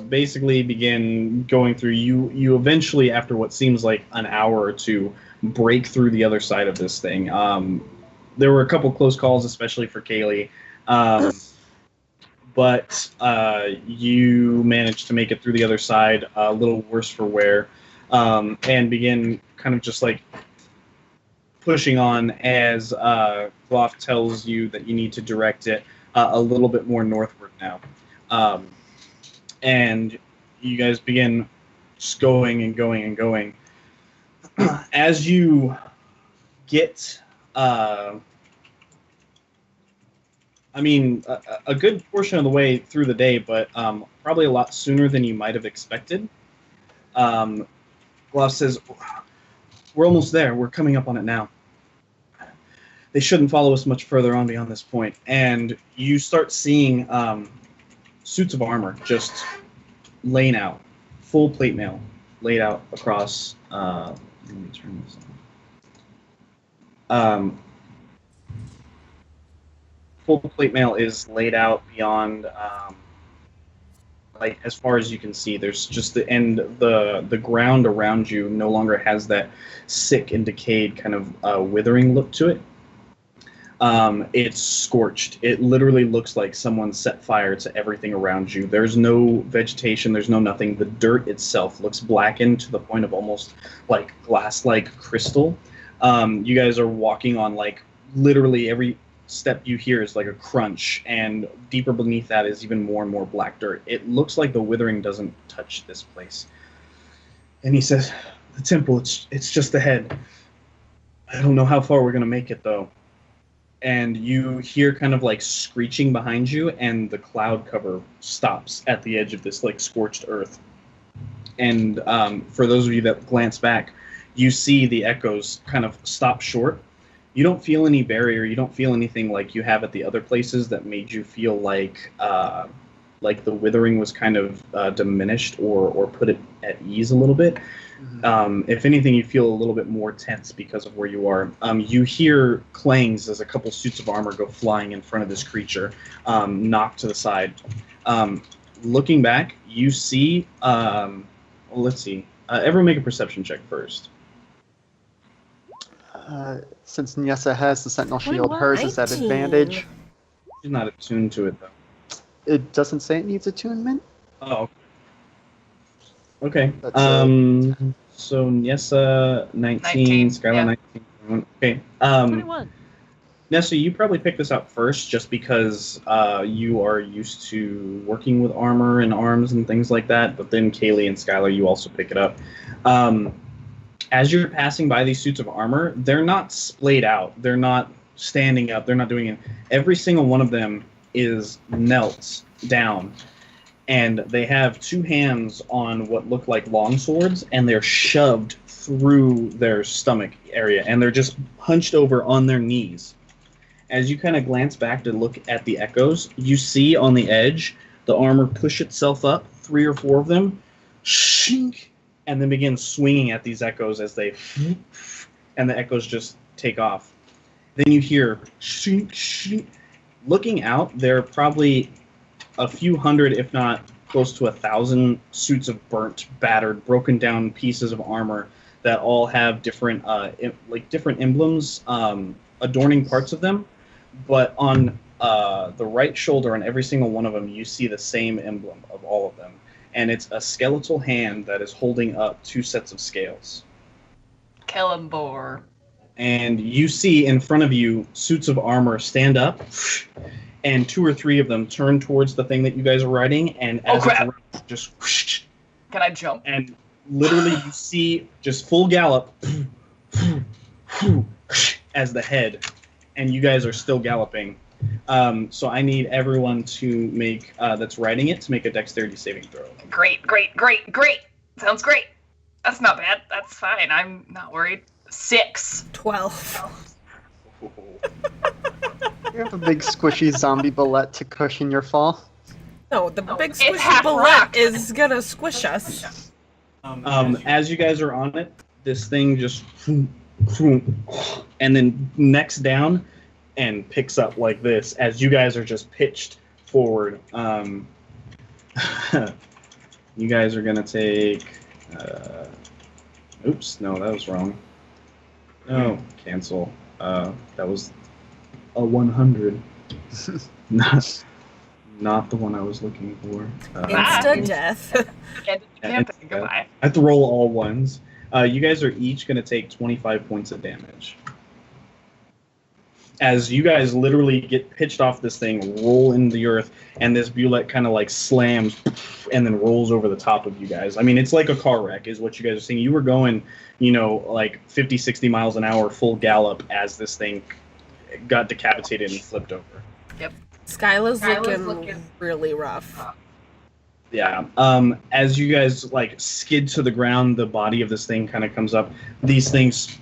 basically begin going through. You eventually, after what seems like an hour or two, break through the other side of this thing. There were a couple close calls, especially for Kaylee, but you managed to make it through the other side, a little worse for wear, and begin kind of just like pushing on as Glof tells you that you need to direct it a little bit more northward now. And you guys begin just going and going and going. As you get, a good portion of the way through the day, but probably a lot sooner than you might have expected, Glof says, "We're almost there. We're coming up on it now. They shouldn't follow us much further on beyond this point." And you start seeing suits of armor just laying out, full plate mail laid out across. Let me turn this on. Full plate mail is laid out beyond, like as far as you can see. There's just the ground around you no longer has that sick and decayed kind of withering look to it. It's scorched. It literally looks like someone set fire to everything around you. There's no vegetation. There's no nothing. The dirt itself looks blackened to the point of almost like glass-like crystal. You guys are walking on like literally every step you hear is like a crunch, and deeper beneath that is even more and more black dirt. It looks like the withering doesn't touch this place. And he says, "The temple, it's just ahead. I don't know how far we're going to make it, though." And you hear kind of like screeching behind you, and the cloud cover stops at the edge of this like scorched earth. And for those of you that glance back, you see the echoes kind of stop short. You don't feel any barrier. You don't feel anything like you have at the other places that made you feel like the withering was kind of diminished or put it at ease a little bit. If anything, you feel a little bit more tense because of where you are. You hear clangs as a couple suits of armor go flying in front of this creature, knocked to the side. Looking back, you see... let's see. Everyone make a perception check first. Since Nyessa has the Sentinel Shield, hers is at advantage. She's not attuned to it, though. It doesn't say it needs attunement? Oh. Okay. That's, So Nyessa 19, Skylar yeah. 19. Okay. 21. Nessa, you probably picked this up first just because you are used to working with armor and arms and things like that, but then Kaylee and Skylar, you also pick it up. As you're passing by these suits of armor, they're not splayed out. They're not standing up. They're not doing it. Every single one of them is knelt down, and they have two hands on what look like long swords, and they're shoved through their stomach area, and they're just hunched over on their knees. As you kind of glance back to look at the echoes, you see on the edge the armor push itself up, 3 or 4 of them, shink, and then begin swinging at these echoes as they, and the echoes just take off. Then you hear shink, shink. Looking out, there are probably a few hundred, if not close to 1,000 suits of burnt, battered, broken down pieces of armor that all have different, different emblems adorning parts of them. But on the right shoulder on every single one of them, you see the same emblem of all of them. And it's a skeletal hand that is holding up 2 sets of scales. Kellimbor. And you see in front of you suits of armor stand up, and 2 or 3 of them turn towards the thing that you guys are riding, and as it's around, just whoosh, Can I jump? and literally you see just full gallop as the head, and you guys are still galloping. So I need everyone to make that's riding it to make a dexterity saving throw. Great. Sounds great. That's not bad. That's fine. I'm not worried. 6. 12. You have a big squishy zombie bullet to cushion your fall. No, the big it's squishy half bullet rock. is gonna squish us. As you guys are on it, this thing just and then necks down and picks up like this as you guys are just pitched forward. You guys are gonna take. Oops, no, that was wrong. No, cancel. That was a 100. Not the one I was looking for. Insta death. Camping. Goodbye. I have to roll all ones. You guys are each going to take 25 points of damage. As you guys literally get pitched off this thing, roll into the earth, and this bullet kind of like slams and then rolls over the top of you guys. I mean, it's like a car wreck is what you guys are seeing. You were going, like 50, 60 miles an hour full gallop as this thing got decapitated and flipped over. Yep. Skyla's looking really rough. Yeah. As you guys like skid to the ground, the body of this thing kind of comes up. These things,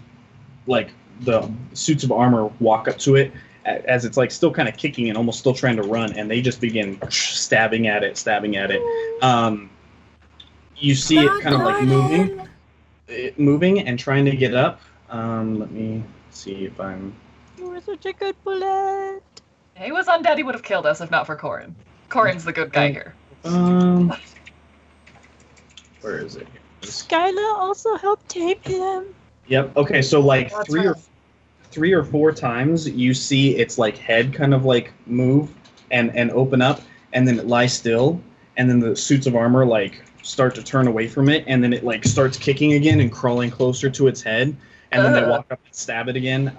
like the suits of armor, walk up to it as it's like still kind of kicking and almost still trying to run, and they just begin stabbing at it. You see it kind of like moving and trying to get up. Let me see if I'm. You were such a good bullet. He was undead. He would have killed us if not for Corin. Corin's the good guy here. Where is it? Skyla also helped tape him. Yep. Okay. So like That's three or four times, you see its like head kind of like move and open up, and then it lies still, and then the suits of armor like start to turn away from it, and then it like starts kicking again and crawling closer to its head, and then they walk up and stab it again.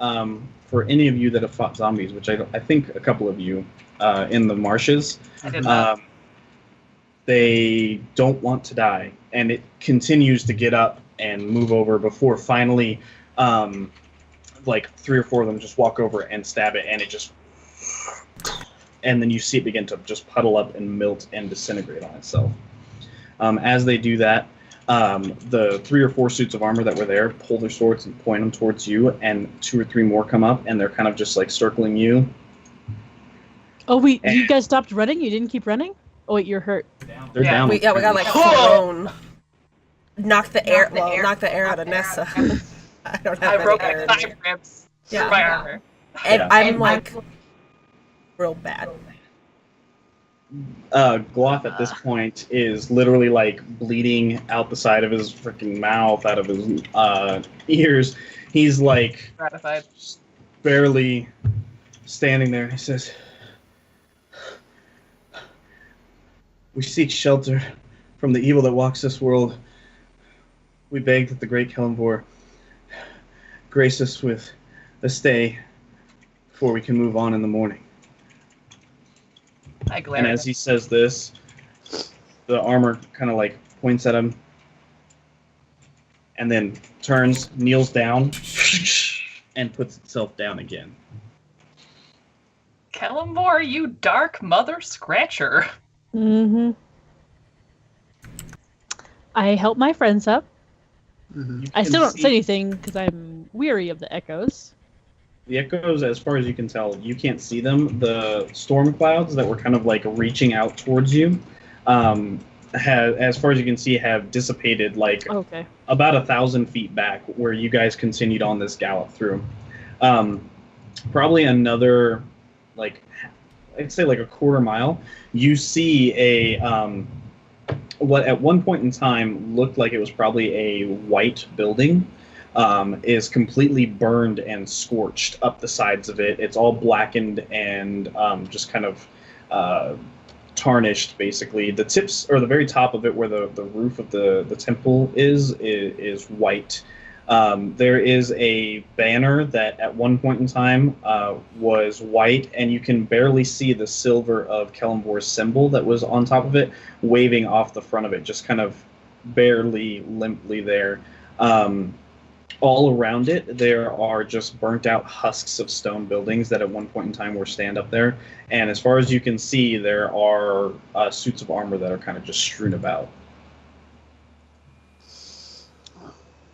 For any of you that have fought zombies, which I think a couple of you in the marshes, I did not. they don't want to die, and it continues to get up and move over before finally, like 3 or 4 of them just walk over and stab it, and it just, and then you see it begin to just puddle up and melt and disintegrate on itself. As they do that, the 3 or 4 suits of armor that were there pull their swords and point them towards you, and 2 or 3 more come up, and they're kind of just like circling you. Oh wait, you guys stopped running? You didn't keep running? Oh wait, you're hurt. They're down. We got like thrown. Knock the air out of Nessa. I don't have I broke any air my in me. thigh ribs Yeah. through my armor. And Yeah. I'm like real bad. Glof at this point is literally like bleeding out the side of his freaking mouth, out of his ears. He's like Gratified. barely standing there. He says, "We seek shelter from the evil that walks this world. We beg that the great Kellenvor grace us with a stay before we can move on in the morning." I glare And at as him. he says this, the armor kind of like points at him and then turns, kneels down, and puts itself down again. Kellenvor, you dark mother scratcher. Mm-hmm. I help my friends up. Mhm. You I can still don't see say anything because I'm weary of the echoes. The echoes, as far as you can tell, you can't see them. The storm clouds that were kind of like reaching out towards you, as far as you can see, have dissipated like Okay. about 1,000 feet back, where you guys continued on this gallop through. Probably another, like, I'd say like a quarter mile, you see a what at one point in time looked like it was probably a white building, is completely burned and scorched up the sides of it. It's all blackened and just kind of tarnished, basically. The tips, or the very top of it, where the roof of the temple is white. There is a banner that at one point in time was white, and you can barely see the silver of Kellenvor's symbol that was on top of it, waving off the front of it, just kind of barely, limply there. All around it, there are just burnt out husks of stone buildings that at one point in time were stand up there. And as far as you can see, there are suits of armor that are kind of just strewn about.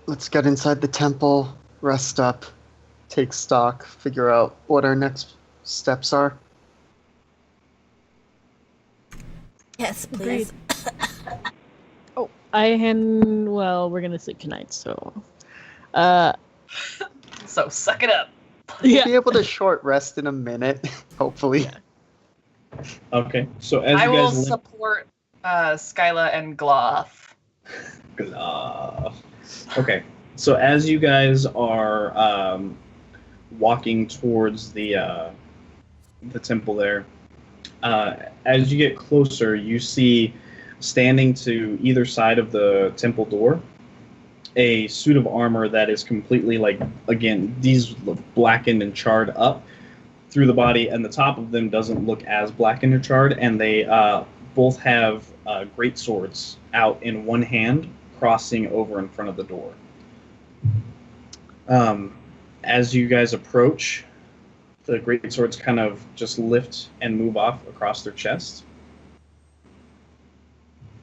Let's get inside the temple, rest up, take stock, figure out what our next steps are. Yes, please. Oh, well, we're gonna sleep tonight, so. So suck it up. We'll Yeah. be able to short rest in a minute, hopefully. Yeah. Okay, so as I you will guys support Skyla and Glof. Okay, so as you guys are walking towards the temple there, as you get closer, you see standing to either side of the temple door a suit of armor that is completely like, again, these look blackened and charred up through the body, and the top of them doesn't look as blackened or charred, and they both have great swords out in one hand, crossing over in front of the door. As you guys approach, the great swords kind of just lift and move off across their chest.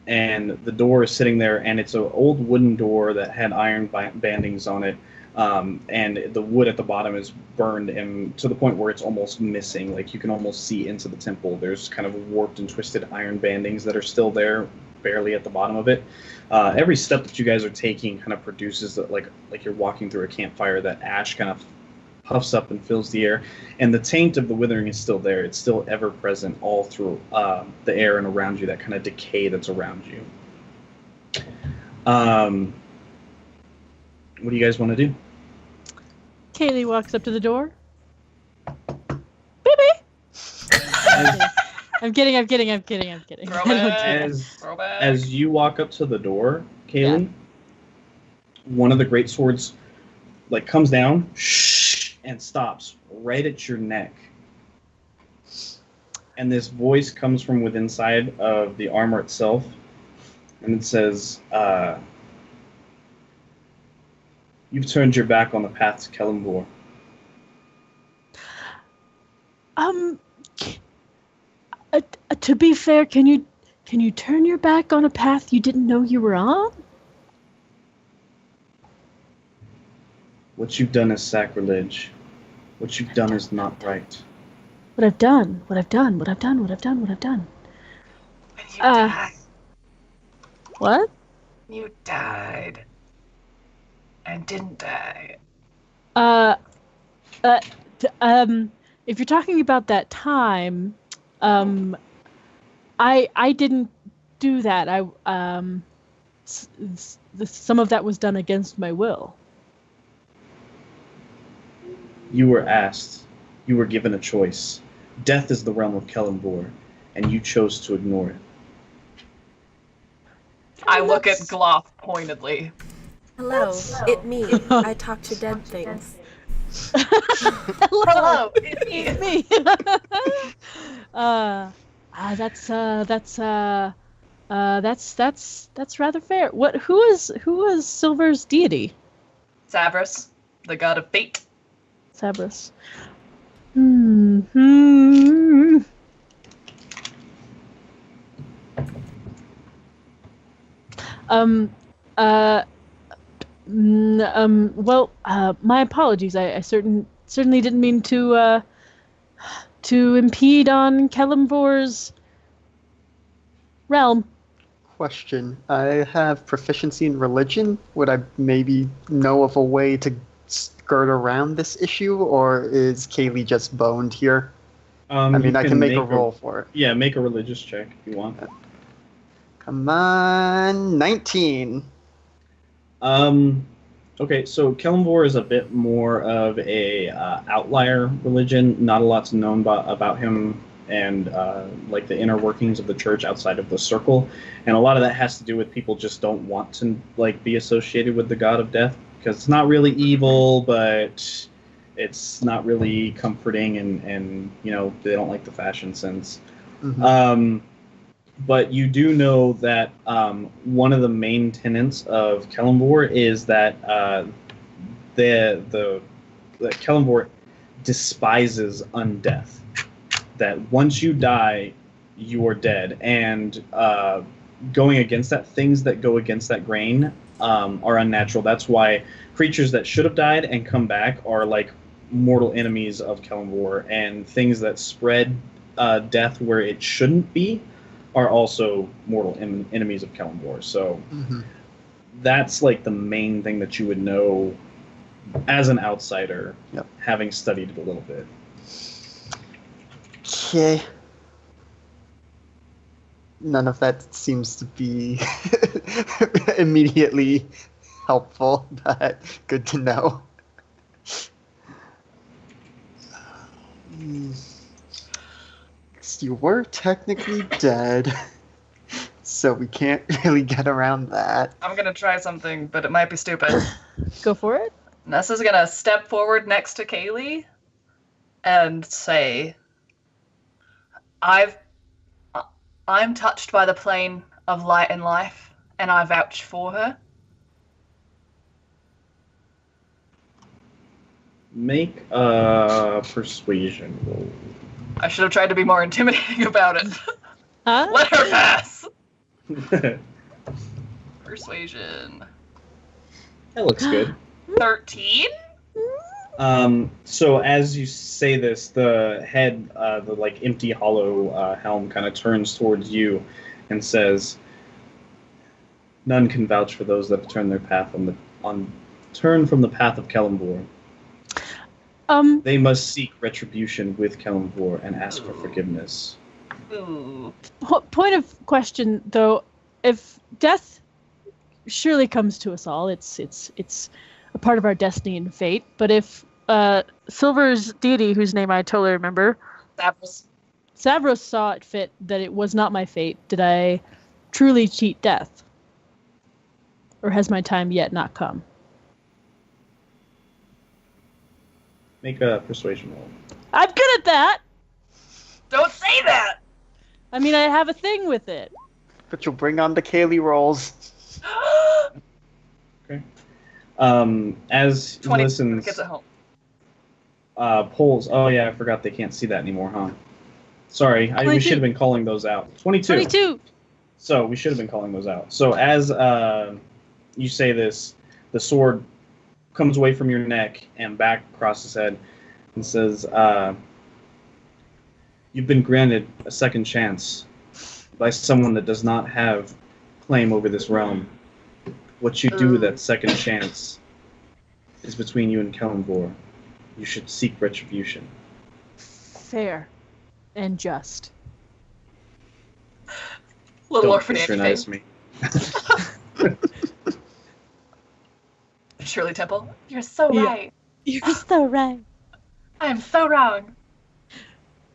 And the door is sitting there, and it's an old wooden door that had iron bandings on it, and the wood at the bottom is burned and to the point where it's almost missing. Like you can almost see into the temple. There's kind of warped and twisted iron bandings that are still there, barely at the bottom of it. Every step that you guys are taking kind of produces like you're walking through a campfire. That ash kind of puffs up and fills the air, and the taint of the withering is still there. It's still ever present all through the air and around you, that kind of decay that's around you. What do you guys want to do? Kaylee walks up to the door. Baby! I'm kidding. Throwback. As you walk up to the door, Kaylee, one of the great swords like comes down and stops right at your neck. And this voice comes from within inside of the armor itself, and it says, "You've turned your back on the path to Kellenvor." To be fair, can you turn your back on a path you didn't know you were on? What you've done is sacrilege. What you've done is not right. What I've done. And you died. What? You died. And didn't die. If you're talking about that time, I didn't do that. Some of that was done against my will. You were asked. You were given a choice. Death is the realm of Kellenvor, and you chose to ignore it. I look at Glof pointedly. Hello, it me. I talk to dead things. Hello, It's me. That's rather fair. Who is Silver's deity? Sabras, the god of fate. Sabras. Well, my apologies. I certainly didn't mean to impede on Kellenvor's realm. Question. I have proficiency in religion. Would I maybe know of a way to skirt around this issue, or is Kaylee just boned here? I mean, I can make a roll for it. Yeah, make a religious check if you want. Come on, 19. Okay, so Kellenvor is a bit more of a outlier religion. Not a lot's known about him and like the inner workings of the church outside of the circle, and a lot of that has to do with people just don't want to like be associated with the god of death because it's not really evil, but it's not really comforting, and you know they don't like the fashion sense. Mm-hmm. But you do know that one of the main tenets of Kellenvor is that the Kellenvor despises undeath. That once you die, you are dead, and going against that, things that go against that grain are unnatural. That's why creatures that should have died and come back are like mortal enemies of Kellenvor, and things that spread death where it shouldn't be are also mortal enemies of Kellenvor. So that's like the main thing that you would know as an outsider, having studied it a little bit. Okay. None of that seems to be immediately helpful, but good to know. You were technically dead, so we can't really get around that. I'm gonna try something, but it might be stupid. Go for it. Nessa's gonna step forward next to Kaylee and say, I'm touched by the plane of light and life, and I vouch for her. Make a persuasion roll. I should have tried to be more intimidating about it. Huh? Let her pass! Persuasion. That looks good. 13? So as you say this, the head, the like empty, hollow helm, kind of turns towards you, and says, "None can vouch for those that turn their path turn from the path of Kellenvor. They must seek retribution with Kellenvor and ask for forgiveness." Ooh. Point of question, though, if death surely comes to us all, it's a part of our destiny and fate. But if Silver's deity, whose name I totally remember, Savros saw it fit that it was not my fate, did I truly cheat death? Or has my time yet not come? Make a persuasion roll. I'm good at that! Don't say that! I mean, I have a thing with it. But you'll bring on the Kaylee rolls. Okay. As he 20 listens, gets it home. polls. Oh yeah, I forgot they can't see that anymore, huh? Sorry, we 22. should have been calling those out. 22. 22! So we should have been calling those out. So as you say this, the sword comes away from your neck and back across his head and says, "You've been granted a second chance by someone that does not have claim over this realm. What you do with that second chance is between you and Kellenvor. You should seek retribution." Fair. And just. Little Don't orphanage patronize thing. me. Shirley Temple, you're so Yeah. right. You're so right. I am so wrong.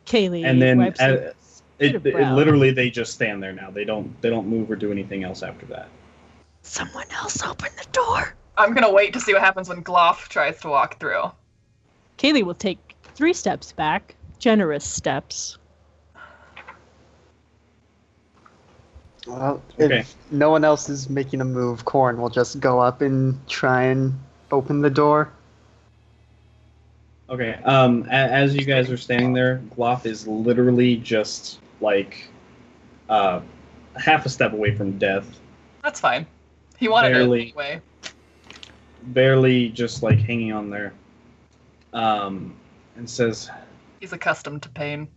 Kaylee And then wipes her it brow. literally they just stand there now. They don't move or do anything else after that. Someone else open the door. I'm gonna wait to see what happens when Glof tries to walk through. Kaylee will take 3 steps back. Generous steps. Well, Okay. if no one else is making a move, Corn will just go up and try and open the door. Okay. As you guys are standing there, Glof is literally just like half a step away from death. That's fine. He wanted Barely. it anyway. Barely just like hanging on there. And says, He's accustomed to pain.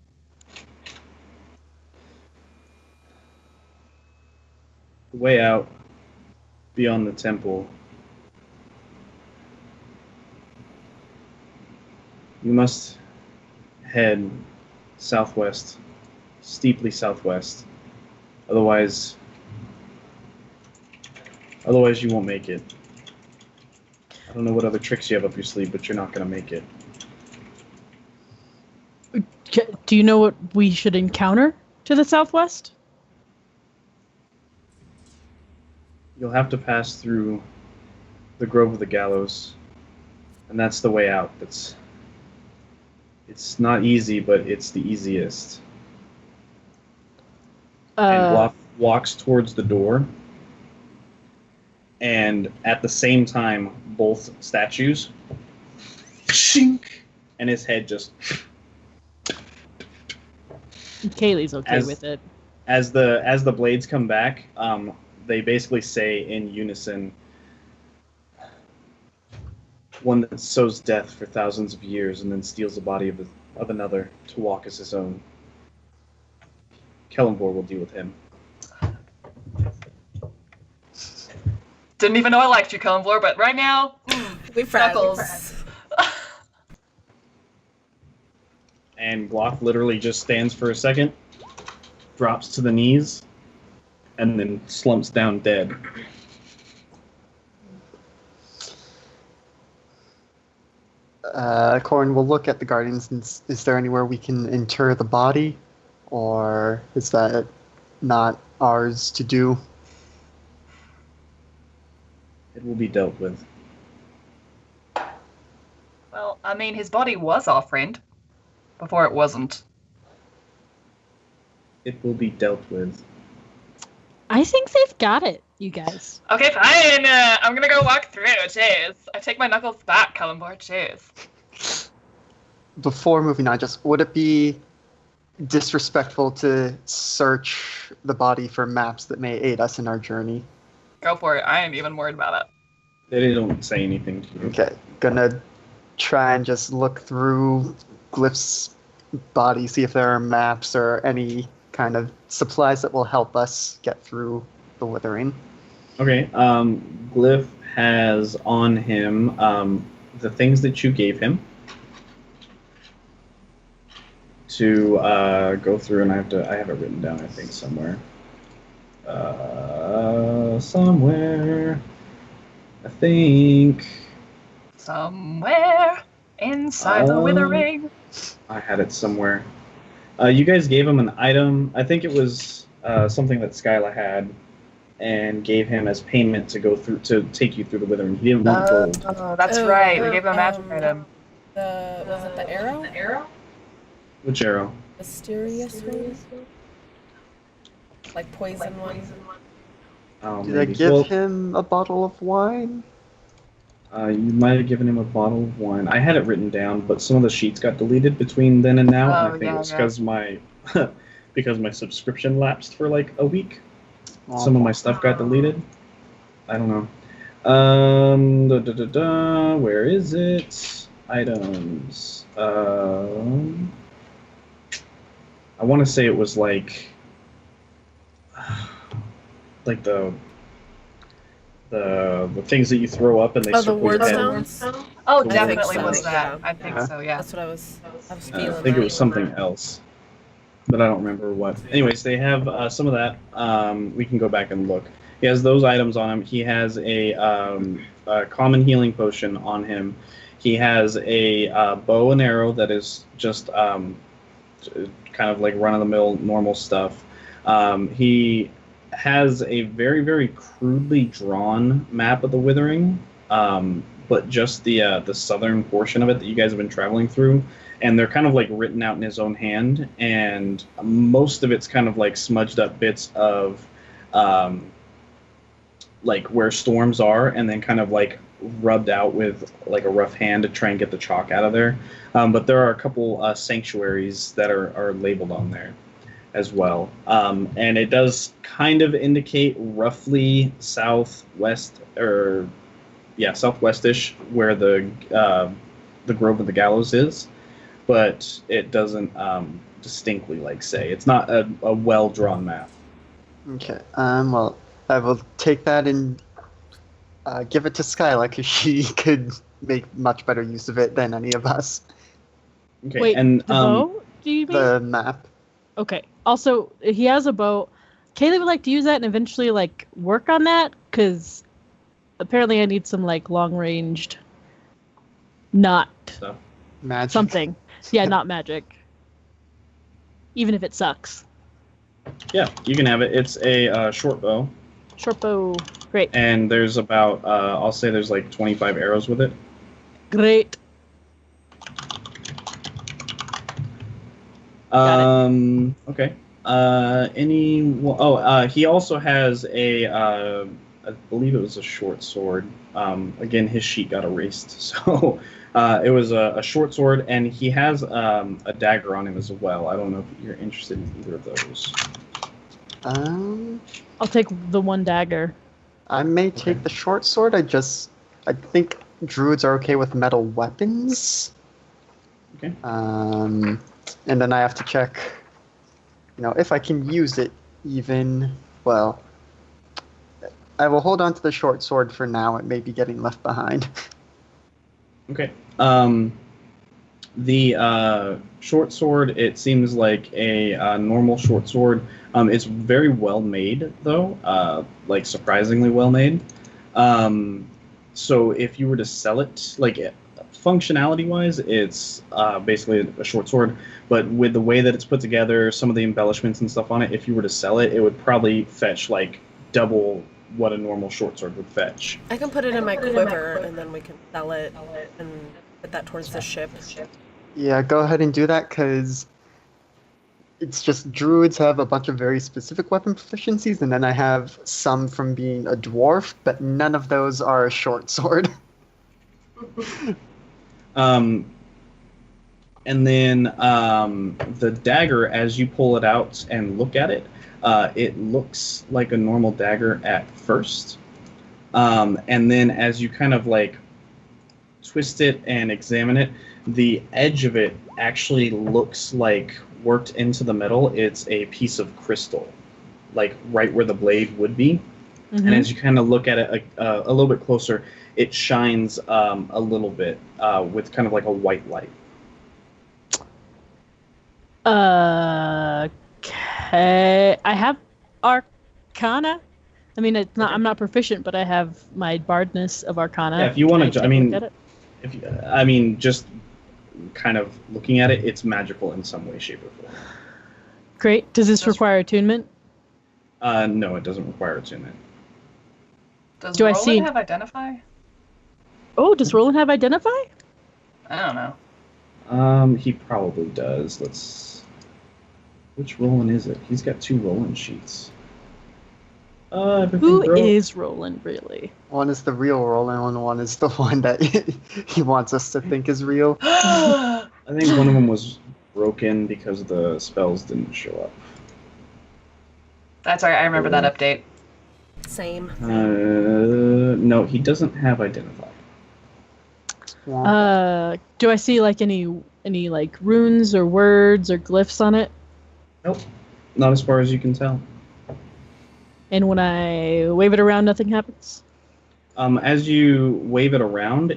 "The way out beyond the temple. You must head southwest, steeply southwest. Otherwise you won't make it. I don't know what other tricks you have up your sleeve, but you're not going to make it." Do you know what we should encounter to the southwest? You'll have to pass through the Grove of the Gallows, and that's the way out. It's not easy, but it's the easiest. And Glof walks towards the door, and at the same time, both statues, shink, and his head just. Kaylee's okay As- with it. As the blades come back, they basically say in unison, "One that sows death for thousands of years and then steals the body of another to walk as his own. Kellenvor will deal with him." Didn't even know I liked you, Kellenvor, but right now, We friends. Knuckles. And Glof literally just stands for a second, drops to the knees, and then slumps down dead. Corin will look at the Guardians and is there anywhere we can inter the body? Or is that not ours to do? It will be dealt with. Well, I mean, his body was our friend before it wasn't. It will be dealt with. I think they've got it, you guys. Okay, fine. I'm gonna go walk through. Cheers. I take my knuckles back, Cullenborn. Cheers. Before moving on, just would it be disrespectful to search the body for maps that may aid us in our journey? Go for it. I ain't even worried about it. They don't say anything to you. Okay, gonna try and just look through Glif's body, see if there are maps or any kind of supplies that will help us get through the Withering. Okay, Glif has on him the things that you gave him to go through, and I have it written down, I think, somewhere. Somewhere. I think. Somewhere inside the Withering. I had it somewhere. You guys gave him an item. I think it was something that Skyla had, and gave him as payment to go through to take you through the Withering. He didn't want gold. Oh, that's right. We gave him a magic item. Was it the arrow? The arrow? Which arrow? Mysterious one? Like poison one? Oh, Did I maybe. give Well, him a bottle of wine? You might have given him a bottle of wine. I had it written down, but some of the sheets got deleted between then and now. And I think it's because my because my subscription lapsed for like a week. Some of my stuff got deleted. I don't know. Where is it? Items. I want to say it was like the things that you throw up and they Oh, the circle word your head. stones? Oh, I think definitely so. was that. Yeah. I think Yeah. so, yeah. That's what I was feeling. I think it was something else, but I don't remember what. Anyways, they have some of that. We can go back and look. He has those items on him. He has a common healing potion on him. He has a bow and arrow that is just kind of like run-of-the-mill normal stuff. He has a very, very crudely drawn map of the Withering, but just the southern portion of it that you guys have been traveling through, and they're kind of like written out in his own hand, and most of it's kind of like smudged up bits of like where storms are, and then kind of like rubbed out with like a rough hand to try and get the chalk out of there. But there are a couple sanctuaries that are labeled on there as well. And it does kind of indicate roughly southwest, or southwestish, where the Grove of the Gallows is, but it doesn't distinctly like say. It's not a well-drawn map. Okay. Well, I will take that and give it to Skyla because she could make much better use of it than any of us. Okay, Wait, and the bow? Do you mean? The map. Okay. Also, he has a bow. Kaylee would like to use that and eventually like work on that because apparently I need some like long-ranged, not so Magic. something. Yeah, not magic. Even if it sucks. yeah, you can have it. It's a short bow. Short bow. Great. And there's about, I'll say there's like 25 arrows with it. Great. Okay. He also has I believe it was a short sword. Again, his sheet got erased. So it was a short sword, and he has a dagger on him as well. I don't know if you're interested in either of those. I'll take the one dagger. I may take the short sword. I think druids are okay with metal weapons. Okay. And then I have to check, if I can use it even. Well, I will hold on to the short sword for now. It may be getting left behind. Okay. The short sword, it seems like a normal short sword. It's very well made, though, like surprisingly well made. So if you were to sell it, like functionality-wise, it's basically a short sword. But with the way that it's put together, some of the embellishments and stuff on it, if you were to sell it, it would probably fetch like double what a normal short sword would fetch. I can put it in my quiver, and then we can sell it and put that towards the ship. Yeah, go ahead and do that, because it's just druids have a bunch of very specific weapon proficiencies, and then I have some from being a dwarf, but none of those are a short sword. And then the dagger, as you pull it out and look at it, it looks like a normal dagger at first. And then as you kind of like twist it and examine it, the edge of it actually looks like worked into the metal. It's a piece of crystal, like right where the blade would be. Mm-hmm. And as you kind of look at it a little bit closer, it shines a little bit with kind of like a white light. Okay. I have Arcana. I mean, it's not. I'm not proficient, but I have my bardness of Arcana. Yeah, if you want to, Can I mean, look at it? I mean, just kind of looking at it, it's magical in some way, shape, or form. Great. Does this require attunement? No, it doesn't require attunement. Does Do I Roland see- have Identify? Oh, does Roland have Identify? I don't know. He probably does. Which Roland is it? He's got 2 Roland sheets. Who is Roland, really? One is the real Roland, and one is the one that he wants us to think is real. I think one of them was broken because the spells didn't show up. That's right. I remember that update. Same. No, he doesn't have Identify. Do I see like any like runes or words or glyphs on it? Nope. Not as far as you can tell. And when I wave it around, nothing happens? As you wave it around,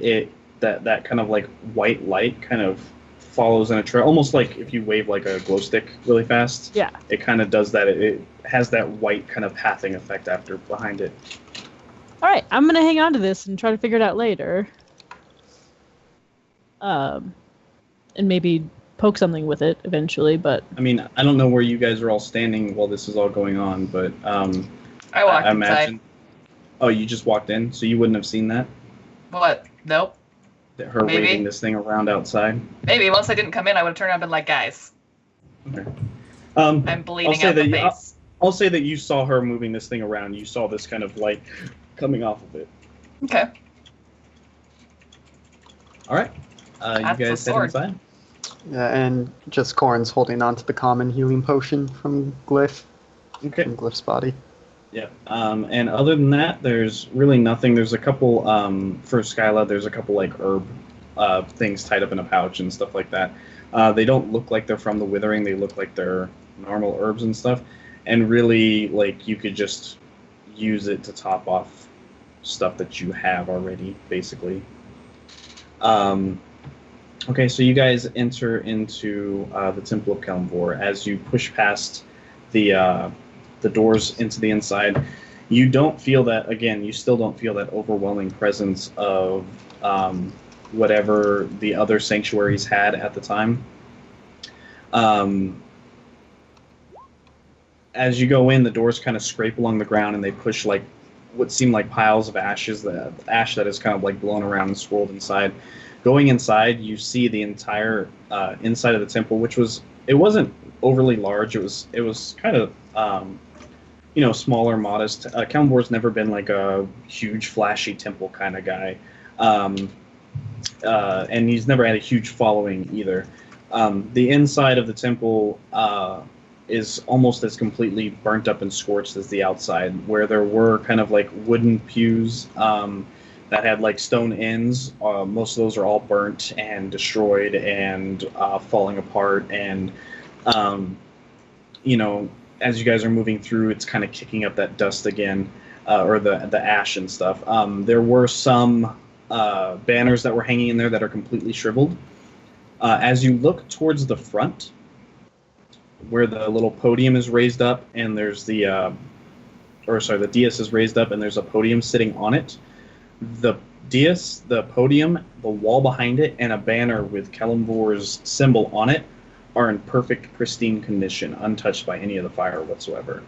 that kind of like white light kind of follows in a trail, almost like if you wave like a glow stick really fast. Yeah. It kind of does that. It has that white kind of pathing effect after behind it. All right, I'm gonna hang on to this and try to figure it out later. And maybe poke something with it eventually, but I mean, I don't know where you guys are all standing while this is all going on, but I walked I inside. imagine. Oh, you just walked in, so you wouldn't have seen that? What? Nope. Her Maybe. waving this thing around outside. Maybe once I didn't come in, I would have turned around and been like, guys, Okay. I'm bleeding say out the that face. I'll say that you saw her moving this thing around. You saw this kind of light coming off of it. Okay. All right. You That's the guys head sword. inside. Yeah, and just Corn's holding on to the common healing potion from Glif, Okay. from Glif's body. Yeah. And other than that, there's really nothing. There's a couple for Skyla. There's a couple like herb things tied up in a pouch and stuff like that. They don't look like they're from the Withering. They look like they're normal herbs and stuff. And really, like you could just use it to top off stuff that you have already, basically. Okay, so you guys enter into the Temple of Kelmvor. As you push past the doors into the inside, you don't feel that, again, you still don't feel that overwhelming presence of whatever the other sanctuaries had at the time. As you go in, the doors kind of scrape along the ground and they push like what seem like piles of ashes, the ash that is kind of like blown around and swirled inside. Going inside, you see the entire inside of the temple, which wasn't overly large. It was kind of smaller, modest. Kelmvor's never been like a huge, flashy temple kind of guy, and he's never had a huge following either. The inside of the temple is almost as completely burnt up and scorched as the outside, where there were kind of like wooden pews that had like stone ends. Most of those are all burnt and destroyed and falling apart. And as you guys are moving through, it's kind of kicking up that dust again, or the ash and stuff. There were some banners that were hanging in there that are completely shriveled. As you look towards the front, where the little podium is raised up, and there's the dais is raised up, and there's a podium sitting on it. The dais, the podium, the wall behind it, and a banner with Kelemvor's symbol on it are in perfect, pristine condition, untouched by any of the fire whatsoever.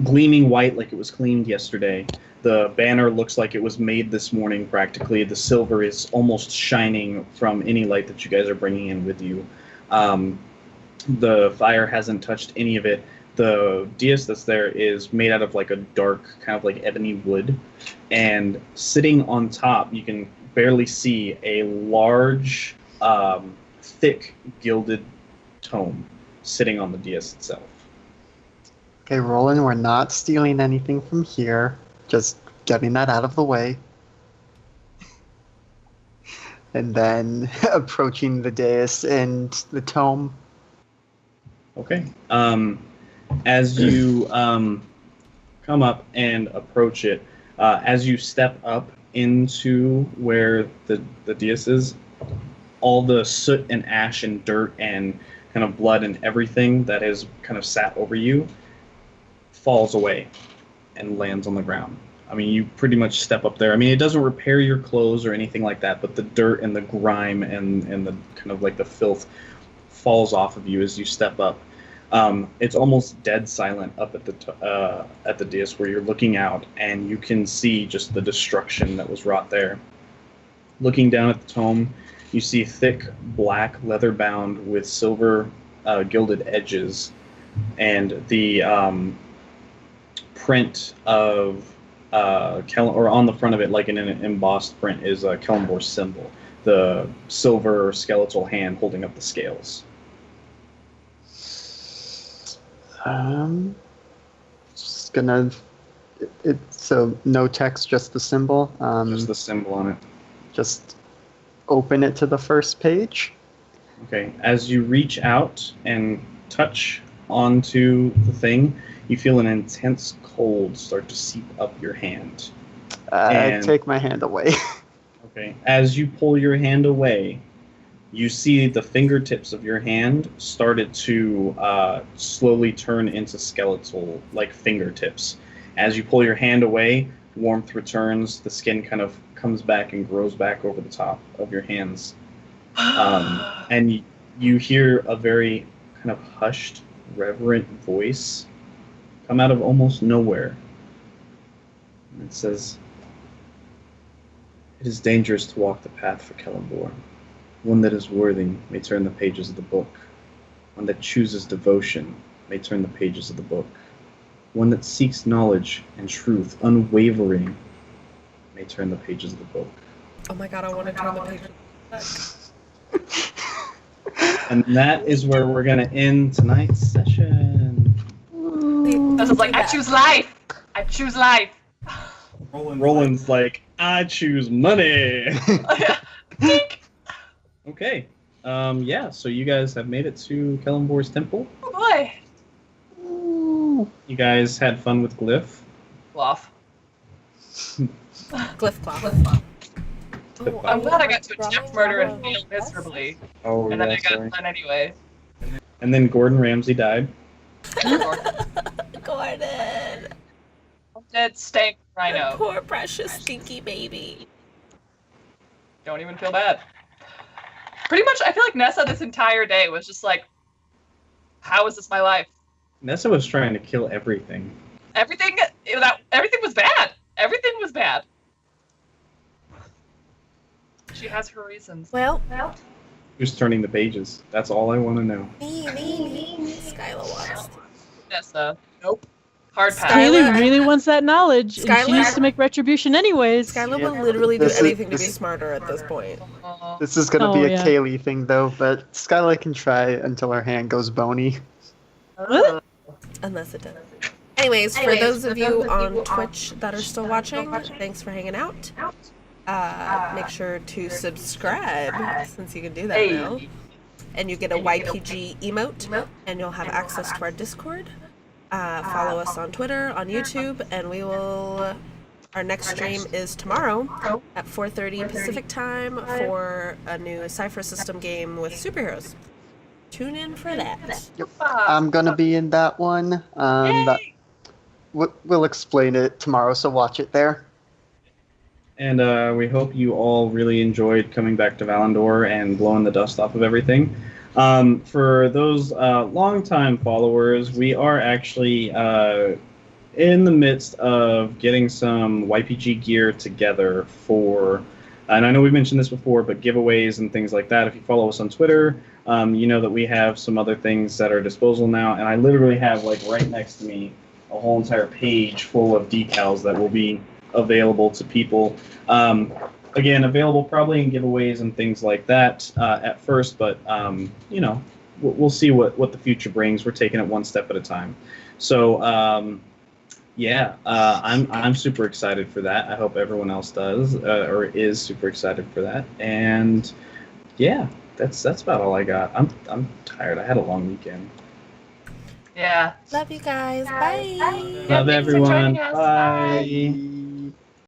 Gleaming white like it was cleaned yesterday. The banner looks like it was made this morning practically. The silver is almost shining from any light that you guys are bringing in with you. The fire hasn't touched any of it. The dais that's there is made out of like a dark, kind of like ebony wood. And sitting on top, you can barely see a large, thick, gilded tome sitting on the dais itself. Okay, Roland, we're not stealing anything from here. Just getting that out of the way. And then approaching the dais and the tome. Okay. As you come up and approach it, as you step up into where the dais is, all the soot and ash and dirt and kind of blood and everything that has kind of sat over you falls away and lands on the ground. I mean, you pretty much step up there. I mean, it doesn't repair your clothes or anything like that, but the dirt and the grime and the kind of like the filth falls off of you as you step up. It's almost dead silent up at the dais where you're looking out, and you can see just the destruction that was wrought there. Looking down at the tome, you see thick black leather bound with silver gilded edges, and the print of or on the front of it, like in an embossed print, is Kelemvor's symbol, the silver skeletal hand holding up the scales. Just gonna. So no text, just the symbol. Just the symbol on it. Just open it to the first page. Okay. As you reach out and touch onto the thing, you feel an intense cold start to seep up your hand. I take my hand away. Okay. As you pull your hand away, you see the fingertips of your hand started to slowly turn into skeletal, like fingertips. As you pull your hand away, warmth returns, the skin kind of comes back and grows back over the top of your hands. And you hear a very kind of hushed, reverent voice come out of almost nowhere. And it says, "It is dangerous to walk the path for Kelemvor. One that is worthy may turn the pages of the book. One that chooses devotion may turn the pages of the book. One that seeks knowledge and truth unwavering may turn the pages of the book." Oh my god, I want to turn the page of the book. And that is where we're going to end tonight's session. I was like, I choose life. I choose life. Roland's like, "I choose money." Pink. Okay. Yeah, so you guys have made it to Kelemvor's temple. Oh boy. You guys had fun with Glif. Glof. Glif Glof. Oh, I'm glad I got to attempt murder and fail miserably. Oh, And then I yeah, got sorry. done anyway. And then Gordon Ramsay died. Gordon! Dead stank rhino. Poor precious stinky baby. Don't even feel bad. Pretty much, I feel like Nessa this entire day was just like, how is this my life? Nessa was trying to kill everything. Everything was bad. Everything was bad. She has her reasons. Well, Who's turning the pages? That's all I want to know. me. Skyla wants. Nessa. Nope. Hard pass. Skyla- Kaylee really wants that knowledge, and she Skyla- needs to make retribution anyways. Skyla Yeah. will literally do This is- anything to be this- smarter at this point. This is gonna Oh, be a yeah. Kaylee thing though, but Skylar can try until her hand goes bony. What? Unless it does. Anyways, for those of you on Twitch that are still watching, thanks for hanging out. Make sure to subscribe, since you can do that Hey. now. And you get a YPG emote, and you'll have access to our Discord. Follow us on Twitter, on YouTube, and we will Our next stream is tomorrow at 4:30 Pacific time for a new Cypher System game with superheroes. Tune in for that. Yep. I'm gonna be in that one. We'll explain it tomorrow, so watch it there. And we hope you all really enjoyed coming back to Valendor and blowing the dust off of everything. For those longtime followers, we are actually in the midst of getting some YPG gear together for, and I know we mentioned this before, but giveaways and things like that. If you follow us on Twitter, you know that we have some other things at our disposal now, and I literally have, like, right next to me a whole entire page full of decals that will be available to people. Again, available probably in giveaways and things like that at first, but you know, we'll see what the future brings. We're taking it one step at a time. So yeah, I'm super excited for that. I hope everyone else does or is super excited for that. And yeah, that's about all I got. I'm tired. I had a long weekend. Yeah. Love you guys. Bye. Yeah, Love thanks for everyone. joining us. Bye.